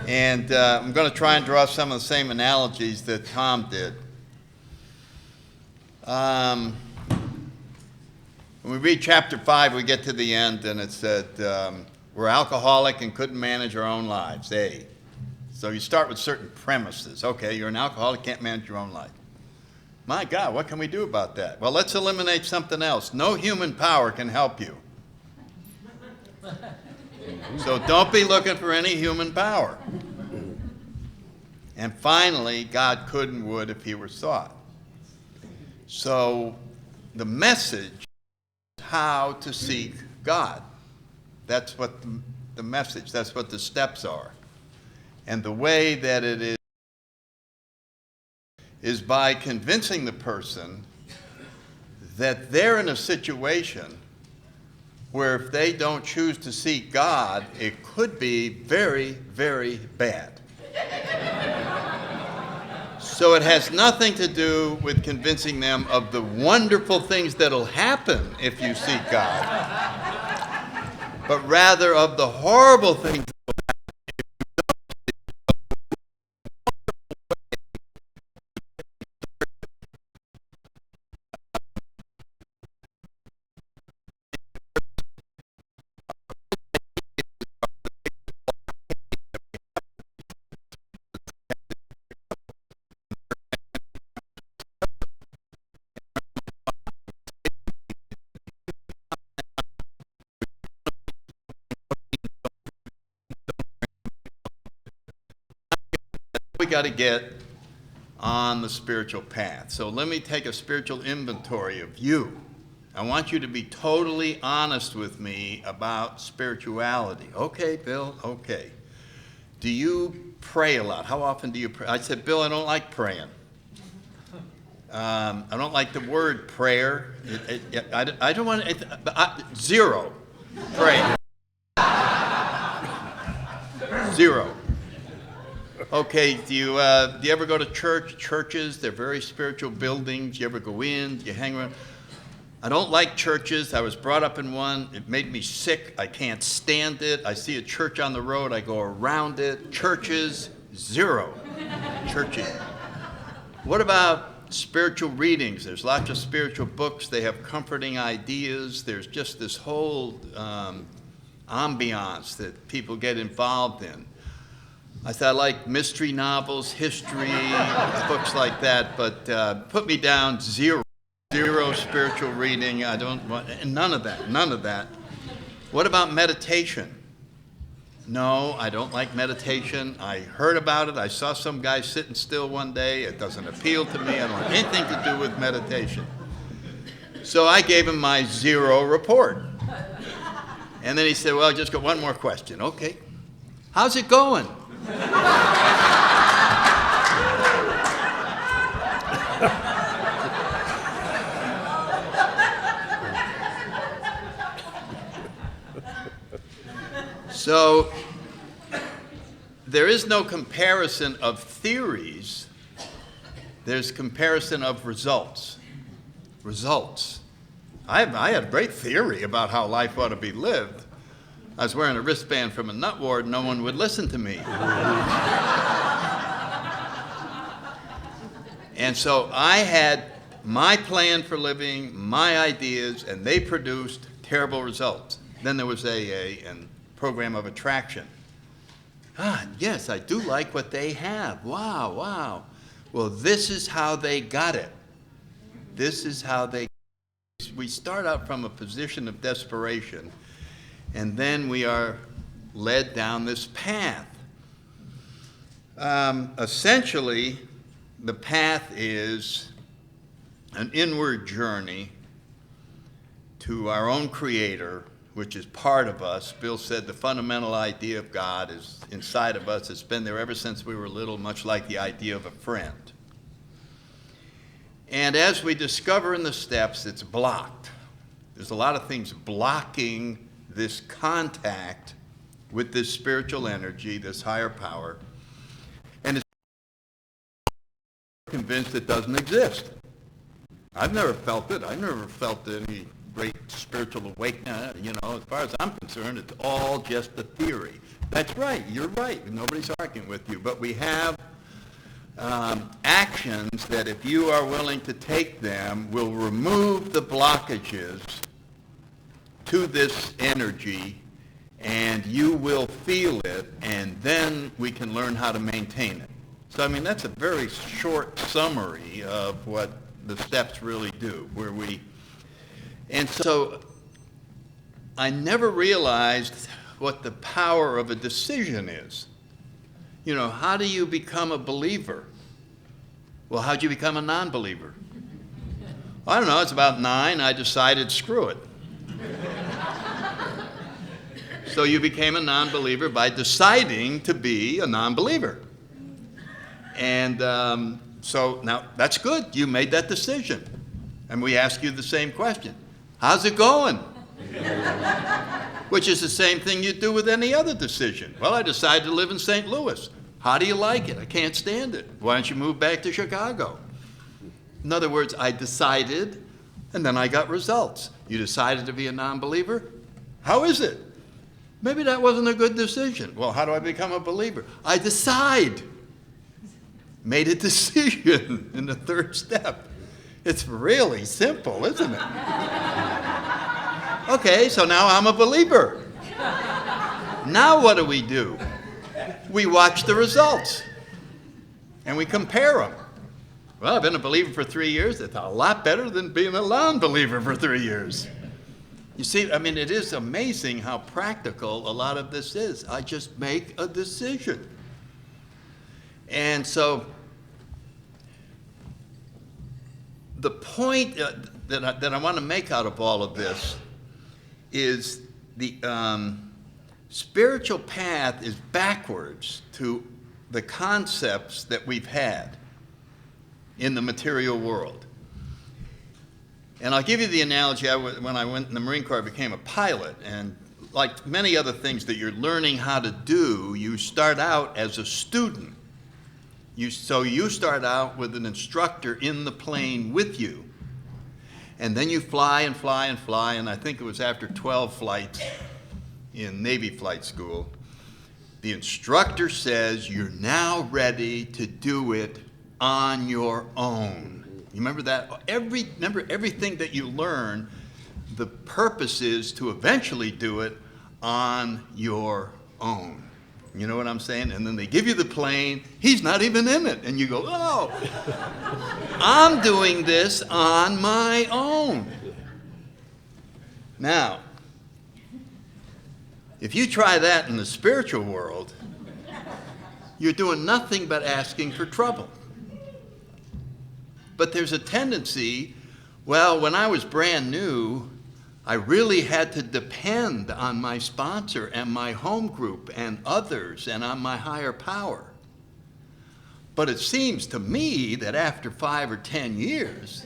And I'm going to try and draw some of the same analogies that Tom did. When we read chapter 5, we get to the end, and it said, we're alcoholic and couldn't manage our own lives, A. So you start with certain premises. Okay, you're an alcoholic, can't manage your own life. My God, what can we do about that? Well, let's eliminate something else. No human power can help you. So don't be looking for any human power. And finally, God could and would if he were sought. So the message is how to seek God. That's what the message, that's what the steps are. And the way that it is by convincing the person that they're in a situation where if they don't choose to seek God, it could be very, very bad. So it has nothing to do with convincing them of the wonderful things that'll happen if you seek God, but rather of the horrible things that will happen if you don't seek God. we got to get on the spiritual path. So let me take a spiritual inventory of you. I want you to be totally honest with me about spirituality. Okay, Bill, okay. Do you pray a lot? How often do you pray? I said, Bill, I don't like praying. I don't like the word prayer. I don't want to, zero praying. Zero. Okay, do you ever go to churches? They're very spiritual buildings. You ever go in? Do you hang around? I don't like churches. I was brought up in one. It made me sick. I can't stand it. I see a church on the road. I go around it. Churches, zero. Churches. What about spiritual readings? There's lots of spiritual books. They have comforting ideas. There's just this whole ambiance that people get involved in. I said I like mystery novels, history, books like that, but put me down, zero spiritual reading. I don't want, none of that. What about meditation? No, I don't like meditation. I heard about it. I saw some guy sitting still one day. It doesn't appeal to me. I don't want anything to do with meditation. So I gave him my zero report. And then he said, well, I just got one more question. Okay. How's it going? So there is no comparison of theories. There's comparison of results. Results. I had a great theory about how life ought to be lived. I was wearing a wristband from a nut ward, no one would listen to me. And so I had my plan for living, my ideas, and they produced terrible results. Then there was AA and program of attraction. Yes, I do like what they have. Wow. Well, this is how they got it. We start out from a position of desperation, and then we are led down this path. Essentially, the path is an inward journey to our own Creator, which is part of us. Bill said the fundamental idea of God is inside of us. It's been there ever since we were little, much like the idea of a friend. And as we discover in the steps, it's blocked. There's a lot of things blocking this contact with this spiritual energy, this higher power, and it's convinced it doesn't exist. I've never felt it. I've never felt any great spiritual awakening. As far as I'm concerned, it's all just a theory. That's right. You're right. Nobody's arguing with you. But we have actions that, if you are willing to take them, will remove the blockages to this energy, and you will feel it, and then we can learn how to maintain it. So, that's a very short summary of what the steps really do, and so I never realized what the power of a decision is. How do you become a believer? Well, how'd you become a non-believer? I don't know, it's about 9, I decided, screw it. So you became a non-believer by deciding to be a non-believer. And so now that's good. You made that decision. And we ask you the same question. How's it going? Which is the same thing you do with any other decision. Well, I decided to live in St. Louis. How do you like it? I can't stand it. Why don't you move back to Chicago? In other words, I decided, and then I got results. You decided to be a non-believer? How is it? Maybe that wasn't a good decision. Well, how do I become a believer? I decide. Made a decision in the third step. It's really simple, isn't it? Okay, so now I'm a believer. Now what do? We watch the results, and we compare them. Well, I've been a believer for 3 years. That's a lot better than being a non-believer for 3 years. You see, it is amazing how practical a lot of this is. I just make a decision. And so the point that I want to make out of all of this is the spiritual path is backwards to the concepts that we've had in the material world. And I'll give you the analogy. When I went in the Marine Corps, I became a pilot. And like many other things that you're learning how to do, you start out as a student. So you start out with an instructor in the plane with you. And then you fly and fly and fly. And I think it was after 12 flights in Navy flight school, the instructor says, you're now ready to do it on your own. You remember that? Remember everything that you learn, the purpose is to eventually do it on your own. You know what I'm saying? And then they give you the plane, he's not even in it. And you go, oh, I'm doing this on my own. Now, if you try that in the spiritual world, you're doing nothing but asking for trouble. But there's a tendency, well, when I was brand new, I really had to depend on my sponsor and my home group and others and on my higher power. But it seems to me that after 5 or 10 years,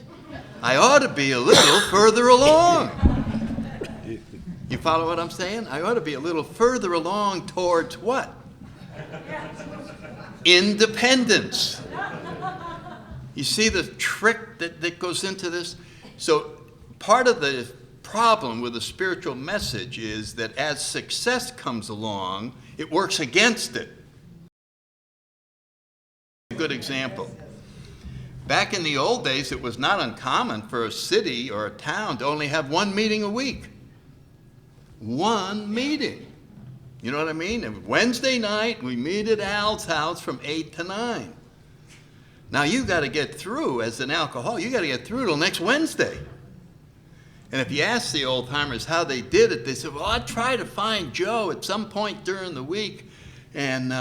I ought to be a little further along. You follow what I'm saying? I ought to be a little further along towards what? Independence. You see the trick that goes into this? So part of the problem with the spiritual message is that as success comes along, it works against it. A good example. Back in the old days, it was not uncommon for a city or a town to only have one meeting a week. One meeting. You know what I mean? And Wednesday night, we meet at Al's house from 8 to 9. Now, you got to get through, as an alcoholic, you got to get through till next Wednesday. And if you ask the old-timers how they did it, they said, well, I'd try to find Joe at some point during the week and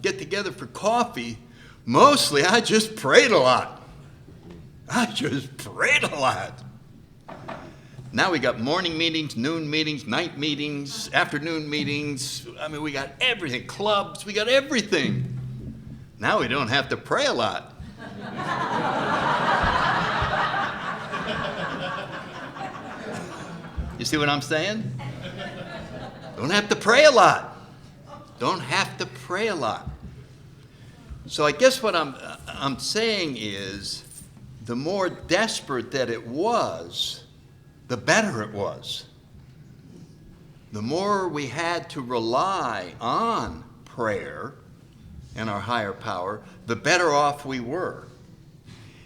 get together for coffee. Mostly, I just prayed a lot. Now we got morning meetings, noon meetings, night meetings, afternoon meetings. I mean, we got everything, clubs, we got everything. Now we don't have to pray a lot. You see what I'm saying? Don't have to pray a lot. Don't have to pray a lot. So I guess what I'm saying is, the more desperate that it was, the better it was. The more we had to rely on prayer and our higher power, the better off we were.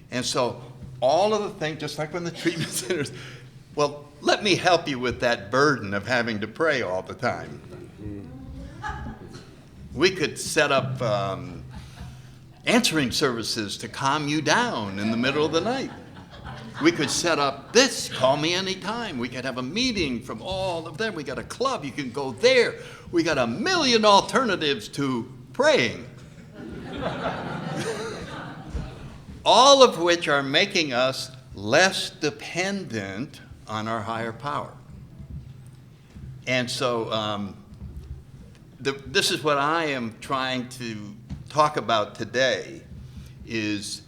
And so all of the things, just like when the treatment centers, well, let me help you with that burden of having to pray all the time. We could set up answering services to calm you down in the middle of the night. We could set up this, call me anytime. We could have a meeting from all of them. We got a club, you can go there. We got a million alternatives to praying. All of which are making us less dependent on our higher power. And so this is what I am trying to talk about today, is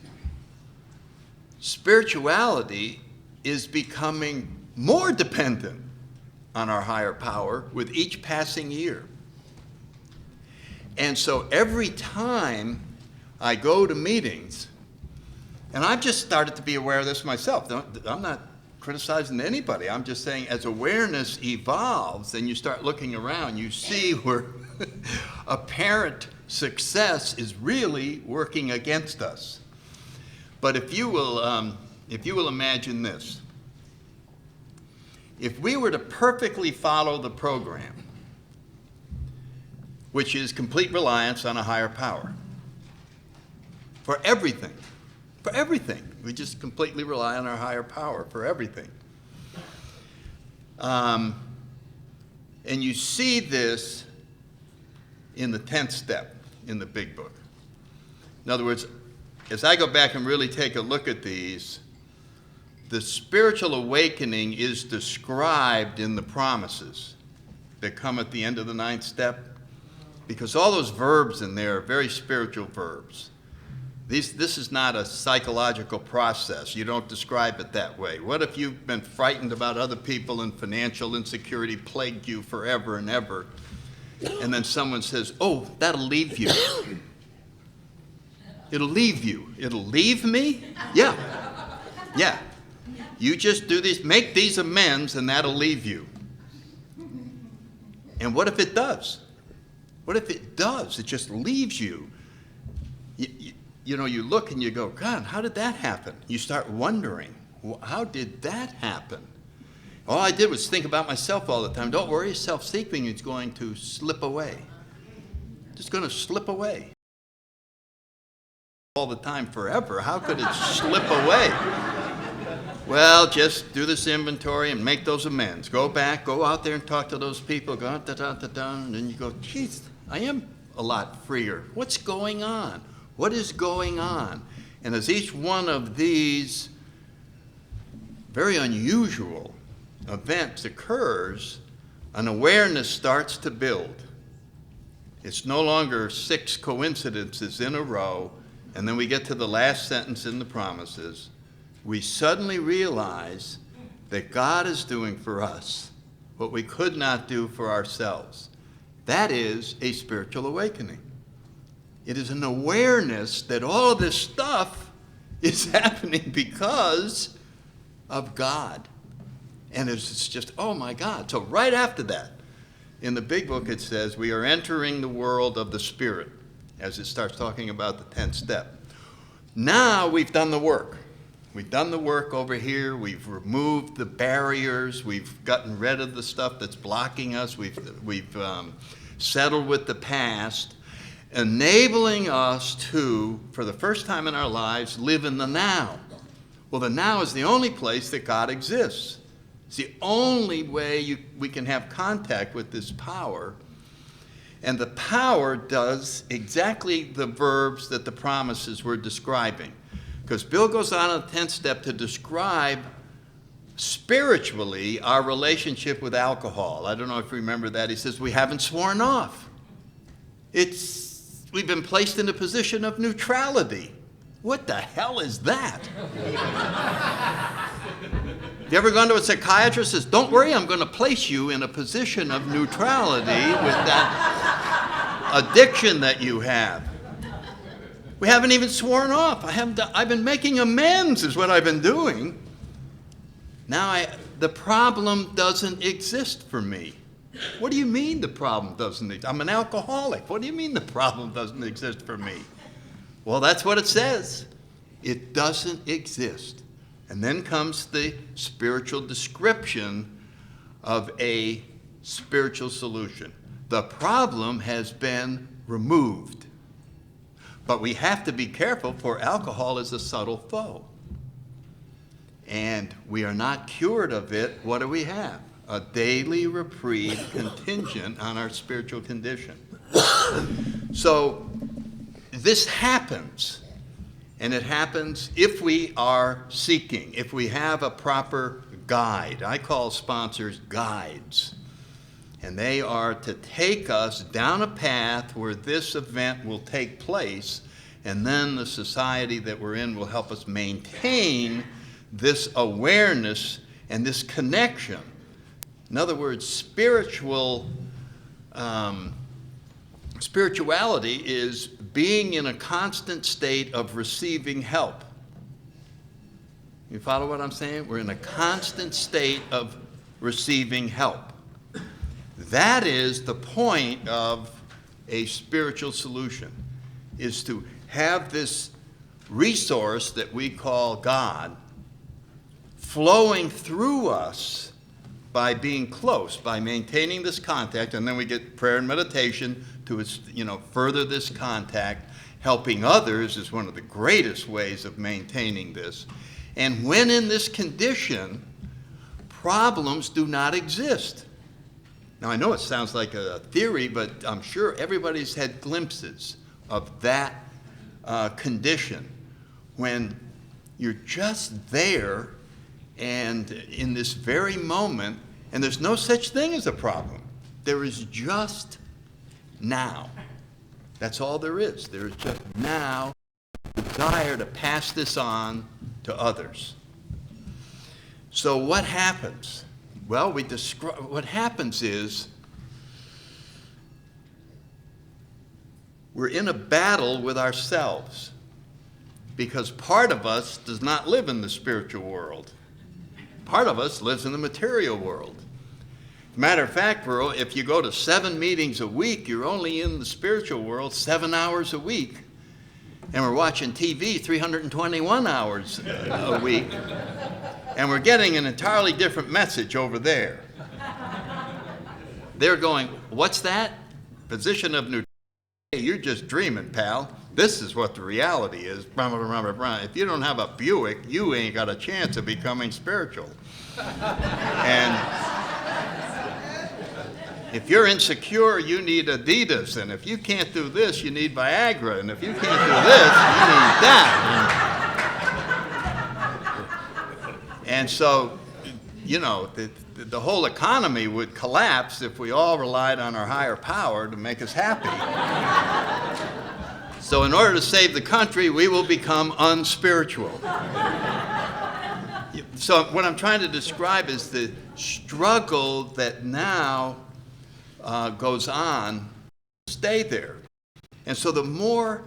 spirituality is becoming more dependent on our higher power with each passing year. And so every time I go to meetings, and I've just started to be aware of this myself. I'm not criticizing anybody. I'm just saying, as awareness evolves and you start looking around, you see where apparent success is really working against us. But if you will imagine this, if we were to perfectly follow the program, which is complete reliance on a higher power, for everything, we just completely rely on our higher power for everything. And you see this in the 10th step in the big book. In other words, as I go back and really take a look at these, the spiritual awakening is described in the promises that come at the end of the 9th step, because all those verbs in there are very spiritual verbs. This is not a psychological process. You don't describe it that way. What if you've been frightened about other people and financial insecurity plagued you forever and ever, and then someone says, oh, that'll leave you. It'll leave you. It'll leave me? Yeah. Yeah. You just do this, make these amends, and that'll leave you. And what if it does? What if it does? It just leaves you. You know, you look and you go, God, how did that happen? You start wondering, how did that happen? All I did was think about myself all the time. Don't worry, self-seeking is going to slip away. Just going to slip away. All the time forever. How could it slip away? Well, just do this inventory and make those amends. Go back, go out there and talk to those people, go da-da-da-da, and then you go, geez, I am a lot freer. What's going on? What is going on? And as each one of these very unusual events occurs, an awareness starts to build. It's no longer 6 coincidences in a row, and then we get to the last sentence in the promises. We suddenly realize that God is doing for us what we could not do for ourselves. That is a spiritual awakening. It is an awareness that all of this stuff is happening because of God. And it's just, oh my God. So right after that, in the big book it says, we are entering the world of the Spirit, as it starts talking about the 10th step. Now we've done the work. We've done the work over here. We've removed the barriers. We've gotten rid of the stuff that's blocking us. We've settled with the past, enabling us to, for the first time in our lives, live in the now. Well, the now is the only place that God exists. It's the only way we can have contact with this power. And the power does exactly the verbs that the promises were describing. Because Bill goes on the 10th step to describe spiritually our relationship with alcohol. I don't know if you remember that. He says, we haven't sworn off. We've been placed in a position of neutrality. What the hell is that? Have you ever gone to a psychiatrist and says, don't worry, I'm going to place you in a position of neutrality with that addiction that you have? We haven't even sworn off. I've been making amends is what I've been doing. Now the problem doesn't exist for me. What do you mean the problem doesn't exist? I'm an alcoholic. What do you mean the problem doesn't exist for me? Well, that's what it says. It doesn't exist. And then comes the spiritual description of a spiritual solution. The problem has been removed. But we have to be careful, for alcohol is a subtle foe. And we are not cured of it. What do we have? A daily reprieve contingent on our spiritual condition. So this happens. And it happens if we are seeking, if we have a proper guide. I call sponsors guides. And they are to take us down a path where this event will take place, and then the society that we're in will help us maintain this awareness and this connection. In other words, spirituality is being in a constant state of receiving help. You follow what I'm saying? We're in a constant state of receiving help. That is the point of a spiritual solution, is to have this resource that we call God flowing through us by being close, by maintaining this contact, and then we get prayer and meditation to further this contact. Helping others is one of the greatest ways of maintaining this. And when in this condition, problems do not exist. Now, I know it sounds like a theory, but I'm sure everybody's had glimpses of that condition when you're just there and in this very moment, and there's no such thing as a problem. There is just now. That's all there is. There is just now desire to pass this on to others. So what happens? Well, what happens is we're in a battle with ourselves because part of us does not live in the spiritual world. Part of us lives in the material world. Matter of fact, if you go to 7 meetings a week, you're only in the spiritual world 7 hours a week. And we're watching TV 321 hours a week. And we're getting an entirely different message over there. They're going, what's that? Position of neutrality. Hey, you're just dreaming, pal. This is what the reality is. If you don't have a Buick, you ain't got a chance of becoming spiritual. And if you're insecure, you need Adidas. And if you can't do this, you need Viagra. And if you can't do this, you need that. And so, you know, the whole economy would collapse if we all relied on our higher power to make us happy. So in order to save the country, we will become unspiritual. So what I'm trying to describe is the struggle that now goes on, stay there. And so the more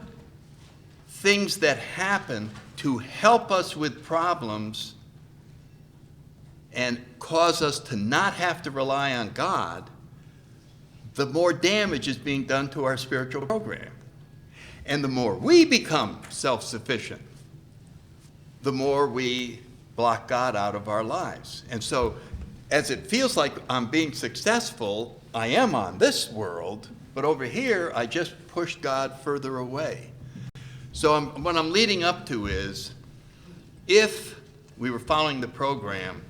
things that happen to help us with problems and cause us to not have to rely on God, the more damage is being done to our spiritual program. And the more we become self-sufficient, the more we block God out of our lives. And so as it feels like I'm being successful, I am on this world, but over here, I just pushed God further away. So what I'm leading up to is, if we were following the program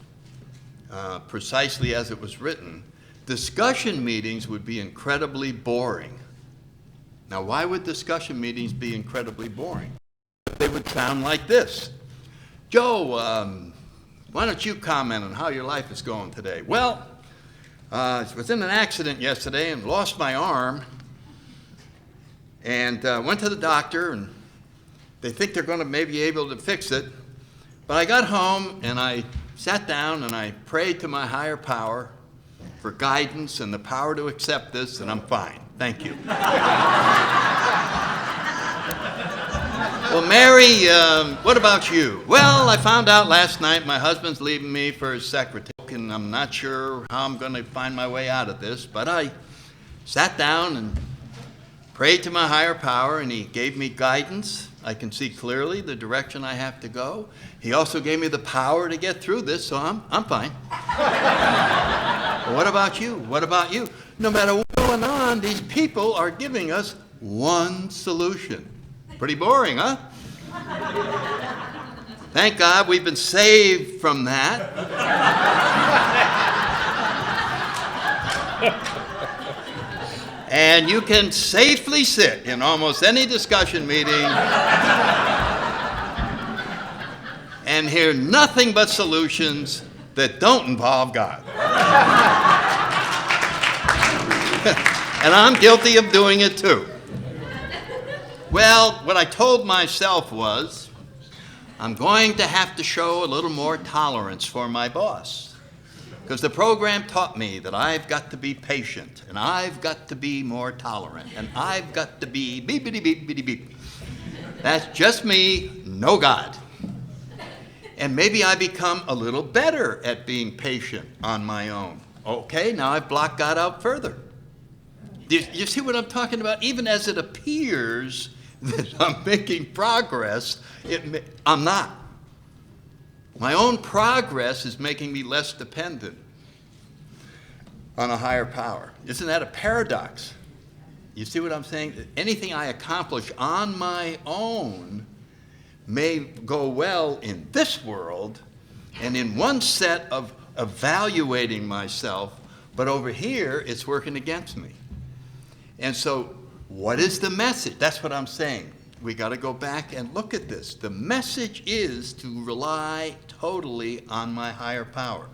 precisely as it was written, discussion meetings would be incredibly boring. Now, why would discussion meetings be incredibly boring? They would sound like this. Joe, why don't you comment on how your life is going today? Well, I was in an accident yesterday and lost my arm, and went to the doctor, and they think they're going to maybe be able to fix it. But I got home and I sat down and I prayed to my higher power for guidance and the power to accept this, and I'm fine. Thank you. Well, Mary, what about you? Well, I found out last night my husband's leaving me for his secretary, and I'm not sure how I'm going to find my way out of this, but I sat down and prayed to my higher power, and he gave me guidance. I can see clearly the direction I have to go. He also gave me the power to get through this, so I'm fine. Well, what about you? What about you? No matter what's going on, these people are giving us one solution. Pretty boring, huh? Thank God we've been saved from that. And you can safely sit in almost any discussion meeting and hear nothing but solutions that don't involve God. And I'm guilty of doing it too. Well, what I told myself was, I'm going to have to show a little more tolerance for my boss. Because the program taught me that I've got to be patient, and I've got to be more tolerant, and I've got to be beep, beep, beep, beep, beep. That's just me, no God. And maybe I become a little better at being patient on my own. Okay, now I've blocked God out further. Do you see what I'm talking about? Even as it appears that I'm making progress, I'm not. My own progress is making me less dependent on a higher power. Isn't that a paradox? You see what I'm saying? Anything I accomplish on my own may go well in this world and in one set of evaluating myself, but over here it's working against me. And so what is the message? That's what I'm saying. we got to go back and look at this. The message is to rely totally on my higher power.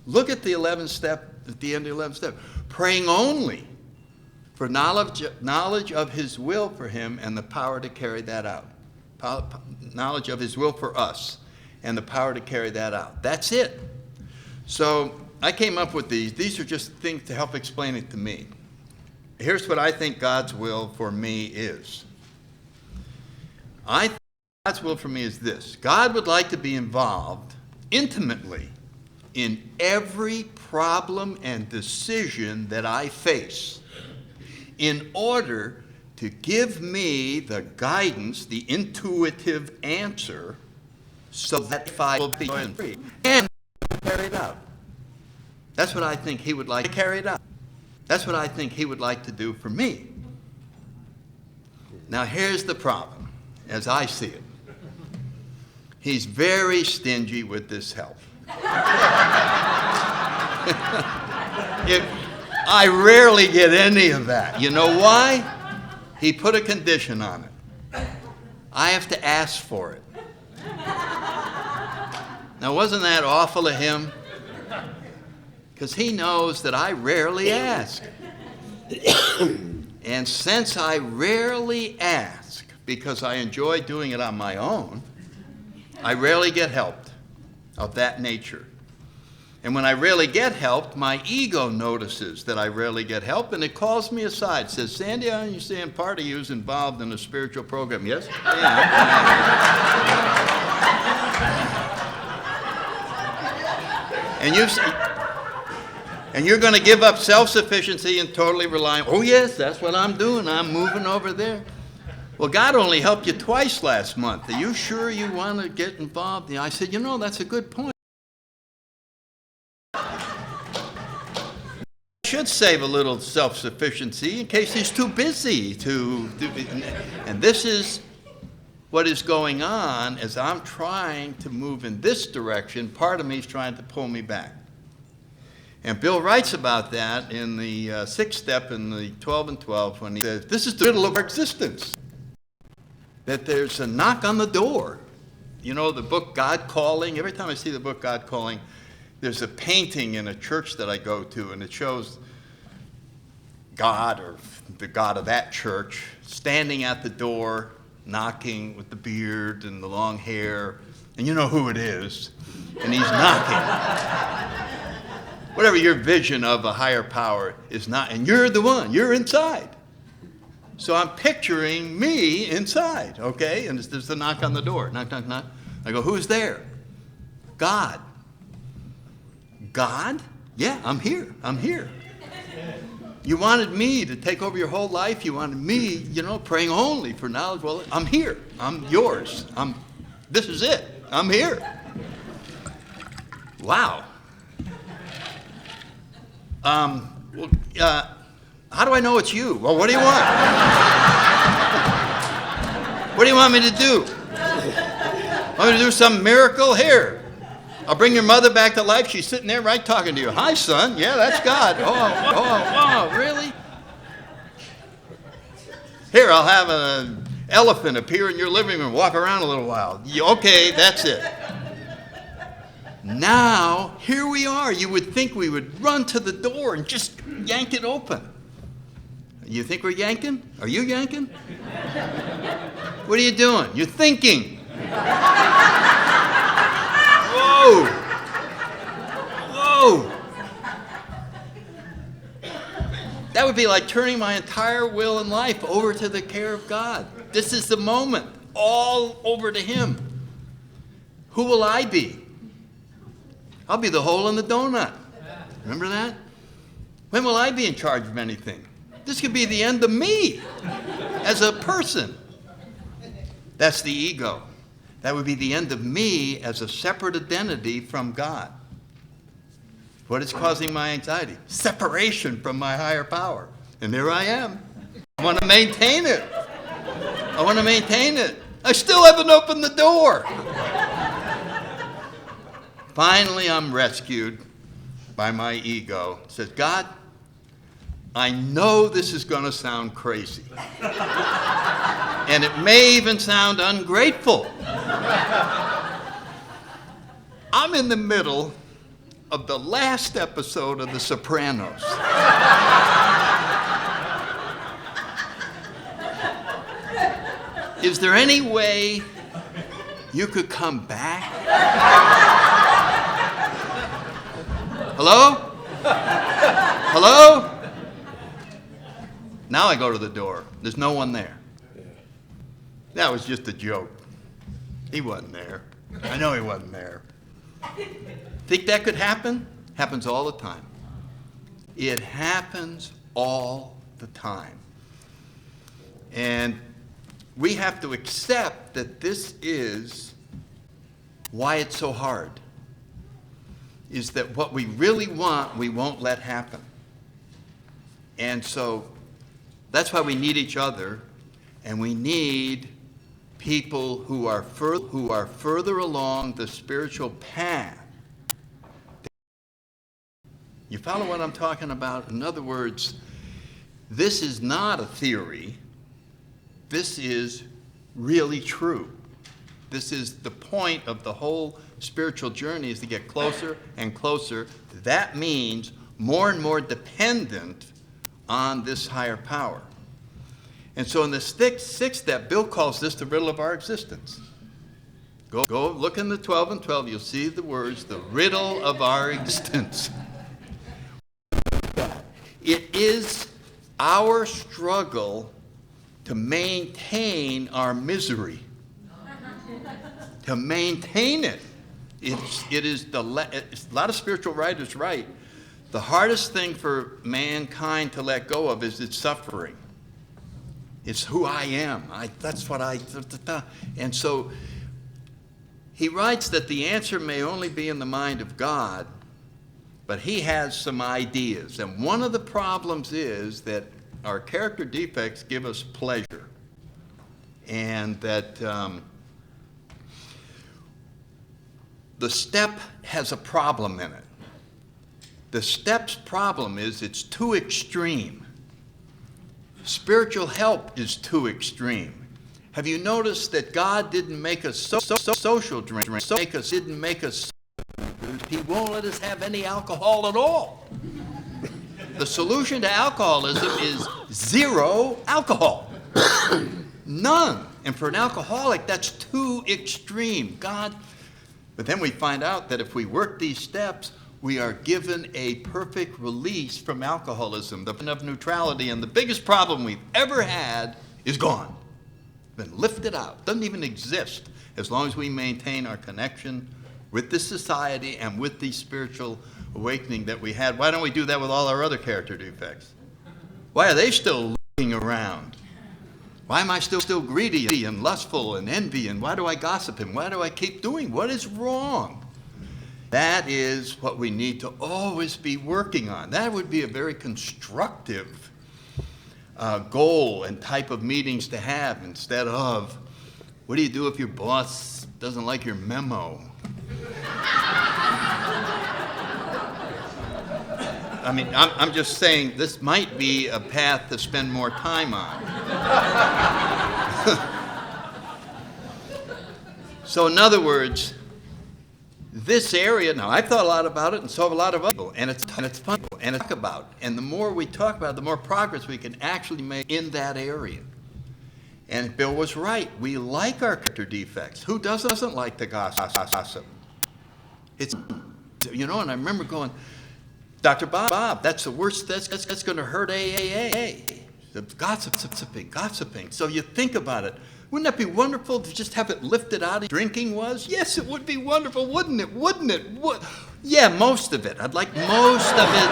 Look at the 11th step, at the end of the 11th step. Praying only for knowledge of his will for him and the power to carry that out. Knowledge of his will for us and the power to carry that out. That's it. So I came up with these. These are just things to help explain it to me. Here's what I think God's will for me is. I think God's will for me is this. God would like to be involved intimately in every problem and decision that I face in order to give me the guidance, the intuitive answer, so that I will be free and carry it out. That's what I think he would like to carry it out. That's what I think he would like to do for me. Now here's the problem, as I see it. He's very stingy with this help. I rarely get any of that. You know why? He put a condition on it. I have to ask for it. Now, wasn't that awful of him? Because he knows that I rarely ask. And since I rarely ask, because I enjoy doing it on my own, I rarely get helped of that nature. And when I rarely get help, my ego notices that I rarely get help, and it calls me aside. It says, Sandy, I understand part of you is involved in a spiritual program. Yes? And you're going to give up self-sufficiency and totally rely on, oh yes, that's what I'm doing. I'm moving over there. Well, God only helped you twice last month. Are you sure you want to get involved? I said, that's a good point. Should save a little self-sufficiency in case he's too busy to do it. And this is what is going on as I'm trying to move in this direction. Part of me is trying to pull me back. And Bill writes about that in the 6th step in the 12 and 12 when he says, this is the middle of our existence. That there's a knock on the door. You know, the book God Calling, every time I see the book God Calling, there's a painting in a church that I go to, and it shows God, or the God of that church, standing at the door, knocking with the beard and the long hair, and you know who it is, and he's knocking. Whatever your vision of a higher power is not, and you're the one, you're inside. So I'm picturing me inside, okay? And there's the knock on the door, knock, knock, knock. I go, who's there? God. God? Yeah, I'm here. You wanted me to take over your whole life. You wanted me, praying only for knowledge. Well, I'm here. I'm yours. This is it. I'm here. Wow. How do I know it's you? Well, what do you want? What do you want me to do? Want me to do some miracle? Here. I'll bring your mother back to life. She's sitting there right talking to you. Hi, son. Yeah, that's God. Oh, really? Here, I'll have an elephant appear in your living room, walk around a little while. Okay, that's it. Now, here we are. You would think we would run to the door and just yank it open. You think we're yanking? Are you yanking? What are you doing? You're thinking. Whoa. That would be like turning my entire will and life over to the care of God. This is the moment. All over to Him. Who will I be? I'll be the hole in the donut. Remember that? When will I be in charge of anything? This could be the end of me as a person. That's the ego. That would be the end of me as a separate identity from God. What is causing my anxiety? Separation from my higher power. And there I am. I want to maintain it. I still haven't opened the door. Finally, I'm rescued by my ego. It says, God, I know this is going to sound crazy. And it may even sound ungrateful. I'm in the middle of the last episode of The Sopranos. Is there any way you could come back? Hello? Hello? Now I go to the door. There's no one there. That was just a joke. He wasn't there. I know he wasn't there. Think that could happen? Happens all the time. It happens all the time. And we have to accept that this is why it's so hard. Is that what we really want, we won't let happen. And so that's why we need each other, and we need people who are further along the spiritual path. You follow what I'm talking about? In other words, this is not a theory. This is really true. This is the point of the whole spiritual journey, is to get closer and closer. That means more and more dependent on this higher power. And so in the sixth step, Bill calls this the riddle of our existence. Go look in the 12 and 12, you'll see the words, the riddle of our existence. It is our struggle to maintain our misery. To maintain it. It is a lot of spiritual writers write, the hardest thing for mankind to let go of is its suffering. It's who I am. That's what I. And so he writes that the answer may only be in the mind of God, but he has some ideas. And one of the problems is that our character defects give us pleasure. And that the step has a problem in it. The step's problem is it's too extreme. Spiritual help is too extreme. Have you noticed that God didn't make us social drinkers? Didn't make us. He won't let us have any alcohol at all. The solution to alcoholism is zero alcohol. None. And for an alcoholic, that's too extreme. But then we find out that if we work these steps, we are given a perfect release from alcoholism, the of neutrality, and the biggest problem we've ever had is gone. Been lifted out. Doesn't even exist as long as we maintain our connection with this society and with the spiritual awakening that we had. Why don't we do that with all our other character defects? Why are they still looking around? Why am I still greedy and lustful and envy? And why do I gossip? And why do I keep doing? What is wrong? That is what we need to always be working on. That would be a very constructive goal and type of meetings to have, instead of, what do you do if your boss doesn't like your memo? I mean, I'm just saying this might be a path to spend more time on. So in other words, this area, now I've thought a lot about it, and so have a lot of other people, and it's fun and it's talk about. And the more we talk about it, the more progress we can actually make in that area. And Bill was right. We like our character defects. Who doesn't like the gossip? It's, and I remember going, Dr. Bob, that's the worst, that's going to hurt AAA. The gossiping. So you think about it. Wouldn't that be wonderful to just have it lifted out of drinking was? Yes, it would be wonderful, wouldn't it? Yeah, most of it. I'd like most of it.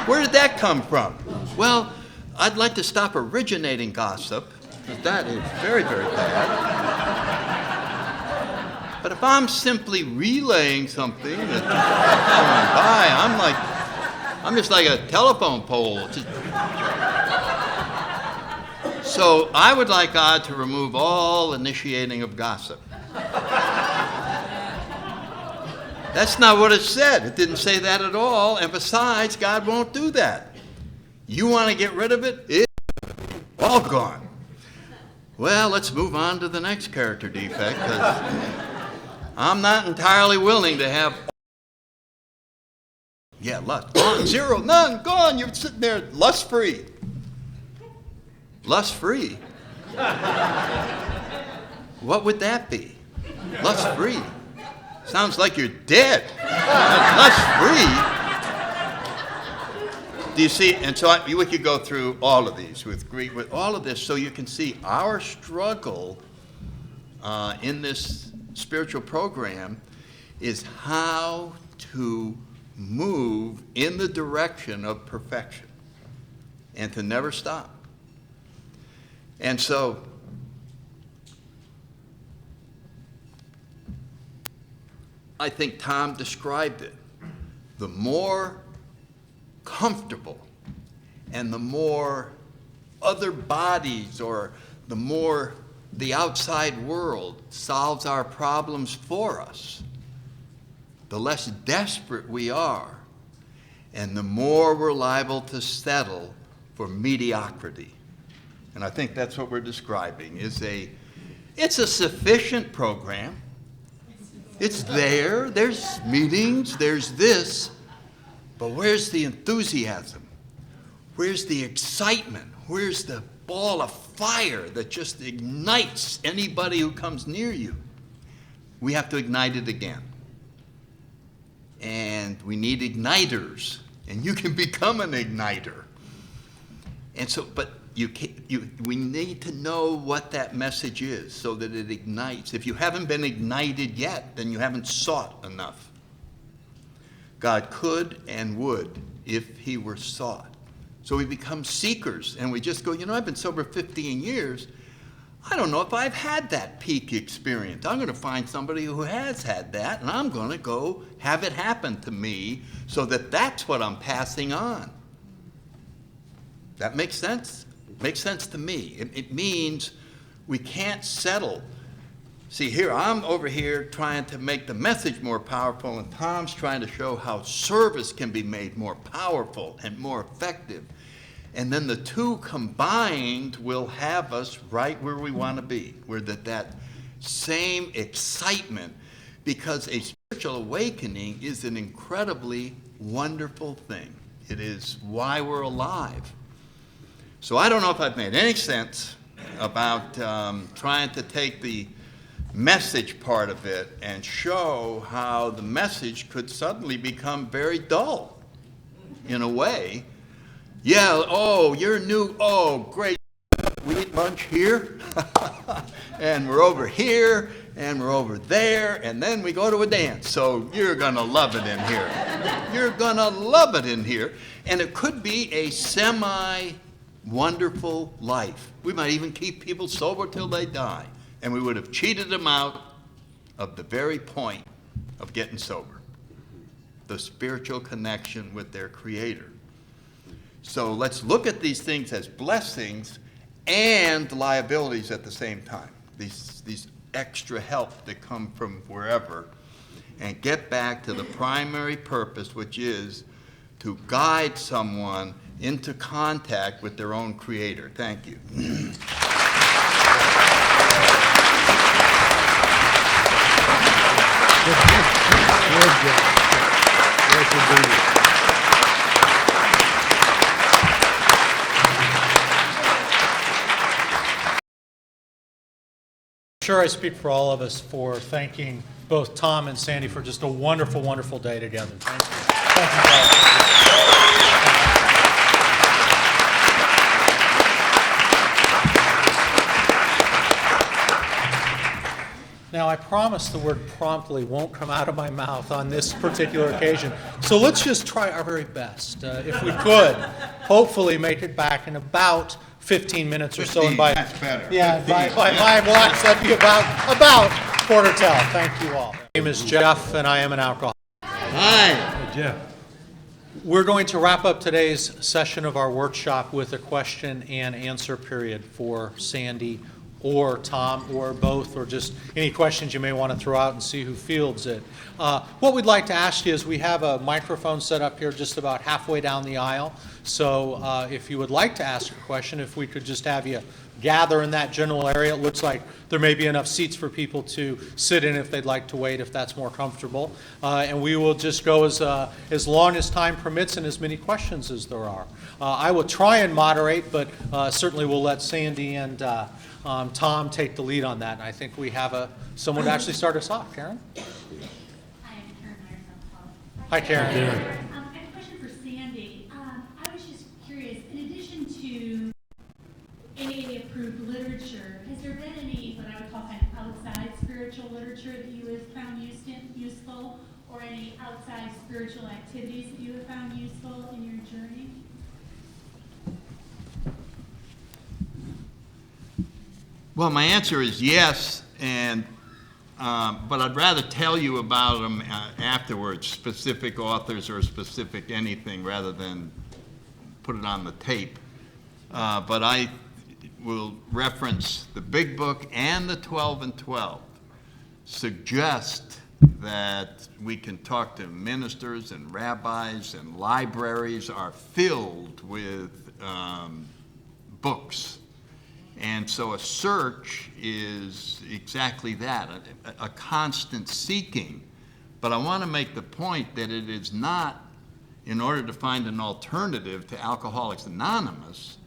Where did that come from? Well, I'd like to stop originating gossip, because that is very, very bad. But if I'm simply relaying something that's going by, I'm just like a telephone pole. So I would like God to remove all initiating of gossip. That's not what it said. It didn't say that at all. And besides, God won't do that. You want to get rid of it? It's all gone. Well, let's move on to the next character defect, because I'm not entirely willing to have, lust. Gone, zero, none, gone. You're sitting there lust-free. Lust-free? What would that be? Lust-free? Sounds like you're dead. Lust-free? Do you see? And so we could go through all of these with all of this, so you can see our struggle in this spiritual program is how to move in the direction of perfection and to never stop. And so I think Tom described it. The more comfortable and the more other bodies, or the more the outside world solves our problems for us, the less desperate we are, and the more we're liable to settle for mediocrity. And I think that's what we're describing. It's a sufficient program. It's there's meetings, there's this, but where's the enthusiasm? Where's the excitement? Where's the ball of fire that just ignites anybody who comes near you? We have to ignite it again. And we need igniters, and you can become an igniter. And so, but we need to know what that message is so that it ignites. If you haven't been ignited yet, then you haven't sought enough. God could and would if he were sought. So we become seekers, and we just go, I've been sober 15 years. I don't know if I've had that peak experience. I'm going to find somebody who has had that, and I'm going to go have it happen to me so that that's what I'm passing on. That makes sense? Makes sense to me. It means we can't settle. See, here, I'm over here trying to make the message more powerful, and Tom's trying to show how service can be made more powerful and more effective. And then the two combined will have us right where we want to be, where that same excitement, because a spiritual awakening is an incredibly wonderful thing. It is why we're alive. So I don't know if I've made any sense about trying to take the message part of it and show how the message could suddenly become very dull in a way. Yeah, oh, you're new, oh, great, we eat lunch here, and we're over here, and we're over there, and then we go to a dance, so you're gonna love it in here. You're gonna love it in here, and it could be a semi-wonderful life. We might even keep people sober till they die. And we would have cheated them out of the very point of getting sober, the spiritual connection with their Creator. So let's look at these things as blessings and liabilities at the same time, these extra help that come from wherever, and get back to the primary purpose, which is to guide someone into contact with their own Creator. Thank you. Sure, I speak for all of us for thanking both Tom and Sandy for just a wonderful, wonderful day together. Thank you. Thank you, Now, I promise the word promptly won't come out of my mouth on this particular occasion. So let's just try our very best. If we could, hopefully make it back in about 15 minutes or so. And by, that's better. Yeah, by my watch, that'd be about quarter till. Thank you all. My name is Jeff, and I am an alcoholic. Hi. Hey, Jeff. We're going to wrap up today's session of our workshop with a question and answer period for Sandy or Tom, or both, or just any questions you may want to throw out and see who fields it. What we'd like to ask you is we have a microphone set up here just about halfway down the aisle. So if you would like to ask a question, if we could just have you gather in that general area. It looks like there may be enough seats for people to sit in if they'd like to wait, if that's more comfortable. And we will just go as long as time permits and as many questions as there are. I will try and moderate, but certainly we'll let Sandy and Tom take the lead on that. And I think we have someone to actually start us off. Karen? Hi, I'm Karen Myers. Hi, Karen. I have a question for Sandy. I was just curious, in addition to AA-approved literature, has there been any, what I would call kind of outside spiritual literature that you have found useful, or any outside spiritual activities that you have found useful in your journey? Well, my answer is yes, but I'd rather tell you about them afterwards, specific authors or specific anything, rather than put it on the tape. But I will reference the Big Book and the 12 and 12. Suggest that we can talk to ministers and rabbis, and libraries are filled with books. And so a search is exactly that, a constant seeking. But I want to make the point that it is not in order to find an alternative to Alcoholics Anonymous,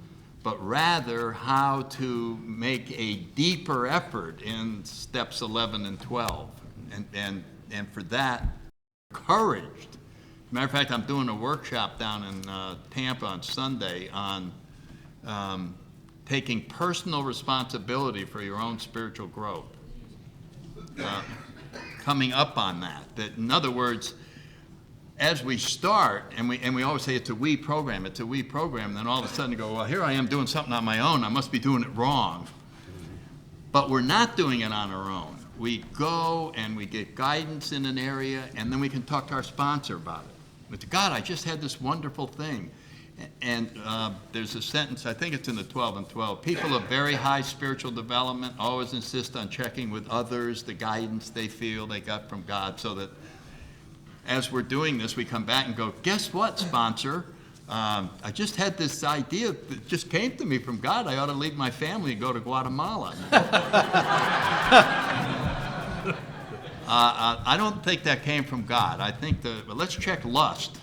but rather how to make a deeper effort in steps 11 and 12. And for that, encouraged. Matter of fact, I'm doing a workshop down in Tampa on Sunday on taking personal responsibility for your own spiritual growth. Coming up on that. That, in other words, as we start, and we always say it's a we program, and then all of a sudden you go, well, here I am doing something on my own, I must be doing it wrong. But we're not doing it on our own. We go and we get guidance in an area, and then we can talk to our sponsor about it. With God, I just had this wonderful thing. And there's a sentence, I think it's in the 12 and 12. People of very high spiritual development always insist on checking with others the guidance they feel they got from God, so that as we're doing this, we come back and go, guess what, sponsor? I just had this idea that just came to me from God. I ought to leave my family and go to Guatemala. I don't think that came from God. I think let's check lust.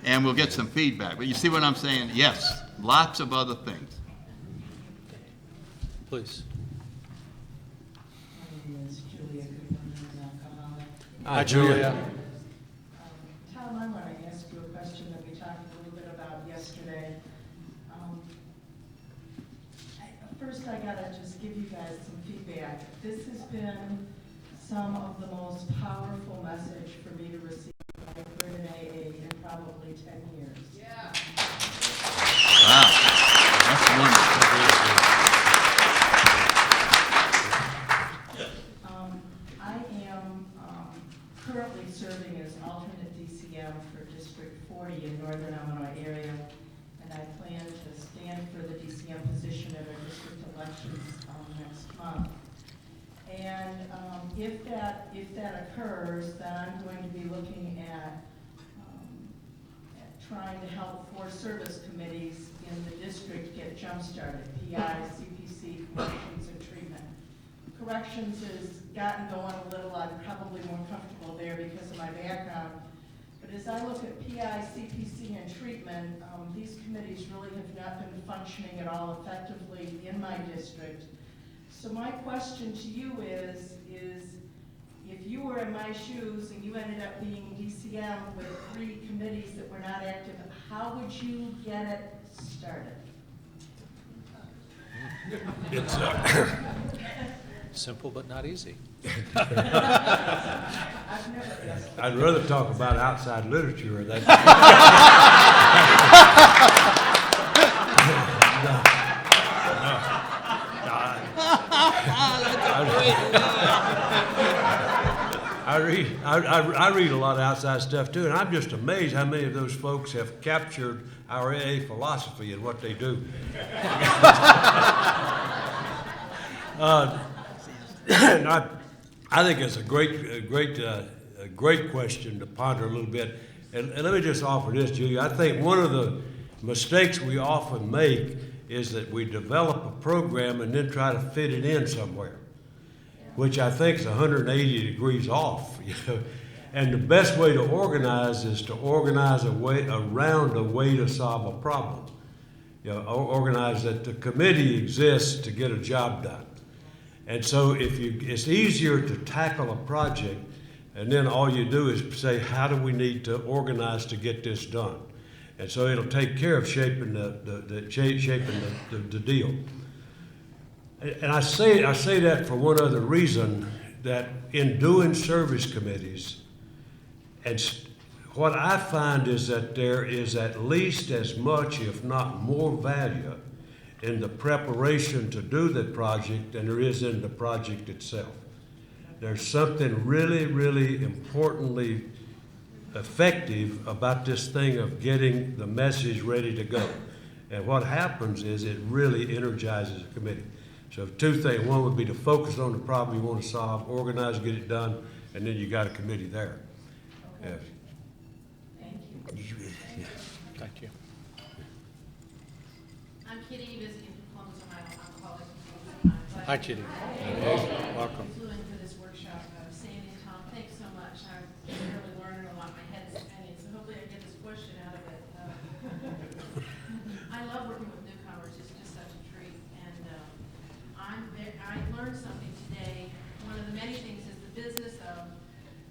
And we'll get some feedback. But you see what I'm saying? Yes, lots of other things. Please. My name is Julia Goodman, and I'm Alcoholic. Hi, Julia. Tom, I want to ask you a question that we talked a little bit about yesterday. First, I got to just give you guys some feedback. This has been some of the most powerful message for me to receive I've heard in AA in probably 10 years. Yeah. Wow, that's wonderful. I am currently serving as alternate DCM for District 40 in Northern Illinois area, and I plan to stand for the DCM position at our district elections next month. And if that occurs, then I'm going to be looking at trying to help 4 service committees in the district get jump-started: PI, CPC, corrections, and treatment. Corrections has gotten going a little. I'm probably more comfortable there because of my background. But as I look at PI, CPC, and treatment, these committees really have not been functioning at all effectively in my district. So my question to you is if you were in my shoes and you ended up being DCM with 3 committees that were not active, how would you get it started? It's Simple but not easy. I've never I'd rather talk about outside literature. I read a lot of outside stuff too, and I'm just amazed how many of those folks have captured our AA philosophy and what they do. And I think it's a great question to ponder a little bit. And let me just offer this, Julia. I think one of the mistakes we often make is that we develop a program and then try to fit it in somewhere, which I think is 180 degrees off. And the best way to organize is to organize around a way to solve a problem. Organize that the committee exists to get a job done. And so it's easier to tackle a project, and then all you do is say, how do we need to organize to get this done? And so it'll take care of shaping the deal. And I say that for one other reason, that in doing service committees, and what I find is that there is at least as much, if not more, value in the preparation to do the project than there is in the project itself. There's something really, really importantly effective about this thing of getting the message ready to go. And what happens is it really energizes the committee. So two things. One would be to focus on the problem you want to solve, organize, get it done, and then you got a committee there. Okay. Yes. Thank you. Thank you. I'm Kitty, visiting from Columbus, Ohio. I'm calling from Hi, Kitty. Welcome. Flew in for this workshop. Sandy and Tom, thanks so much. I'm really learning a lot. My head's spinning, so hopefully I get this question out of it. I love working with newcomers. It's just such a treat. And I learned something today. One of the many things is the business of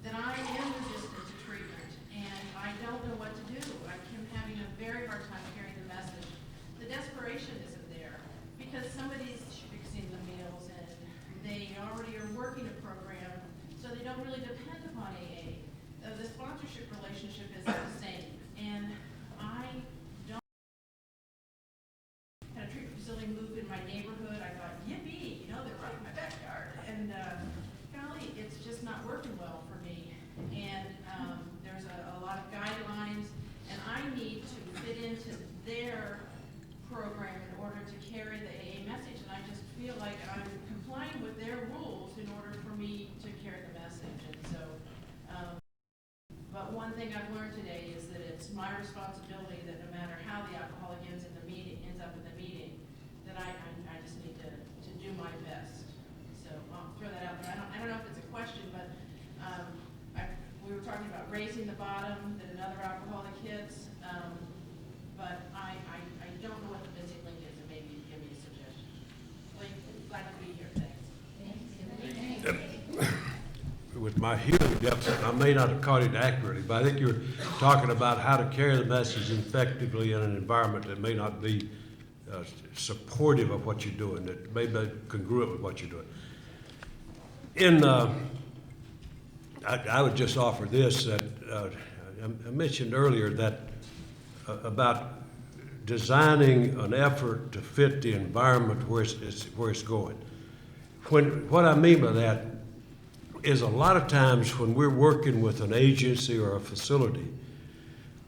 that I am resistant to treatment, and I don't know what to do. I'm having a very hard time carrying the message. The desperation isn't there because somebody's fixing the meals and they already are working a program, so they don't really depend upon AA. The sponsorship relationship is the same, and I don't had a treatment facility move in my neighborhood. I thought, yippee, they're right in my backyard, and golly, it's just not working well for me. And there's a lot of guidelines, and I need to fit into their program in order to carry the AA message, and I just feel like I'm complying with their rules in order for me to carry the message. And so, but one thing I've learned today is that it's my responsibility that no matter how the alcoholic ends up in the meeting, that I just need to do my best. So I'll throw that out there. I don't know if it's a question, but we were talking about raising the bottom that another alcoholic hits, but I don't know what the missing link is, and maybe give me a suggestion. Glad to be here. Thanks. With my hearing deficit, I may not have caught it accurately, but I think you were talking about how to carry the message effectively in an environment that may not be supportive of what you're doing, that may be congruent with what you're doing. I would just offer this, that I mentioned earlier that about designing an effort to fit the environment where it's going. What I mean by that is a lot of times when we're working with an agency or a facility,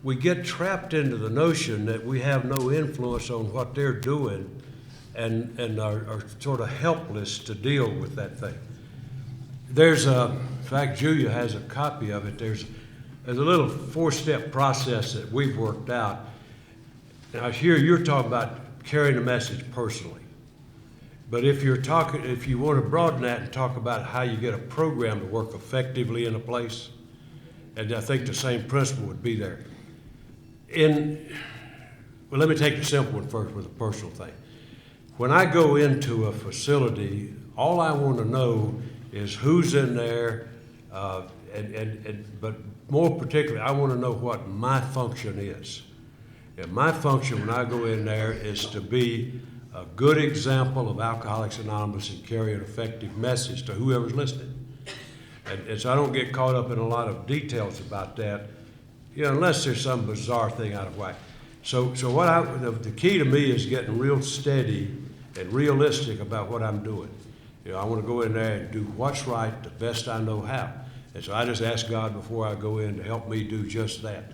we get trapped into the notion that we have no influence on what they're doing and are sort of helpless to deal with that thing. In fact, Julia has a copy of it. There's a little 4-step process that we've worked out. Now here you're talking about carrying the message personally. But if you want to broaden that and talk about how you get a program to work effectively in a place, and I think the same principle would be there. Well, let me take the simple one first with a personal thing. When I go into a facility, all I want to know is who's in there, but more particularly, I want to know what my function is. And my function when I go in there is to be a good example of Alcoholics Anonymous and carry an effective message to whoever's listening. And so I don't get caught up in a lot of details about that, unless there's some bizarre thing out of whack. So the key to me is getting real steady and realistic about what I'm doing. I want to go in there and do what's right the best I know how. And so I just ask God before I go in to help me do just that.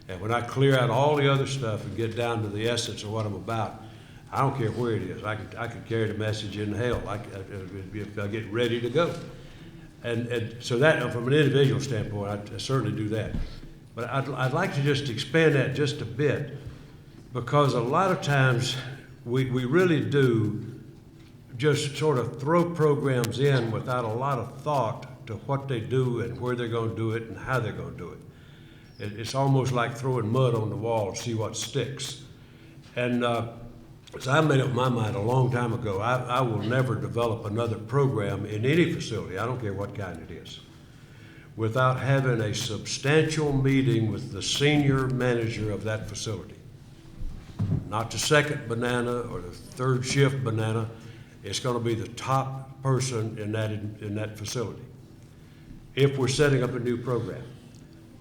And when I clear out all the other stuff and get down to the essence of what I'm about, I don't care where it is. I could carry the message in hell if I get ready to go. And so that, from an individual standpoint, I certainly do that. But I'd like to just expand that just a bit, because a lot of times we really do just sort of throw programs in without a lot of thought to what they do and where they're going to do it and how they're going to do it. It's almost like throwing mud on the wall to see what sticks. And so I made up my mind a long time ago, I will never develop another program in any facility, I don't care what kind it is, without having a substantial meeting with the senior manager of that facility. Not the second banana or the third shift banana. It's going to be the top person in that facility if we're setting up a new program.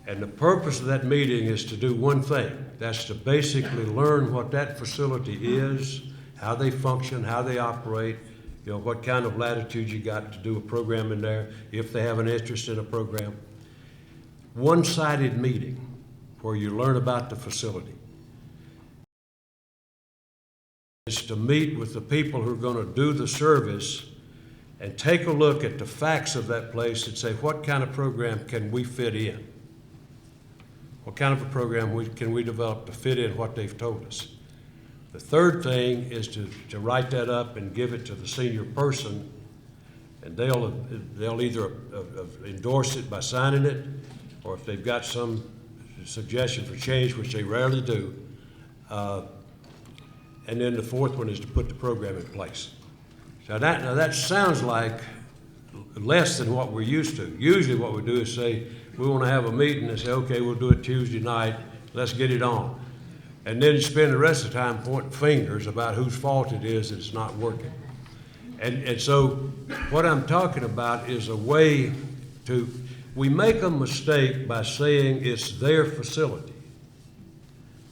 And the purpose of that meeting is to do one thing. That's to basically learn what that facility is, how they function, how they operate, what kind of latitude you got to do a program in there, if they have an interest in a program. One-sided meeting where you learn about the facility. Is to meet with the people who are going to do the service and take a look at the facts of that place and say, what kind of program can we fit in? What kind of a program can we develop to fit in what they've told us? The third thing is to write that up and give it to the senior person, and they'll either endorse it by signing it, or if they've got some suggestion for change, which they rarely do, and then the fourth one is to put the program in place. Now that sounds like less than what we're used to. Usually what we do is say, we want to have a meeting and say, okay, we'll do it Tuesday night, let's get it on. And then you spend the rest of the time pointing fingers about whose fault it is that it's not working. And so what I'm talking about is a way to, we make a mistake by saying it's their facility.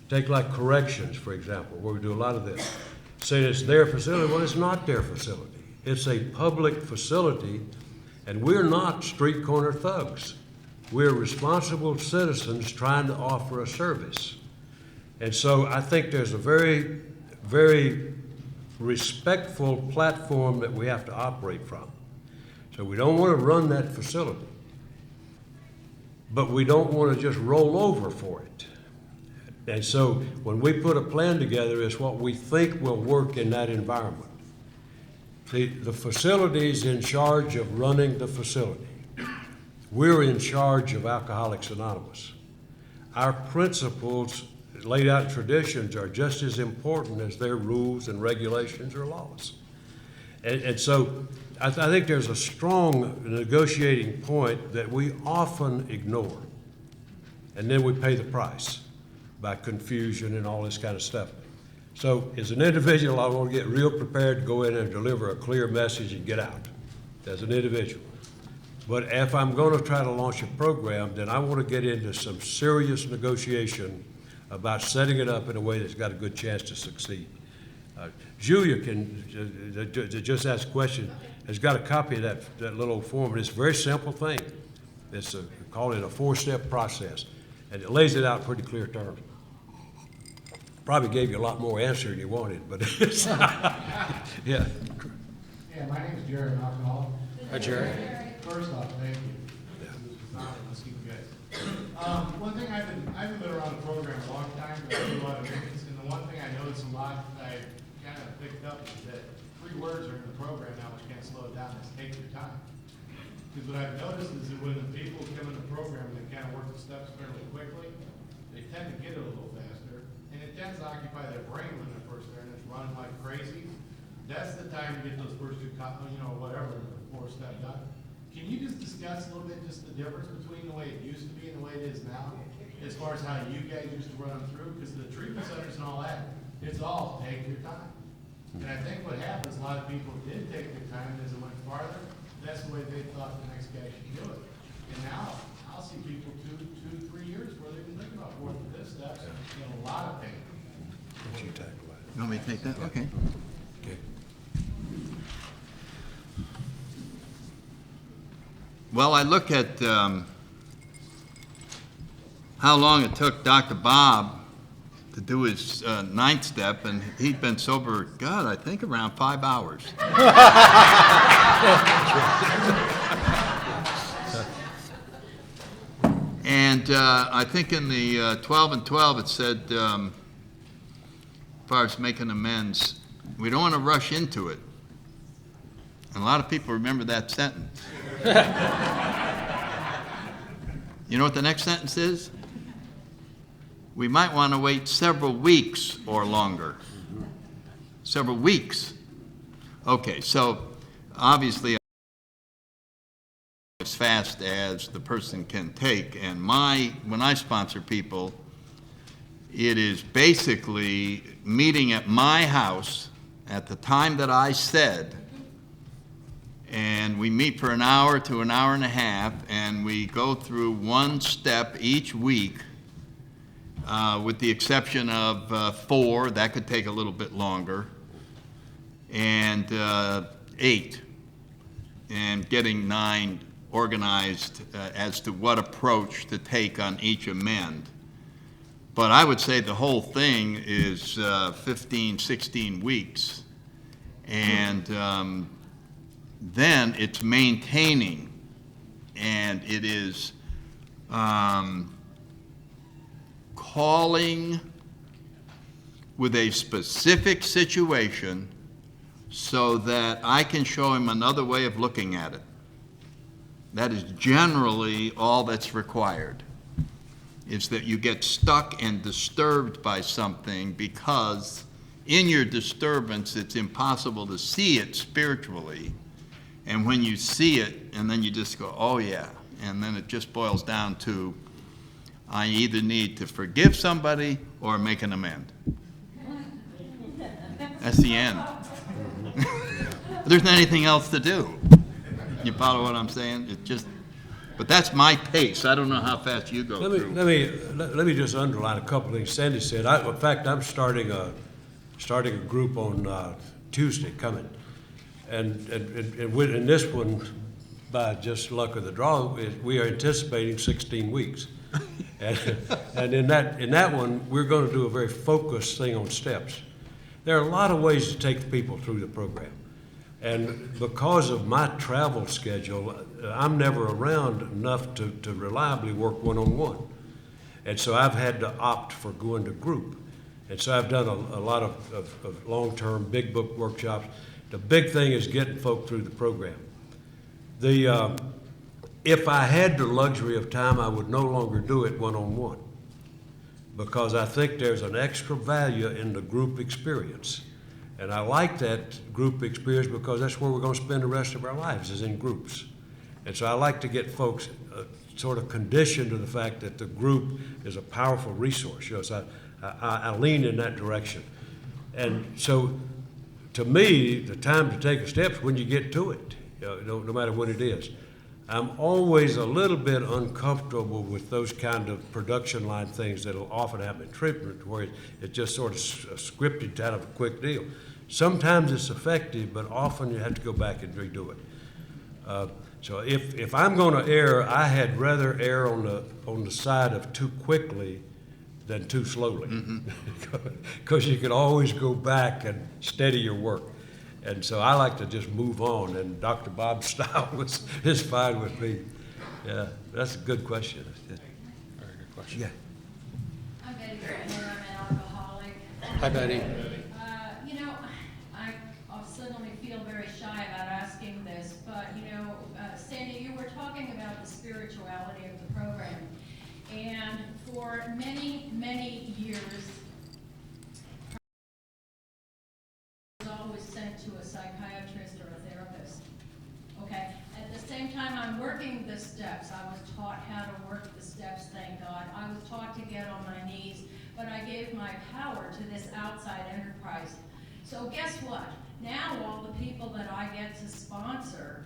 Take like corrections, for example, where we do a lot of this. Say it's their facility. Well, it's not their facility. It's a public facility, and we're not street corner thugs. We're responsible citizens trying to offer a service. And so I think there's a very, very respectful platform that we have to operate from. So we don't want to run that facility, but we don't want to just roll over for it. And so when we put a plan together, it's what we think will work in that environment. See, the facility's in charge of running the facility. We're in charge of Alcoholics Anonymous. Our principles laid out in traditions are just as important as their rules and regulations or laws. And so I think there's a strong negotiating point that we often ignore. And then we pay the price by confusion and all this kind of stuff. So as an individual, I want to get real prepared to go in and deliver a clear message and get out as an individual. But if I'm going to try to launch a program, then I want to get into some serious negotiation about setting it up in a way that's got a good chance to succeed. Julia can just ask a question, has got a copy of that little form, and it's a very simple thing. It's call it a 4-step process, and it lays it out in pretty clear terms. Probably gave you a lot more answer than you wanted, but it's, yeah. Yeah, my name is Jerry Malcolm. Hi, Jerry. First off, thank you. Let's keep it good. One thing I haven't been around the program a long time, but I do a lot of meetings, and the one thing I noticed a lot that I kind of picked up is that 3 words are in the program now, which can't slow it down, is take your time. Because what I've noticed is that when the people come in the program and they kind of work the steps fairly quickly, they tend to get it a little faster, and it tends to occupy their brain when they're first there, and it's running like crazy. That's the time to get those first 2, whatever, the 4-step done. Can you just discuss a little bit just the difference between the way it used to be and the way it is now, as far as how you guys used to run them through? Because the treatment centers and all that, it's all take your time. And I think what happens, a lot of people did take their time, and as it went farther, that's the way they thought the next guy should do it. And now, I'll see people 2, 3 years before they can think about 4th and 5th steps, in a lot of pain. You want me to take that? Okay. Well, I look at how long it took Dr. Bob to do his ninth step, and he'd been sober, God, I think around 5 hours. And I think in the 12 and 12 it said, as far as making amends, we don't want to rush into it. And a lot of people remember that sentence. You know what the next sentence is? We might want to wait several weeks or longer. Several weeks. Okay, so obviously as fast as the person can take. And when I sponsor people, it is basically meeting at my house at the time that I said, and we meet for an hour to an hour and a half, and we go through one step each week, with the exception of 4, that could take a little bit longer, and 8, and getting 9 organized as to what approach to take on each amend. But I would say the whole thing is 15, 16 weeks. And then it's maintaining, and it is calling with a specific situation so that I can show him another way of looking at it. That is generally all that's required, is that you get stuck and disturbed by something because in your disturbance it's impossible to see it spiritually. And when you see it, and then you just go, oh yeah, and then it just boils down to, I either need to forgive somebody or make an amend. That's the end. There's not anything else to do. You follow what I'm saying? It just, but that's my pace. I don't know how fast you go through. Let me just underline a couple of things Sandy said. In fact, I'm starting a group on Tuesday coming, and in this one, by just luck of the draw, we are anticipating 16 weeks, and in that one, we're going to do a very focused thing on steps. There are a lot of ways to take people through the program. And because of my travel schedule, I'm never around enough to reliably work one-on-one. And so I've had to opt for going to group. And so I've done a lot of long-term big book workshops. The big thing is getting folk through the program. If I had the luxury of time, I would no longer do it one-on-one, because I think there's an extra value in the group experience. And I like that group experience because that's where we're going to spend the rest of our lives, is in groups. And so I like to get folks sort of conditioned to the fact that the group is a powerful resource. You know, so I lean in that direction. And so to me, the time to take a step is when you get to it, no matter what it is. I'm always a little bit uncomfortable with those kind of production line things that'll often happen in treatment, where it's just sort of scripted out of a quick deal. Sometimes it's effective, but often you have to go back and redo it. So if I'm going to err, I had rather err on the side of too quickly than too slowly, because you can always go back and steady your work. And so I like to just move on, and Dr. Bob's style is fine with me. Yeah, that's a good question. Very good question. Yeah. I'm Betty Gardner. I'm an alcoholic. Hi, Betty. You know, I suddenly feel very shy about asking this, but you know, Sandy, you were talking about the spirituality of the program, and for many, many years, always sent to a psychiatrist or a therapist. Okay, at the same time I'm working the steps, I was taught how to work the steps, thank God. I was taught to get on my knees, but I gave my power to this outside enterprise. So guess what? Now all the people that I get to sponsor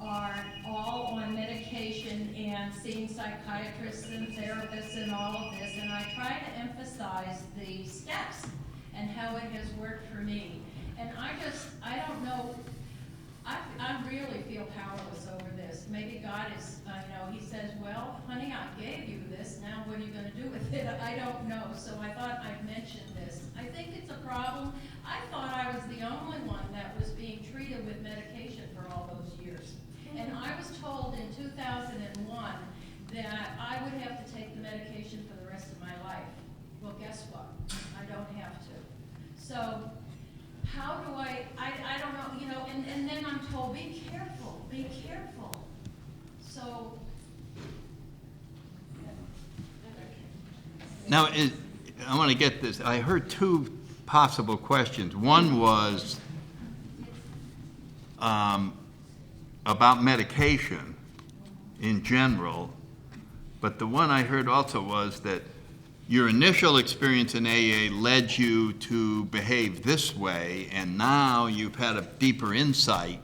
are all on medication and seeing psychiatrists and therapists and all of this, and I try to emphasize the steps and how it has worked for me. And I don't know, I really feel powerless over this. Maybe God I don't know, so I thought I'd mention this. I think it's a problem. I thought I was the only one that was being treated with medication for all those years. And I was told in 2001 that I would have to take the medication for the rest of my life. Well, guess what? I don't have to. So how do I don't know, you know, and then I'm told, be careful, be careful. So. Now, I want to get this. I heard two possible questions. One was about medication in general, but the one I heard also was that your initial experience in AA led you to behave this way, and now you've had a deeper insight,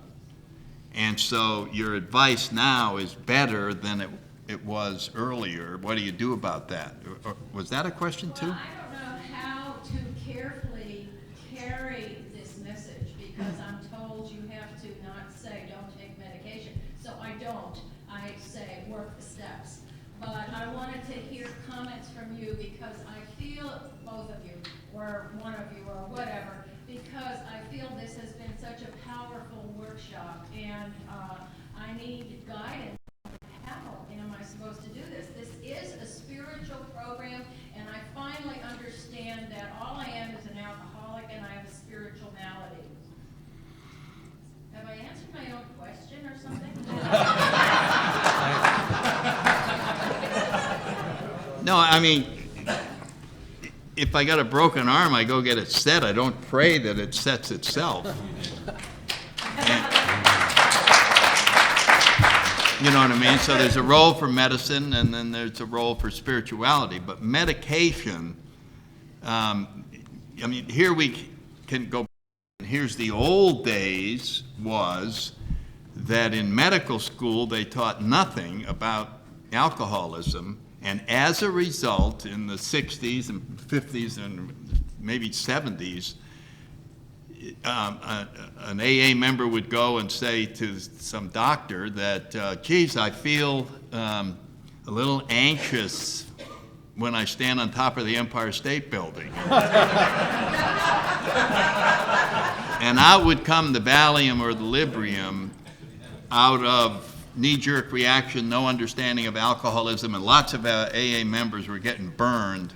and so your advice now is better than it was earlier. What do you do about that? Or was that a question too? Well, I don't know how to carefully carry this message, because I'm told you have to not say don't take medication. So I don't. I say work the steps. But I wanted to hear comments from you, because I feel, both of you, or one of you, or whatever, because I feel this has been such a powerful workshop, and I need guidance. How am I supposed to do this? This is a spiritual program, and I finally understand that all I am is an alcoholic, and I have a spiritual malady. Have I answered my own question or something? No, I mean, if I got a broken arm, I go get it set. I don't pray that it sets itself. You know what I mean? So there's a role for medicine, and then there's a role for spirituality. But medication, I mean, here we can go. Here's the old days was that in medical school they taught nothing about alcoholism, and as a result, in the 60s and 50s and maybe 70s, an AA member would go and say to some doctor that, geez, I feel a little anxious when I stand on top of the Empire State Building. And out would come the Valium or the Librium out of knee-jerk reaction, no understanding of alcoholism, and lots of AA members were getting burned.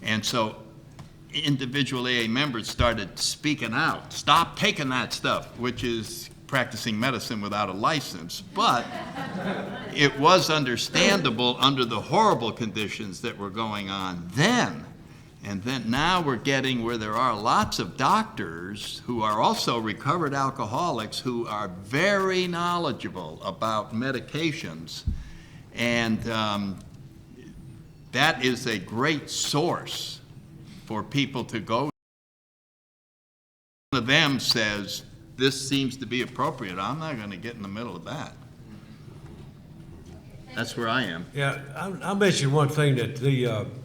And so individual AA members started speaking out, stop taking that stuff, which is practicing medicine without a license. But it was understandable under the horrible conditions that were going on then. And then now we're getting where there are lots of doctors who are also recovered alcoholics who are very knowledgeable about medications. And that is a great source for people to go. One of them says, this seems to be appropriate. I'm not going to get in the middle of that. That's where I am. Yeah, I'll mention one thing, that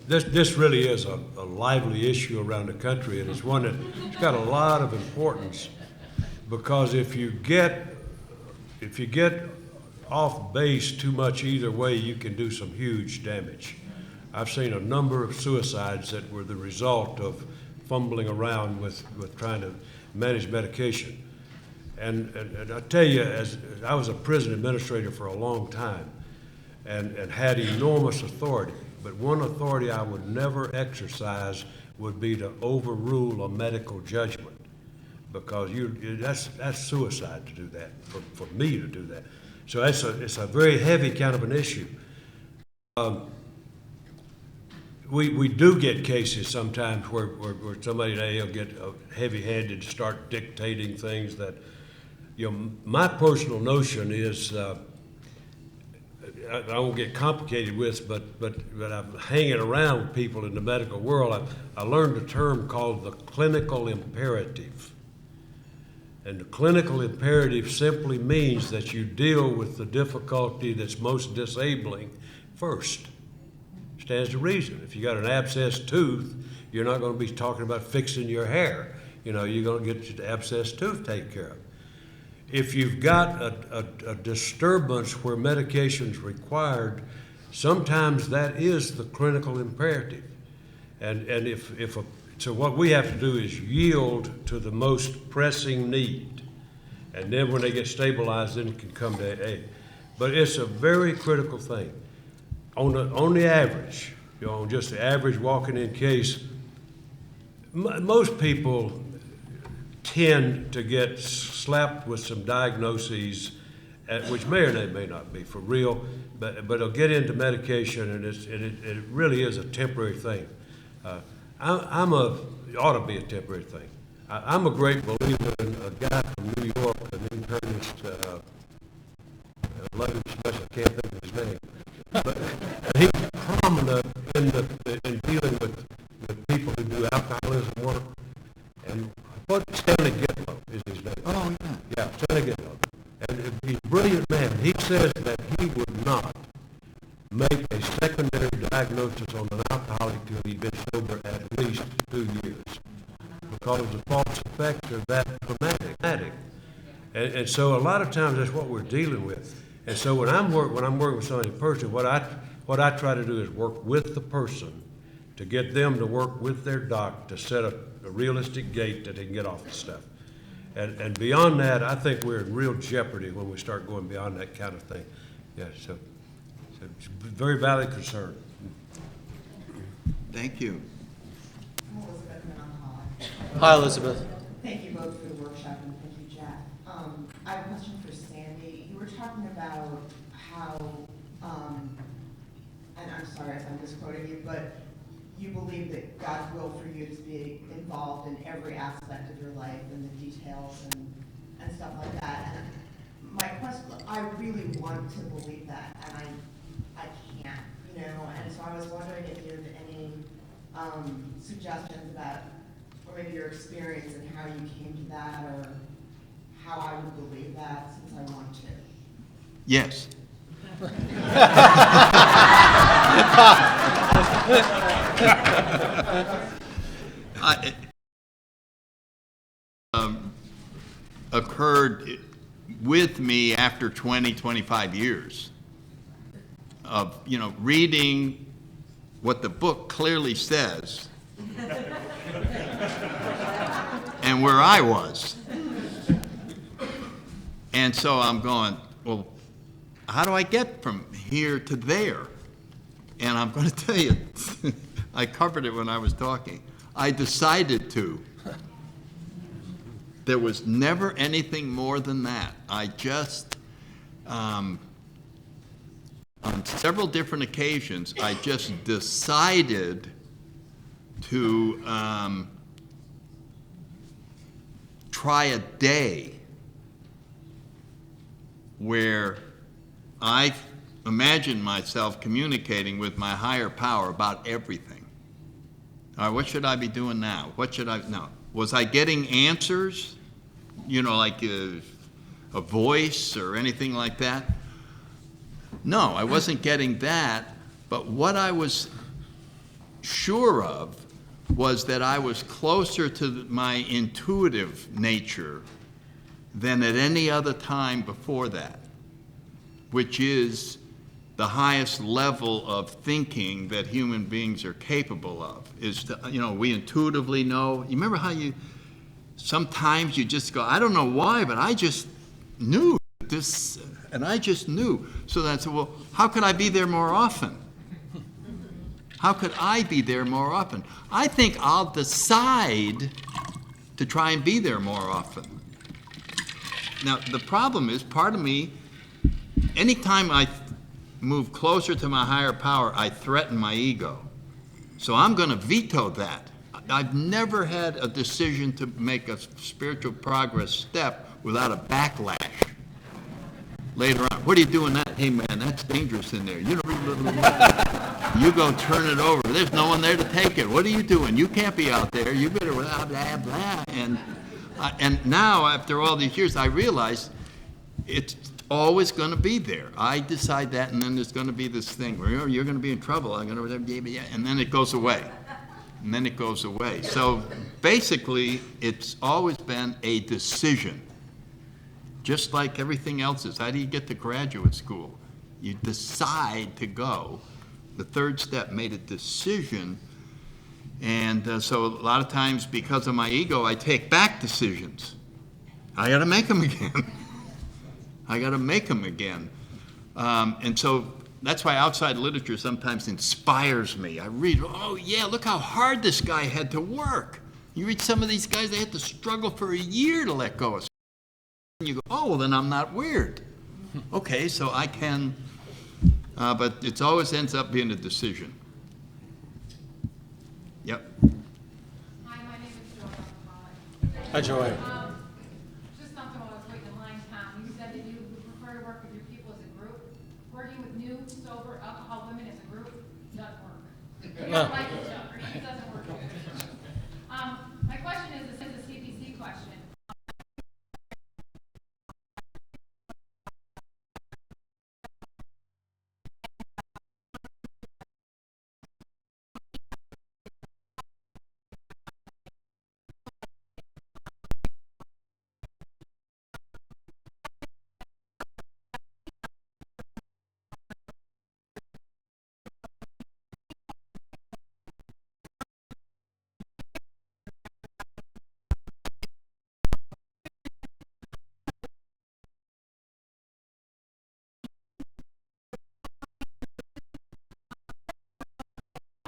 this really is a lively issue around the country, and it's one that's got a lot of importance, because if you get off base too much either way, you can do some huge damage. I've seen a number of suicides that were the result of fumbling around with trying to manage medication. And I tell you, as I was a prison administrator for a long time, and had enormous authority, but one authority I would never exercise would be to overrule a medical judgment, because that's suicide to do that, for me to do that. So it's a very heavy kind of an issue. We do get cases sometimes where somebody in AA will get heavy-handed, start dictating things that, you know, my personal notion is, I won't get complicated with, but I'm hanging around with people in the medical world. I learned a term called the clinical imperative. And the clinical imperative simply means that you deal with the difficulty that's most disabling first. Stands to reason. If you got an abscessed tooth, you're not going to be talking about fixing your hair. You know, you're going to get your abscessed tooth taken care of. If you've got a disturbance where medication's required, sometimes that is the clinical imperative. So what we have to do is yield to the most pressing need. And then when they get stabilized, then it can come to AA. But it's a very critical thing. On the average, on just the average walking-in case, most people tend to get slapped with some diagnoses, which may or may not be for real, but they'll get into medication, and it really is a temporary thing. It ought to be a temporary thing. I'm a great believer in a guy from New York, an internist, I can't think of his name, but he's prominent in dealing with people who do alcoholism work. And Stanley Gitlow is his name. Oh, yeah. Yeah, Stanley Gitlow. And he's a brilliant man. He says that he would not make a secondary diagnosis on an alcoholic till he'd been sober at least 2 years, because the false effects are that traumatic. And so a lot of times that's what we're dealing with. And so when I'm working with somebody in person, what I try to do is work with the person to get them to work with their doc to set a realistic gate that they can get off the stuff. And beyond that, I think we're in real jeopardy when we start going beyond that kind of thing. Yeah, so it's a very valid concern. Thank you. I'm Elizabeth, I'm an alcoholic. Hi, Elizabeth. Thank you both for the workshop, and thank you, Jack. I have a question for Sandy. You were talking about how, and I'm sorry if I'm misquoting you, but you believe that God's will for you to be involved in every aspect of your life and the details and stuff like that. And my question, I really want to believe that, and I can't, and so I was wondering if you have any suggestions about, or maybe your experience and how you came to that, or how I would believe that, since I want to. Yes. Occurred with me after 25 years of, reading what the book clearly says and where I was. And so I'm going, well, how do I get from here to there? And I'm going to tell you, I covered it when I was talking. I decided to. There was never anything more than that. I just, on several different occasions, I just decided to try a day where I imagined myself communicating with my higher power about everything. All right, what should I be doing now? What should I, no. Was I getting answers, like a voice or anything like that? No, I wasn't getting that, but what I was sure of was that I was closer to my intuitive nature than at any other time before that, which is the highest level of thinking that human beings are capable of, is to, we intuitively know. You remember how sometimes you just go, I don't know why, but I just knew this, and I just knew. So then I said, well, how could I be there more often? How could I be there more often? I think I'll decide to try and be there more often. Now, the problem is, part of me, anytime I move closer to my higher power, I threaten my ego. So I'm going to veto that. I've never had a decision to make a spiritual progress step without a backlash later on. What are you doing that? Hey man, that's dangerous in there. You go turn it over. There's no one there to take it. What are you doing? You can't be out there. You better blah, blah, blah. And now, after all these years, I realize it's always going to be there. I decide that, and then there's going to be this thing where you're going to be in trouble. I'm going to, and then it goes away. And then it goes away. So basically, it's always been a decision, just like everything else is. How do you get to graduate school? You decide to go. The third step made a decision, And so a lot of times, because of my ego, I take back decisions. I got to make them again. I got to make them again. And so that's why outside literature sometimes inspires me. I read, oh yeah, look how hard this guy had to work. You read some of these guys, they had to struggle for a year to let go of something. And you go, oh, well, then I'm not weird. Okay, so I can, but it always ends up being a decision. Yep. Hi, my name is Joy. Hi, Joy. Just something while I was waiting in line, Tom. You said that you would prefer to work with your people as a group. Working with new, sober, alcohol women as a group doesn't work. You don't like each other. It doesn't work. My question is a CPC question.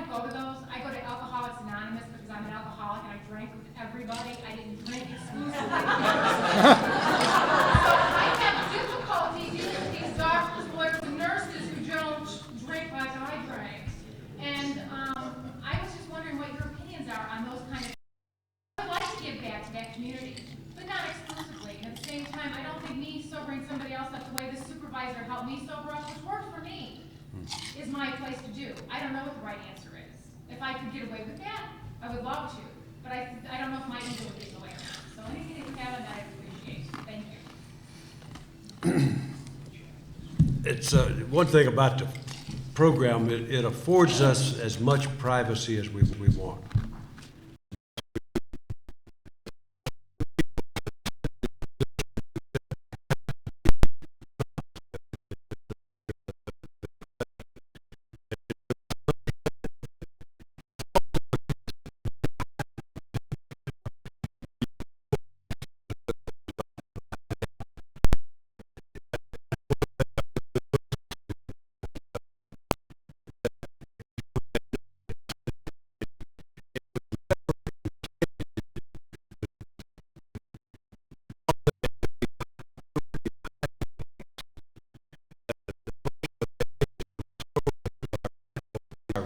Go to those. I go to Alcoholics Anonymous because I'm an alcoholic and I drank with everybody. I didn't drink exclusively. So I have difficulty dealing with these doctors, lawyers, and nurses who don't drink like I drank. And I was just wondering what your opinions are on those kind of. I would like to give back to that community, but not exclusively. And at the same time, I don't think me sobering somebody else up the way the supervisor helped me sober up, which worked for me, is my place to do. I don't know what the right answer is. If I could get away with that, I would love to. But I don't know if my ego would get away or not. So anything that you have on that, I appreciate. Thank you. It's one thing about the program, it affords us as much privacy as we want.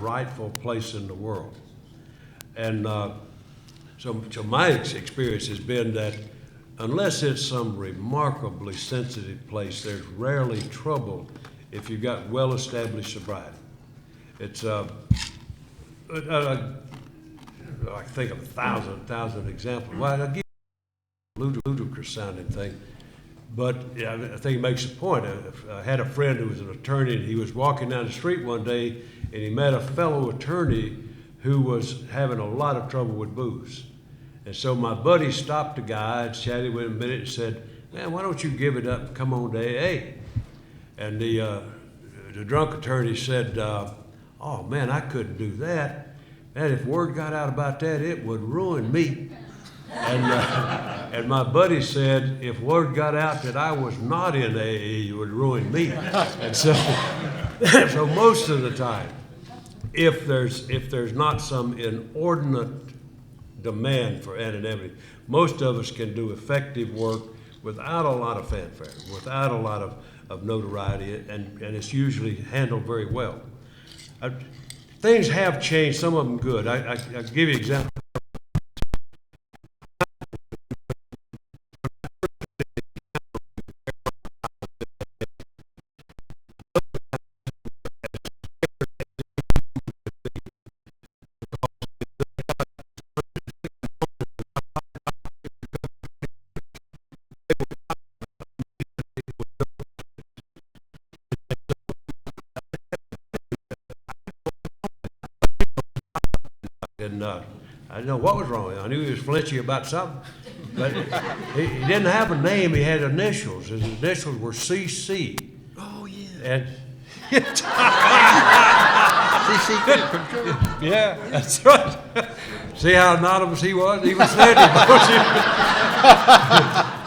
Rightful place in the world. And so my experience has been that unless it's some remarkably sensitive place, there's rarely trouble if you've got well-established sobriety. It's, I think of a thousand examples. Well, I'll give you a ludicrous sounding thing, but yeah, I think it makes a point. I had a friend who was an attorney, and he was walking down the street one day, and he met a fellow attorney who was having a lot of trouble with booze. And so my buddy stopped the guy and chatted with him a minute and said, man, why don't you give it up and come on to AA? And the drunk attorney said, oh man, I couldn't do that. Man, if word got out about that, it would ruin me. And my buddy said, if word got out that I was not in AA, it would ruin me. And so, so most of the time, if there's not some inordinate demand for anonymity, most of us can do effective work without a lot of fanfare, without a lot of notoriety, and it's usually handled very well. Things have changed, some of them good. I'll give you an example. And I didn't know what was wrong with him. I knew he was flinchy about something, but he didn't have a name. He had initials. His initials were CC. Oh, yeah. And Yeah, that's right. See how anonymous he was? He was standing.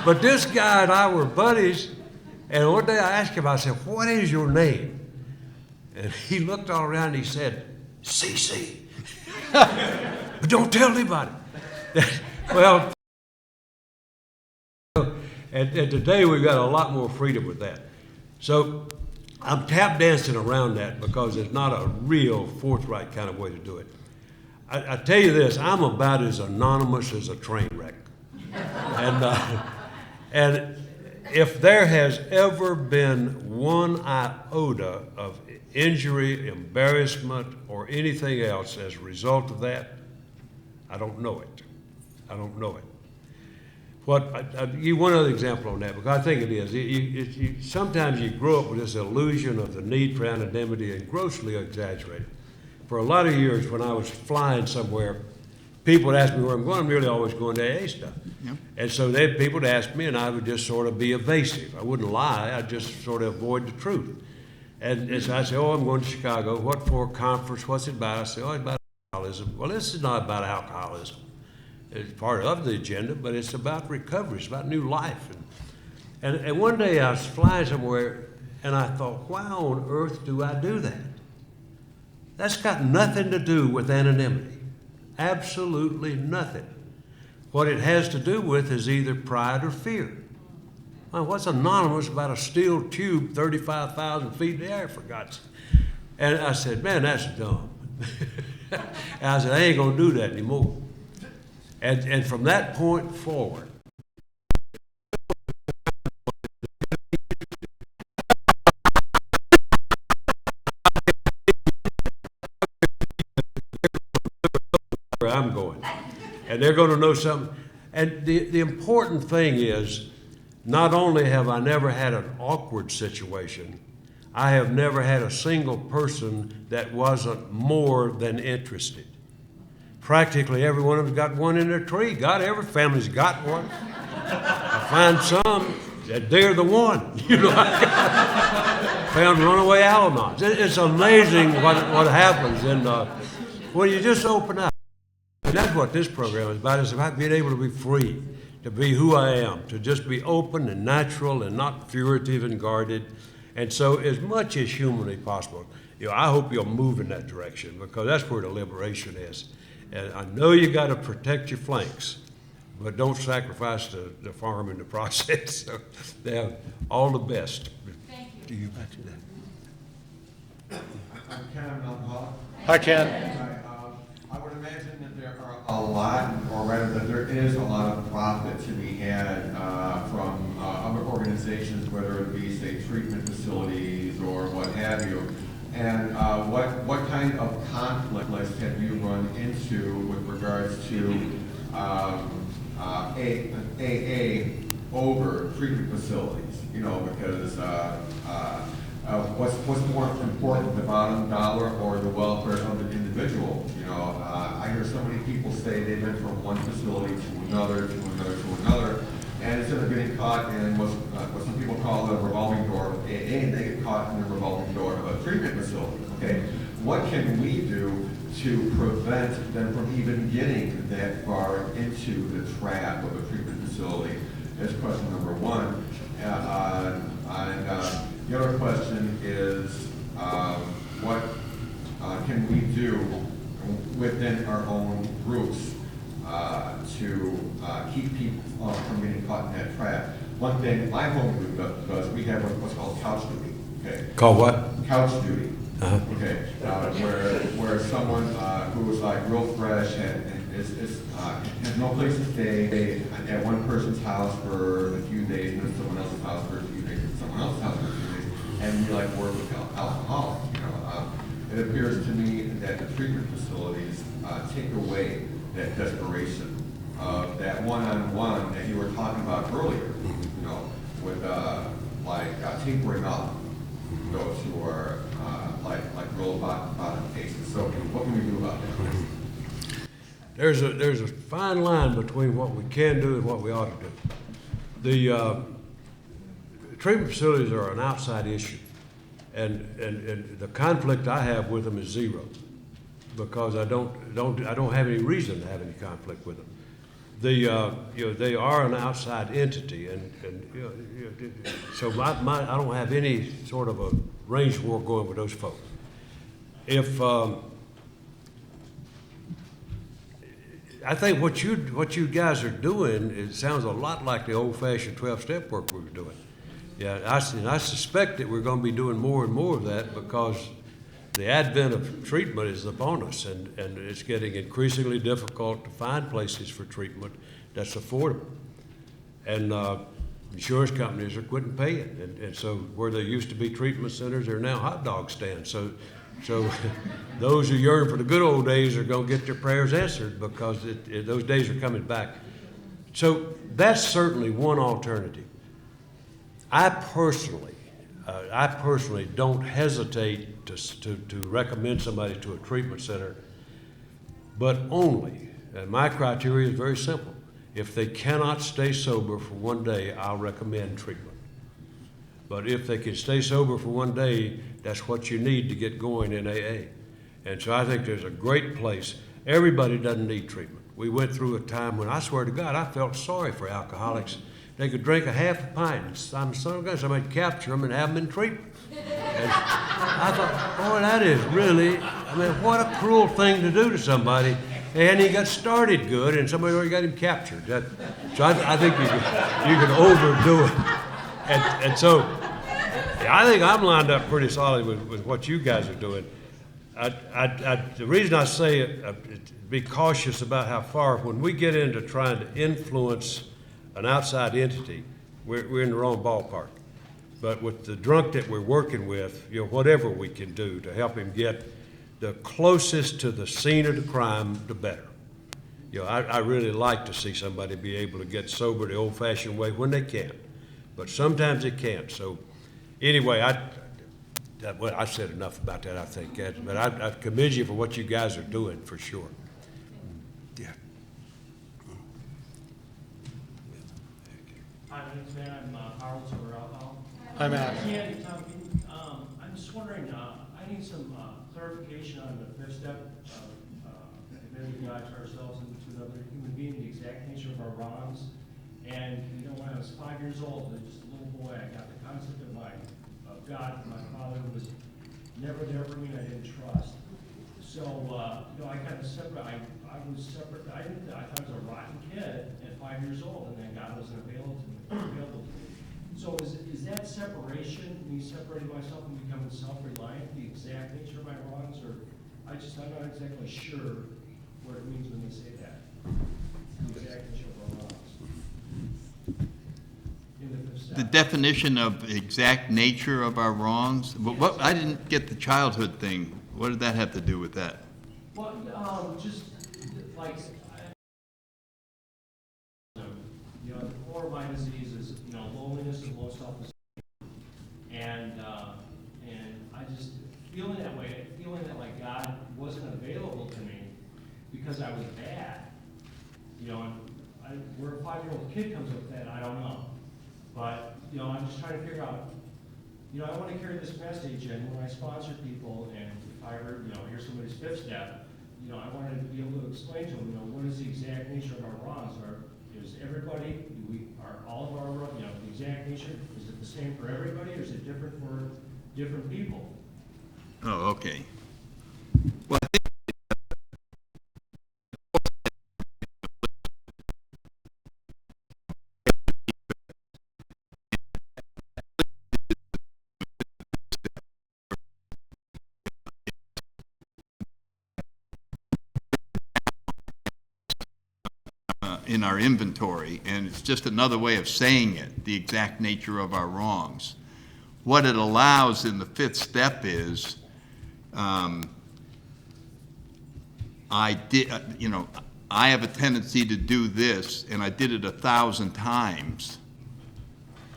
But this guy and I were buddies, and one day I asked him, I said, what is your name? And he looked all around and he said, CC. But don't tell anybody. Well, and today we've got a lot more freedom with that. So I'm tap dancing around that because it's not a real forthright kind of way to do it. I tell you this, I'm about as anonymous as a train wreck. And if there has ever been one iota of injury, embarrassment, or anything else as a result of that, I don't know it. I don't know it. I'll give you one other example on that, because I think it is. Sometimes you grow up with this illusion of the need for anonymity and grossly exaggerated. For a lot of years when I was flying somewhere, people would ask me where I'm going. I'm really always going to AA stuff. Yep. And so people would ask me, and I would just sort of be evasive. I wouldn't lie. I'd just sort of avoid the truth. And so I say, I'm going to Chicago. What for? Conference? What's it about? I say, it's about alcoholism. Well, this is not about alcoholism. It's part of the agenda, but it's about recovery. It's about new life. And one day I was flying somewhere, and I thought, why on earth do I do that? That's got nothing to do with anonymity. Absolutely nothing. What it has to do with is either pride or fear. Well, what's anonymous about a steel tube 35,000 feet in the air, for God's sake? And I said, man, that's dumb. And I said, I ain't going to do that anymore. And from that point forward, where I'm going. And they're going to know something. And the important thing is, not only have I never had an awkward situation, I have never had a single person that wasn't more than interested. Practically every one of them's got one in their tree. Every family's got one. I find some that they're the one. I found runaway Al-Anons. It's amazing what happens when you just open up. And that's what this program is about. It's about being able to be free, to be who I am, to just be open and natural and not furtive and guarded. And so as much as humanly possible, I hope you'll move in that direction, because that's where the liberation is. And I know you got to protect your flanks, but don't sacrifice the farm in the process. So they have all the best. Thank you. Do you bet that? I'm Ken, I'm an alcoholic. Hi, Ken. I would imagine that there are a lot, or rather that there is a lot of profit to be had from other organizations, whether it be, say, treatment facilities or what have you. And what kind of conflicts have you run into with regards to AA over treatment facilities? Because what's more important, the bottom dollar or the welfare of the individual? I hear so many people say they've been from one facility to another, to another, to another, and instead of getting caught in what some people call the revolving door of AA, they get caught in the revolving door of a treatment facility. Okay, what can we do to prevent them from even getting that far into the trap of a treatment facility? That's question number one. And the other question is, what can we do within our own groups to keep people from getting caught in that trap? One thing my home group does, we have what's called couch duty. Okay. Called what? Couch duty. Uh-huh. Okay. Where someone who is like real fresh and has no place to stay at one person's house for a few days, and then someone else's house for a few days, and someone else's house for a few days, and we like work with alcoholics. It appears to me that the treatment facilities take away that desperation of that one-on-one that you were talking about earlier, with tapering off those who are like real bottom cases. So what can we do about that? There's a fine line between what we can do and what we ought to do. The treatment facilities are an outside issue. And the conflict I have with them is zero, because I don't have any reason to have any conflict with them. They are an outside entity, so I don't have any sort of a range war going with those folks. If I think what you guys are doing, it sounds a lot like the old-fashioned 12-step work we were doing. Yeah, I suspect that we're going to be doing more and more of that, because the advent of treatment is upon us, and it's getting increasingly difficult to find places for treatment that's affordable. And insurance companies are quitting paying, and so where there used to be treatment centers, there are now hot dog stands. So those who yearn for the good old days are going to get their prayers answered, because those days are coming back. So that's certainly one alternative. I personally don't hesitate to recommend somebody to a treatment center, but only, and my criteria is very simple. If they cannot stay sober for one day, I'll recommend treatment. But if they can stay sober for one day, that's what you need to get going in AA. And so I think there's a great place. Everybody doesn't need treatment. We went through a time when, I swear to God, I felt sorry for alcoholics. They could drink a half a pint, and somebody capture them and have them in treatment. And I thought, boy, that is really, what a cruel thing to do to somebody. And he got started good, and somebody already got him captured. So I think you can overdo it. And so I think I'm lined up pretty solid with what you guys are doing. The reason I say it, be cautious about how far, when we get into trying to influence an outside entity, we're in the wrong ballpark. But with the drunk that we're working with, whatever we can do to help him get the closest to the scene of the crime, the better. I really like to see somebody be able to get sober the old-fashioned way when they can, but sometimes they can't. So anyway, I said enough about that, I think, but I commend you for what you guys are doing, for sure. Yeah. Hi, my name's Matt. I'm Harold Sober Alcohol. Hi, Matt. Yeah, Tom, I'm just wondering, I need some clarification on the fifth step of admitting God to ourselves and to another human being, the exact nature of our wrongs. And, when I was 5 years old, just a little boy, I got the concept of God from my father, who was never there for me and I didn't trust. So, I kind of separate. I was separate. I thought I was a rotten kid at 5 years old, and then God wasn't available to me. So is that separation, me separating myself and becoming self-reliant, the exact nature of my wrongs, or I'm not exactly sure what it means when they say that. The exact nature of our wrongs. The definition of exact nature of our wrongs? But I didn't get the childhood thing. What did that have to do with that? Well, just like, the core of my disease is, loneliness and low self-esteem. And I just feeling that way, feeling that like God wasn't available to me because I was bad. Where a 5-year-old kid comes up with that, I don't know. But, I'm just trying to figure out, I want to carry this message, and when I sponsor people, and if I ever, hear somebody's fifth step, I wanted to be able to explain to them, what is the exact nature of our wrongs? Is everybody, are all of our, the exact nature, is it the same for everybody, or is it different for different people? Oh, okay. Well, I think in our inventory, and it's just another way of saying it, the exact nature of our wrongs. What it allows in the fifth step is, I have a tendency to do this, and I did it 1,000 times.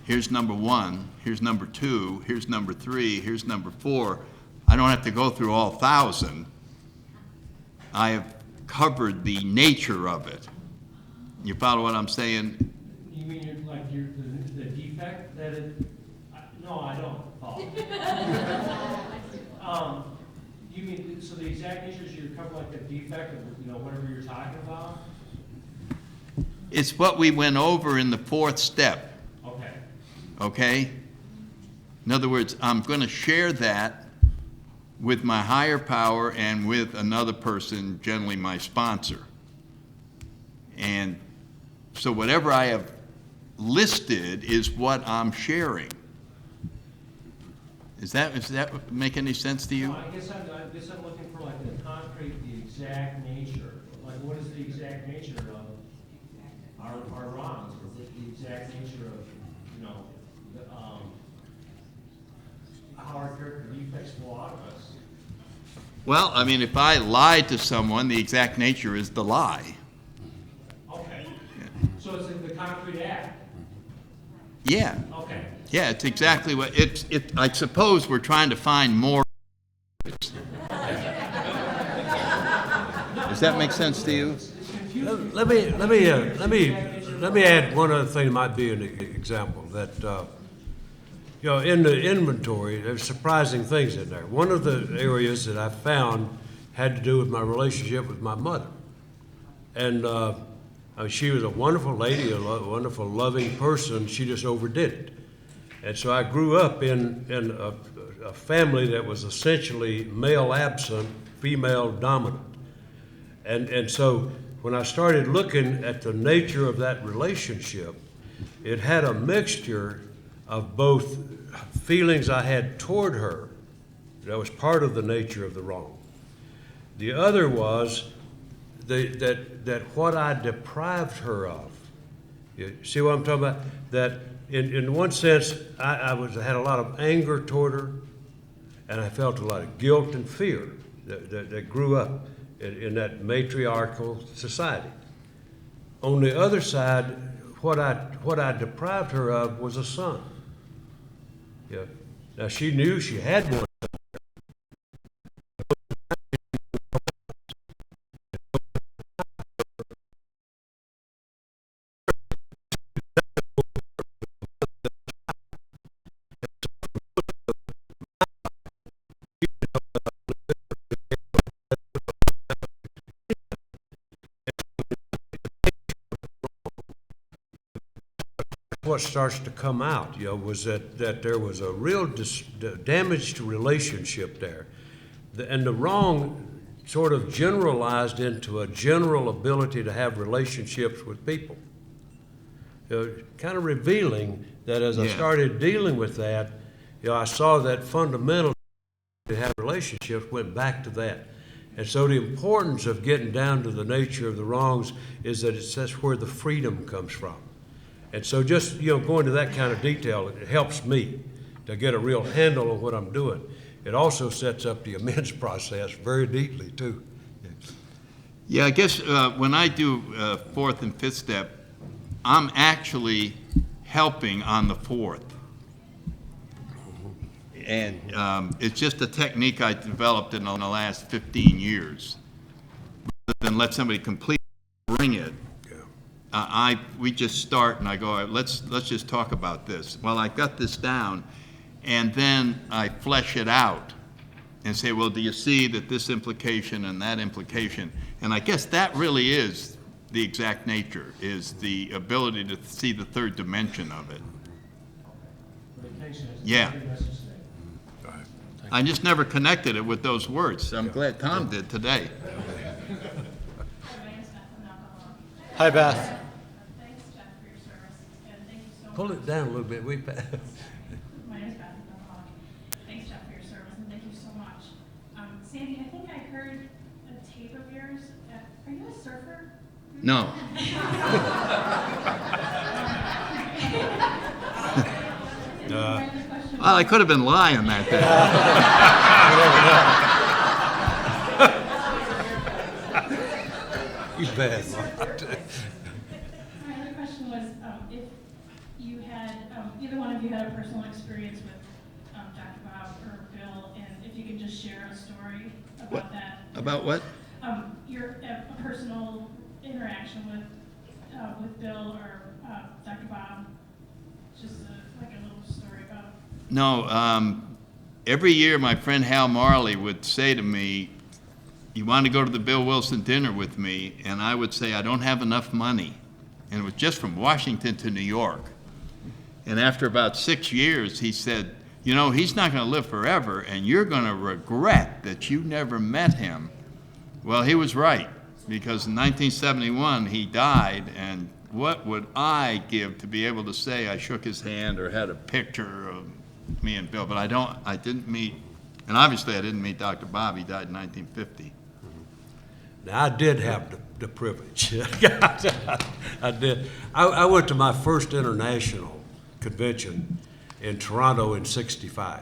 Here's number 1, here's number 2, here's number 3, here's number 4. I don't have to go through all 1,000. I have covered the nature of it. You follow what I'm saying? You mean the defect that it? No, I don't follow. So the exact nature is you cover like the defect of, you know, whatever you're talking about? It's what we went over in the fourth step, Okay. okay? In other words, I'm going to share that with my higher power and with another person, generally my sponsor. And so whatever I have listed is what I'm sharing. Does that make any sense to you? No, I guess I'm looking for like the concrete, the exact nature. Like, what is the exact nature of our wrongs? Or the exact nature of, you know, how our character defects flow out of us? Well, I mean, if I lied to someone, the exact nature is the lie. Okay. So it's the concrete act? Yeah. Okay. Yeah, it's exactly what, I suppose we're trying to find more. Does that make sense to you? Let me add one other thing that might be an example that, you know, in the inventory, there's surprising things in there. One of the areas that I found had to do with my relationship with my mother. And she was a wonderful lady, a wonderful, loving person. She just overdid it. And so I grew up in a family that was essentially male absent, female dominant. And so when I started looking at the nature of that relationship, it had a mixture of both feelings I had toward her, that was part of the nature of the wrong. The other was that what I deprived her of. You see what I'm talking about? That in one sense, I had a lot of anger toward her, and I felt a lot of guilt and fear that grew up in that matriarchal society. On the other side, what I deprived her of was a son. Yeah. Now she knew she had one. What starts to come out, you know, was that there was a real damaged relationship there. And the wrong sort of generalized into a general ability to have relationships with people. You know, kind of revealing that as I started dealing with that, you know, I saw that fundamental to have relationships went back to that. And so the importance of getting down to the nature of the wrongs is that that's where the freedom comes from. And so just, you know, going to that kind of detail, it helps me to get a real handle on what I'm doing. It also sets up the amends process very deeply, too. Yeah, I guess when I do fourth and fifth step, I'm actually helping on the fourth. And it's just a technique I developed in the last 15 years. Rather than let somebody completely bring it, we just start and I go, let's just talk about this. Well, I got this down, and then I flesh it out and say, well, do you see that this implication and that implication? And I guess that really is the exact nature, is the ability to see the third dimension of it. Yeah. I just never connected it with those words. I'm glad Tom did today. Hi, Beth. Thanks, Jeff, for your service, and thank you so much. Pull it down a little bit. My name is Beth. Thanks, Jeff, for your service, and thank you so much. Sandy, I think I heard a tape of yours. Are you a surfer? No. Well, I could have been lying that day. You bet. My other question was, if you had, either one of you had a personal experience with Dr. Bob or Bill, and if you could just share a story about that. About what? Your a personal interaction with Bill or Dr. Bob, just like a little story about. No, every year my friend Hal Marley would say to me, you want to go to the Bill Wilson dinner with me, and I would say I don't have enough money. And it was just from Washington to New York. And after about 6 years, he said, you know, he's not going to live forever, and you're going to regret that you never met him. Well, he was right, because in 1971, he died, and what would I give to be able to say I shook his hand or had a picture of me and Bill? But I didn't meet, and obviously I didn't meet Dr. Bob. He died in 1950. Now, I did have the privilege. I did. I went to my first international convention in Toronto in '65.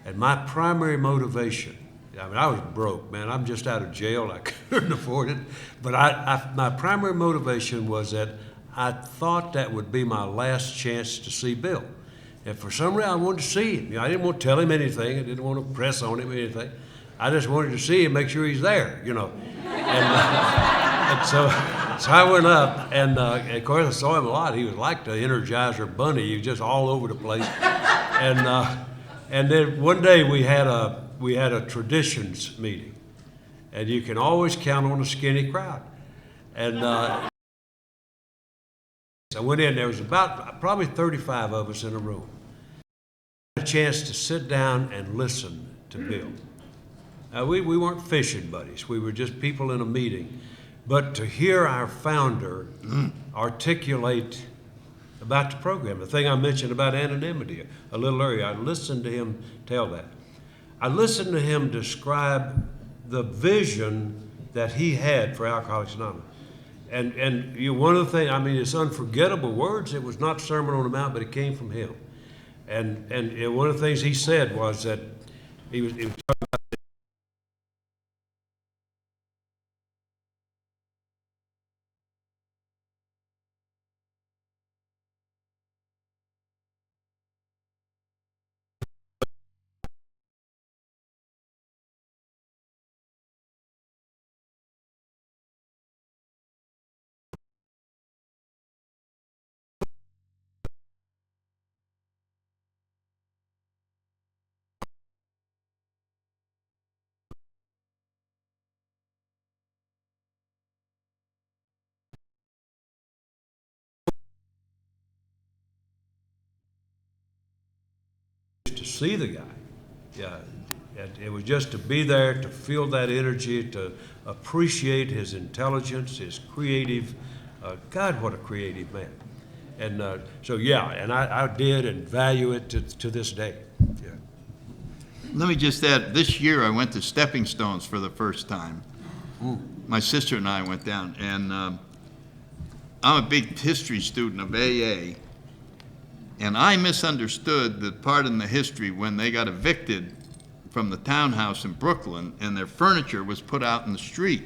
And my primary motivation, I mean, I was broke, man. I'm just out of jail. I couldn't afford it. But my primary motivation was that I thought that would be my last chance to see Bill. And for some reason, I wanted to see him. You know, I didn't want to tell him anything. I didn't want to press on him or anything. I just wanted to see him, make sure he's there, you know. And so I went up, and of course I saw him a lot. He was like the Energizer Bunny. He was just all over the place. And then one day we had a traditions meeting, and you can always count on a skinny crowd. And I went in. There was about probably 35 of us in a room. I had a chance to sit down and listen to Bill. We weren't fishing buddies. We were just people in a meeting. But to hear our founder articulate about the program, the thing I mentioned about anonymity a little earlier, I listened to him tell that. I listened to him describe the vision that he had for Alcoholics Anonymous. And one of the things, I mean, it's unforgettable words. It was not Sermon on the Mount, but it came from him. And one of the things he said was that he was talking about to see the guy. Yeah, it was just to be there, to feel that energy, to appreciate his intelligence, his creative, God, what a creative man. And so, yeah, and I did and value it to this day. Yeah. Let me just add, this year I went to Stepping Stones for the first time. My sister and I went down, and I'm a big history student of AA, and I misunderstood that part in the history when they got evicted from the townhouse in Brooklyn and their furniture was put out in the street.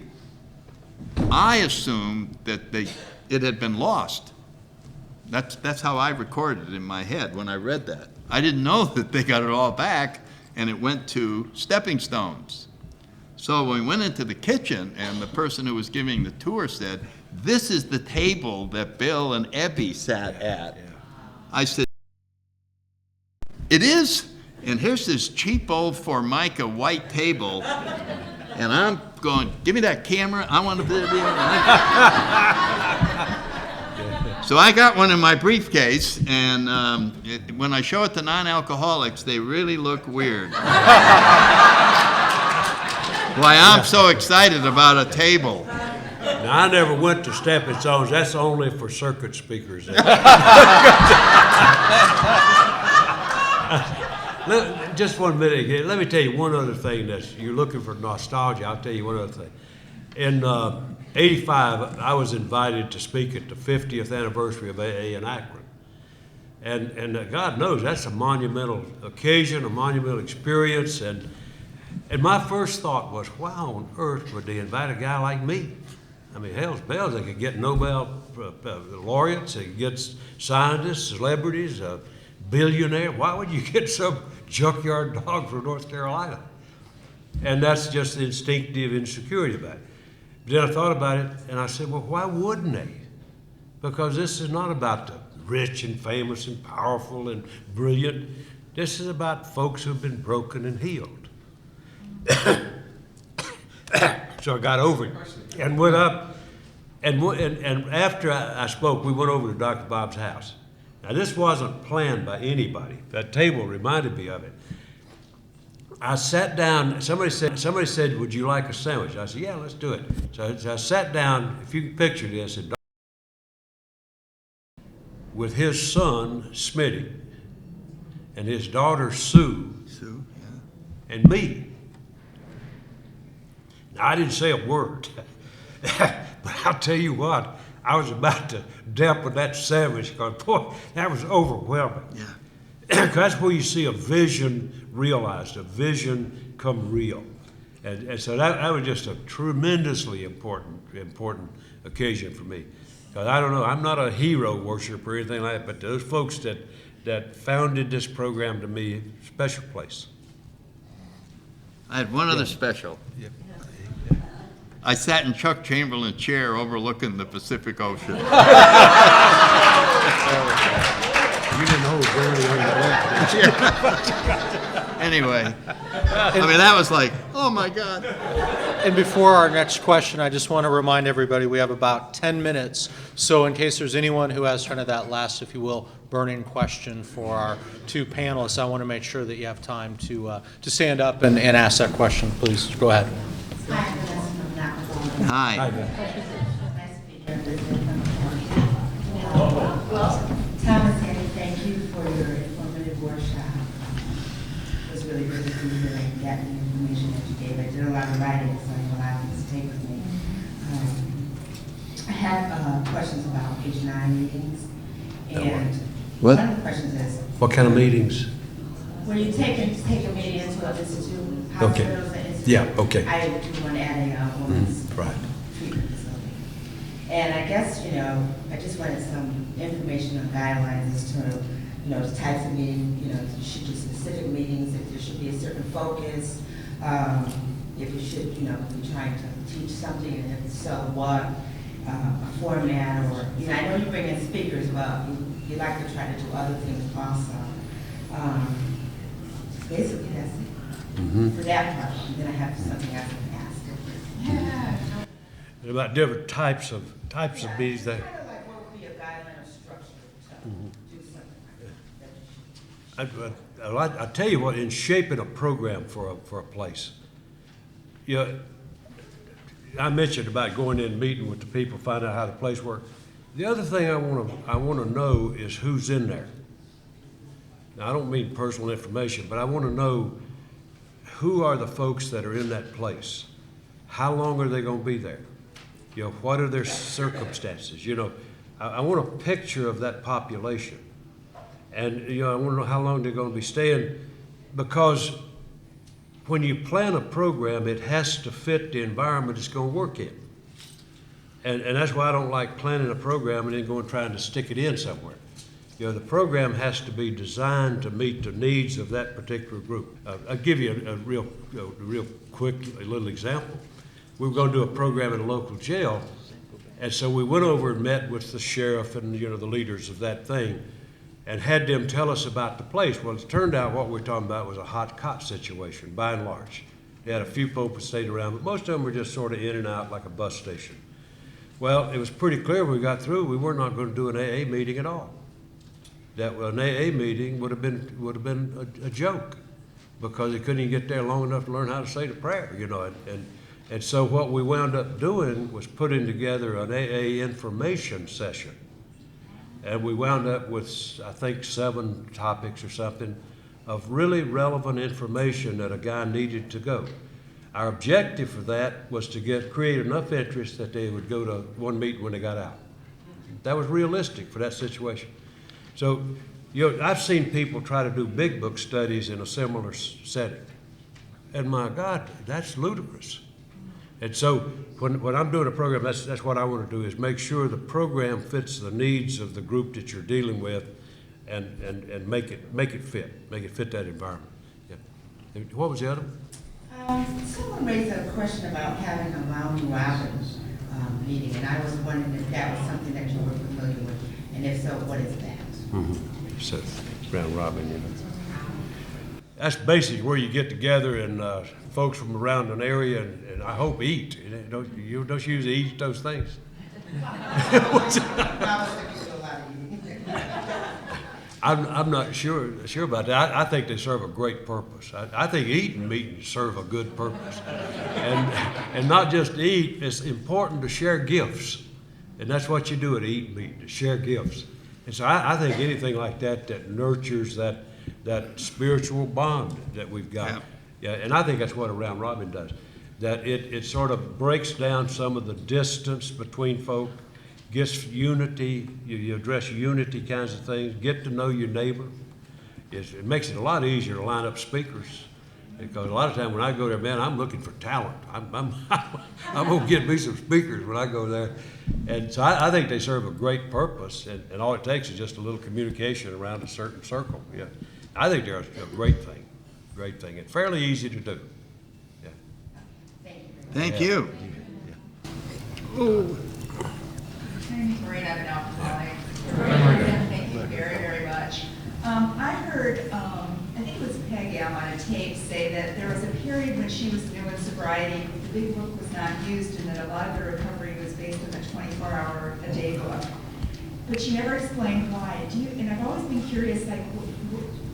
I assumed that it had been lost. That's how I recorded it in my head when I read that. I didn't know that they got it all back and it went to Stepping Stones. So when we went into the kitchen and the person who was giving the tour said, "This is the table that Bill and Ebby sat at." I said, "It is?" And here's this cheap old Formica white table, and I'm going, "Give me that camera, I want to be." So I got one in my briefcase, and when I show it to non-alcoholics, they really look weird. Why I'm so excited about a table. Now, I never went to Stepping Stones. That's only for circuit speakers. Just 1 minute here. Let me tell you one other thing that you're looking for nostalgia. I'll tell you one other thing. In '85, I was invited to speak at the 50th anniversary of AA in Akron. And God knows that's a monumental occasion, a monumental experience. And my first thought was, why on earth would they invite a guy like me? I mean, hell's bells, they could get Nobel laureates, they could get scientists, celebrities, billionaires. Why would you get some junkyard dog from North Carolina? And that's just the instinctive insecurity about it. But then I thought about it, and I said, well, why wouldn't they? Because this is not about the rich and famous and powerful and brilliant. This is about folks who've been broken and healed. So I got over it and went up, and after I spoke, we went over to Dr. Bob's house. Now, this wasn't planned by anybody. That table reminded me of it. I sat down, somebody said, would you like a sandwich? I said, yeah, let's do it. So I sat down, if you can picture this, with his son, Smitty, and his daughter, Sue, and me. Now, I didn't say a word, but I'll tell you what, I was about to dump with that sandwich because, boy, that was overwhelming. Yeah. That's where you see a vision realized, a vision come real. And so that was just a tremendously important occasion for me. Because I don't know, I'm not a hero worshiper or anything like that, but those folks that founded this program, to me, special place. I had one other special. Yeah. I sat in Chuck Chamberlain's chair overlooking the Pacific Ocean. You didn't hold Bernie on the left. Anyway, I mean, that was like, oh my God. And before our next question, I just want to remind everybody we have about 10 minutes. So in case there's anyone who has kind of that last, if you will, burning question for our two panelists, I want to make sure that you have time to stand up and ask that question. Please go ahead. Hi. Well, Thomas, thank you for your informative workshop. It was really good to be here and get the information that you gave. I did a lot of writing, so I have a lot of things to take with me. I have questions about page 9 meetings. And what? One of the questions is, What kind of meetings? when you take a meeting into an institute, Okay. hospitals and institutes, Yeah, okay. I do want to add a woman's Right. treatment facility. And I guess, I just wanted some information on guidelines as to, the types of meetings, if you should do specific meetings, if there should be a certain focus, if you should, be trying to teach something, and if so, what, a format, or, I know you bring in speakers, but you like to try to do other things also. Basically, that's it. For that part, and then I have something else to ask. And about different types of meetings that. Kind of like what would be a guideline or structure to do something like that. I tell you what, in shaping a program for a place, I mentioned about going in and meeting with the people, finding out how the place works. The other thing I want to know is who's in there. Now, I don't mean personal information, but I want to know who are the folks that are in that place. How long are they going to be there? What are their circumstances? I want a picture of that population. And, I want to know how long they're going to be staying, because when you plan a program, it has to fit the environment it's going to work in. And that's why I don't like planning a program and then going trying to stick it in somewhere. The program has to be designed to meet the needs of that particular group. I'll give you a real quick little example. We were going to do a program in a local jail, and so we went over and met with the sheriff and the leaders of that thing, and had them tell us about the place. Well, it turned out what we were talking about was a hot cot situation, by and large. They had a few folks that stayed around, but most of them were just sort of in and out like a bus station. Well, it was pretty clear when we got through, we were not going to do an AA meeting at all. That an AA meeting would have been a joke, because they couldn't even get there long enough to learn how to say the prayer, and so what we wound up doing was putting together an AA information session, and we wound up with, I think, 7 topics or something of really relevant information that a guy needed to go. Our objective for that was to create enough interest that they would go to one meeting when they got out. That was realistic for that situation. So, I've seen people try to do big book studies in a similar setting. And my God, that's ludicrous. And so when I'm doing a program, that's what I want to do, is make sure the program fits the needs of the group that you're dealing with, and make it fit that environment. Yeah. What was the other one? Someone raised a question about having a round robin meeting, and I was wondering if that was something that you were familiar with, and if so, what is that? So, round robin, that's basically where you get together and folks from around an area and I hope eat. Don't you usually eat those things? I'm not sure about that. I think they serve a great purpose. I think eating meetings serve a good purpose. And not just to eat, it's important to share gifts. And that's what you do at eating meeting, to share gifts. And so I think anything like that nurtures that spiritual bond that we've got. Yeah, and I think that's what a round robin does. That it sort of breaks down some of the distance between folk, gets unity, you address unity kinds of things, get to know your neighbor. It makes it a lot easier to line up speakers. Because a lot of times when I go there, man, I'm looking for talent. I'm gonna get me some speakers when I go there. And so I think they serve a great purpose, and all it takes is just a little communication around a certain circle. Yeah, I think they're a great thing, and fairly easy to do. Yeah. Thank you. My name is Maureen. I'm an alcoholic. Thank you very, very much. I heard, I think it was Peggy on a tape say that there was a period when she was new in sobriety, the big book was not used, and that a lot of the recovery was based on the 24-hour-a-day book. But she never explained why. And I've always been curious, like,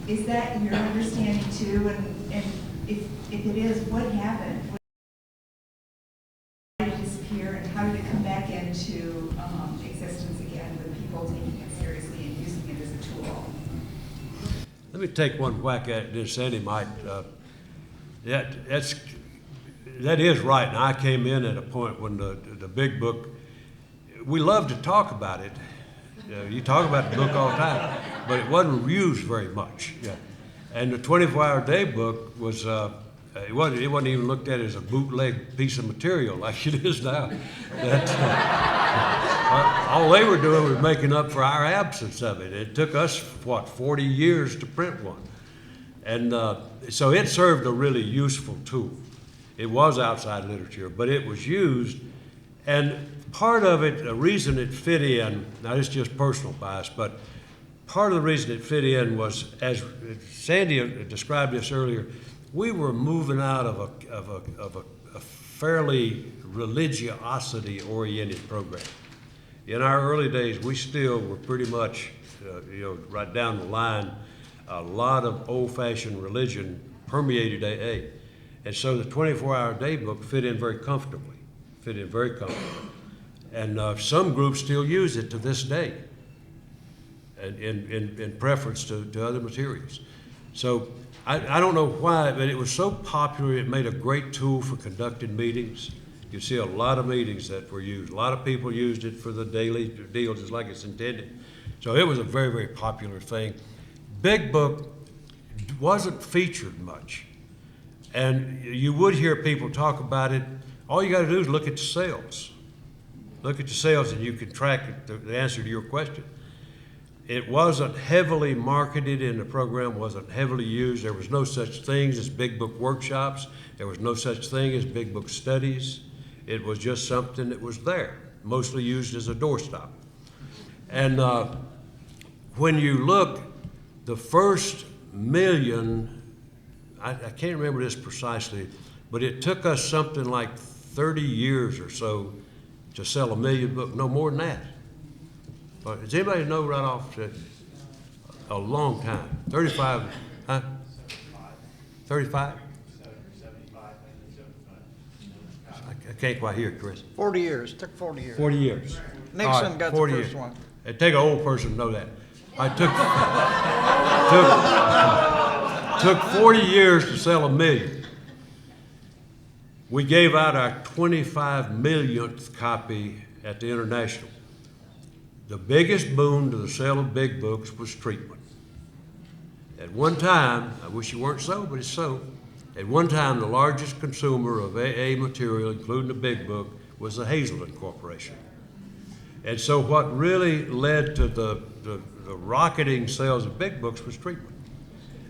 is that your understanding too? And if it is, what happened? Why did it disappear, and how did it come back into existence again with people taking it seriously and using it as a tool? Let me take one whack at this, Sandy might. That is right. And I came in at a point when the big book, we love to talk about it. You talk about the book all the time, but it wasn't used very much. Yeah. And the 24-hour-a-day book was, it wasn't even looked at as a bootleg piece of material like it is now. All they were doing was making up for our absence of it. It took us, 40 years to print one. And so it served a really useful tool. It was outside literature, but it was used. And part of it, the reason it fit in, now it's just personal bias, but part of the reason it fit in was, as Sandy described this earlier, we were moving out of a fairly religiosity-oriented program. In our early days, we still were pretty much, right down the line, a lot of old-fashioned religion permeated AA. And so the 24-hour-a-day book fit in very comfortably. And some groups still use it to this day, and in preference to other materials. So I don't know why, but it was so popular, it made a great tool for conducting meetings. You see a lot of meetings that were used. A lot of people used it for the daily deal, just like it's intended. So it was a very, very popular thing. Big Book wasn't featured much. And you would hear people talk about it. All you got to do is look at the sales. Look at the sales and you can track the answer to your question. It wasn't heavily marketed in the program, wasn't heavily used. There was no such things as Big Book workshops. There was no such thing as Big Book studies. It was just something that was there, mostly used as a doorstop. And when you look, the first million, I can't remember this precisely, but it took us something like 30 years or so to sell 1 million books, no more than that. But does anybody know right off? A long time, 35, huh? 35? I can't quite hear it, Chris. 40 years, took 40 years. 40 years. Nixon All right, got the 40 first years. one. It'd take an old person to know that. I took 40 years to sell 1 million. We gave out our 25 millionth copy at the International. The biggest boon to the sale of big books was treatment. At one time, I wish you weren't so, but it's so. At one time, the largest consumer of AA material, including the big book, was the Hazelden Corporation. And so what really led to the rocketing sales of big books was treatment.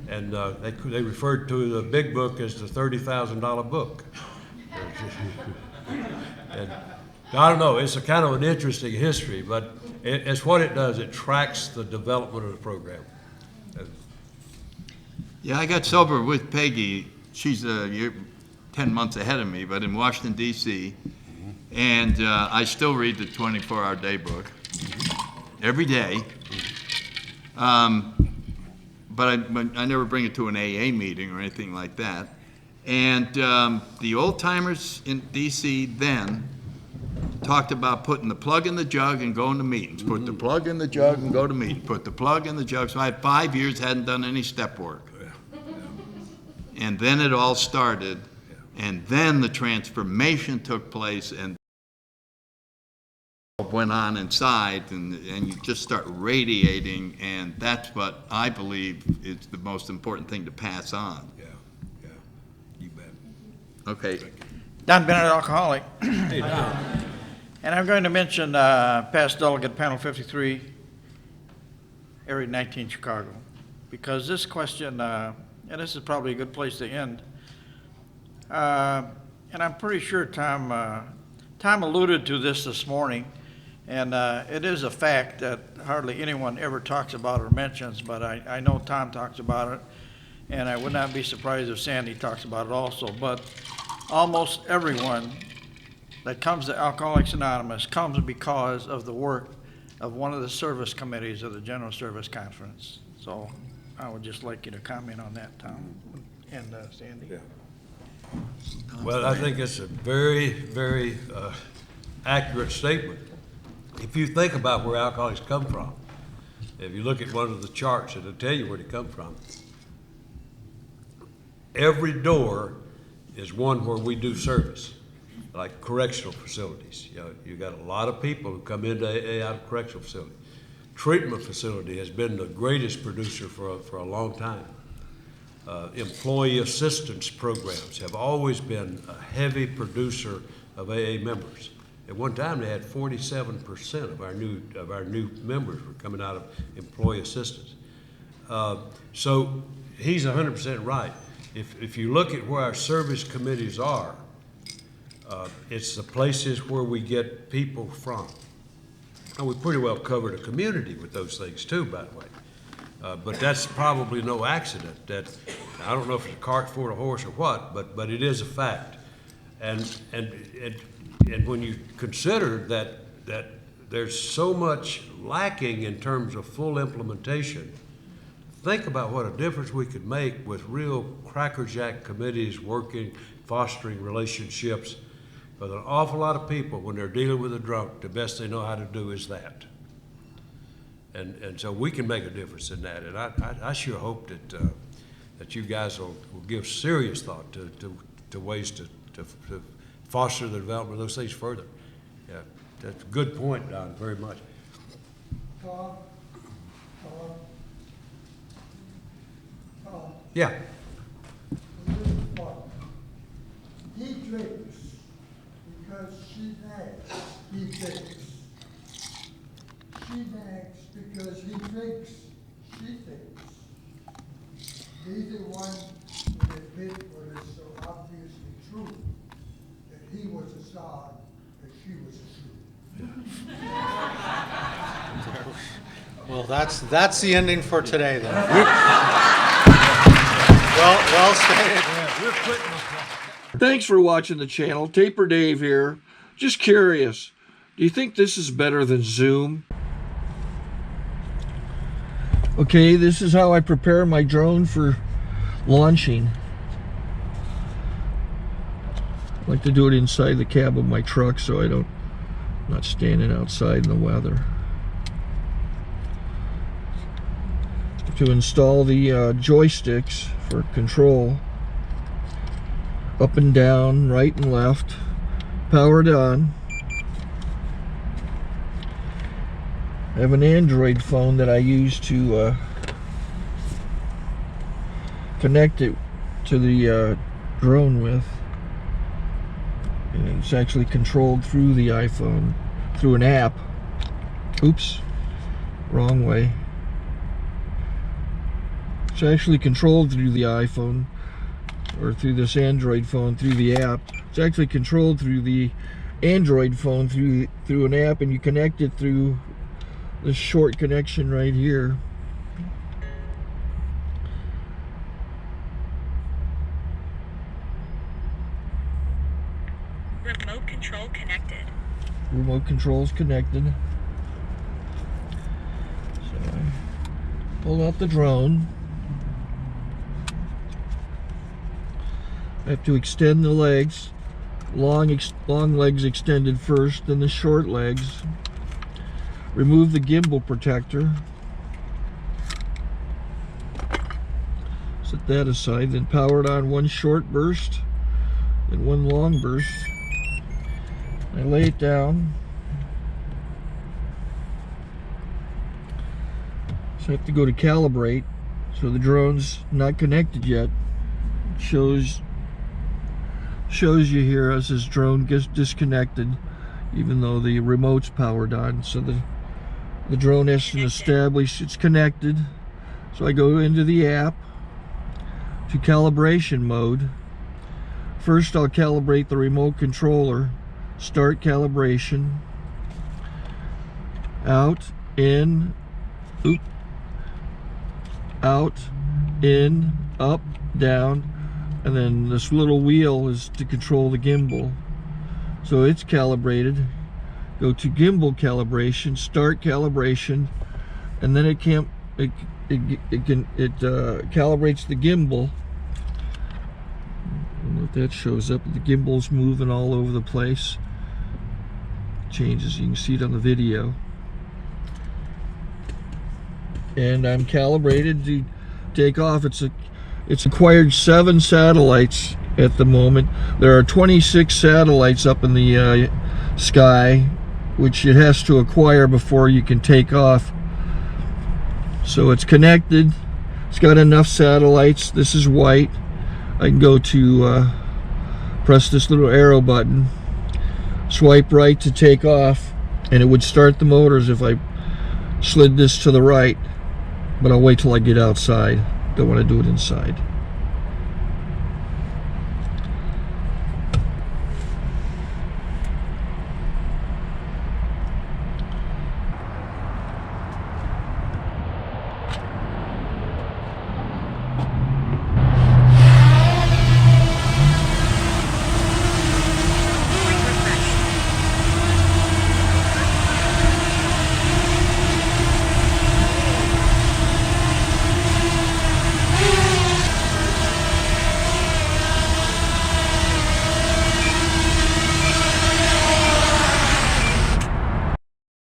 And they referred to the big book as the $30,000 book. And I don't know, it's a kind of an interesting history, but it's what it does. It tracks the development of the program. Yeah, I got sober with Peggy. She's 10 months ahead of me, but in Washington, D.C. And I still read the 24-hour day book every day. But I never bring it to an AA meeting or anything like that. And the old timers in D.C. then talked about putting the plug in the jug and going to meetings. Put the plug in the jug and go to meetings. Put the plug in the jug. So I had 5 years, hadn't done any step work. And then it all started. And then the transformation took place and went on inside, and you just start radiating, and that's what I believe is the most important thing to pass on. Yeah, you bet. Okay. Don Bennett, alcoholic. Hey, Don. And I'm going to mention past delegate panel 53, Area 19, Chicago, because this question, and this is probably a good place to end, and I'm pretty sure Tom alluded to this morning, and it is a fact that hardly anyone ever talks about or mentions, but I know Tom talks about it, and I would not be surprised if Sandy talks about it also. But almost everyone that comes to Alcoholics Anonymous comes because of the work of one of the service committees of the General Service Conference. So I would just like you to comment on that, Tom and Sandy. Yeah. Well, I think it's a very, very accurate statement. If you think about where alcoholics come from, if you look at one of the charts, it'll tell you where they come from. Every door is one where we do service, like correctional facilities. You know, you got a lot of people who come into AA out of correctional facility. Treatment facility has been the greatest producer for a long time. Employee assistance programs have always been a heavy producer of AA members. At one time, they had 47% of our new members were coming out of employee assistance. So he's 100% right. If you look at where our service committees are, it's the places where we get people from. And we pretty well covered a community with those things too, by the way. But that's probably no accident. That I don't know if it's a cart before a horse or what, but it is a fact. And when you consider that there's so much lacking in terms of full implementation, think about what a difference we could make with real crackerjack committees working, fostering relationships with an awful lot of people. When they're dealing with a drunk, the best they know how to do is that. And so we can make a difference in that. And I sure hope that you guys will give serious thought to ways to foster the development of those things further. Yeah, that's a good point, Don, very much. Tom? Yeah. He drinks because she nags. He drinks. She nags because he drinks. She thinks. Neither one would admit what is so obviously true, that he was a sod and she was a shoe. Well, that's the ending for today, then. Well stated. Yeah, we're quitting. Thanks for watching the channel. Taper Dave here. Just curious, do you think this is better than Zoom? Okay, this is how I prepare my drone for launching. I like to do it inside the cab of my truck so I'm not standing outside in the weather. To install the joysticks for control, up and down, right and left, powered on. I have an Android phone that I use to connect it to the drone with. And it's actually controlled through the iPhone, through an app. Oops, wrong way. It's actually controlled through the iPhone, or through this Android phone, through the app. It's actually controlled through the Android phone, through an app, and you connect it through this short connection right here. Remote control connected. Remote control's connected. So I pull out the drone. I have to extend the legs. Long legs extended first, then the short legs. Remove the gimbal protector. Set that aside, then power it on one short burst and one long burst. I lay it down. So I have to go to calibrate. So the drone's not connected yet. It shows you here as this drone gets disconnected, even though the remote's powered on. So the drone has to establish it's connected. So I go into the app to calibration mode. First I'll calibrate the remote controller. Start calibration. Out, in, out, in, up, down, and then this little wheel is to control the gimbal. So it's calibrated. Go to gimbal calibration, start calibration, and then it calibrates the gimbal. I don't know if that shows up. The gimbal's moving all over the place. Changes, you can see it on the video. And I'm calibrated to take off. It's acquired 7 satellites at the moment. There are 26 satellites up in the sky, which it has to acquire before you can take off. So it's connected. It's got enough satellites. This is white. I can go to press this little arrow button, swipe right to take off, and it would start the motors if I slid this to the right. But I'll wait till I get outside. Don't want to do it inside.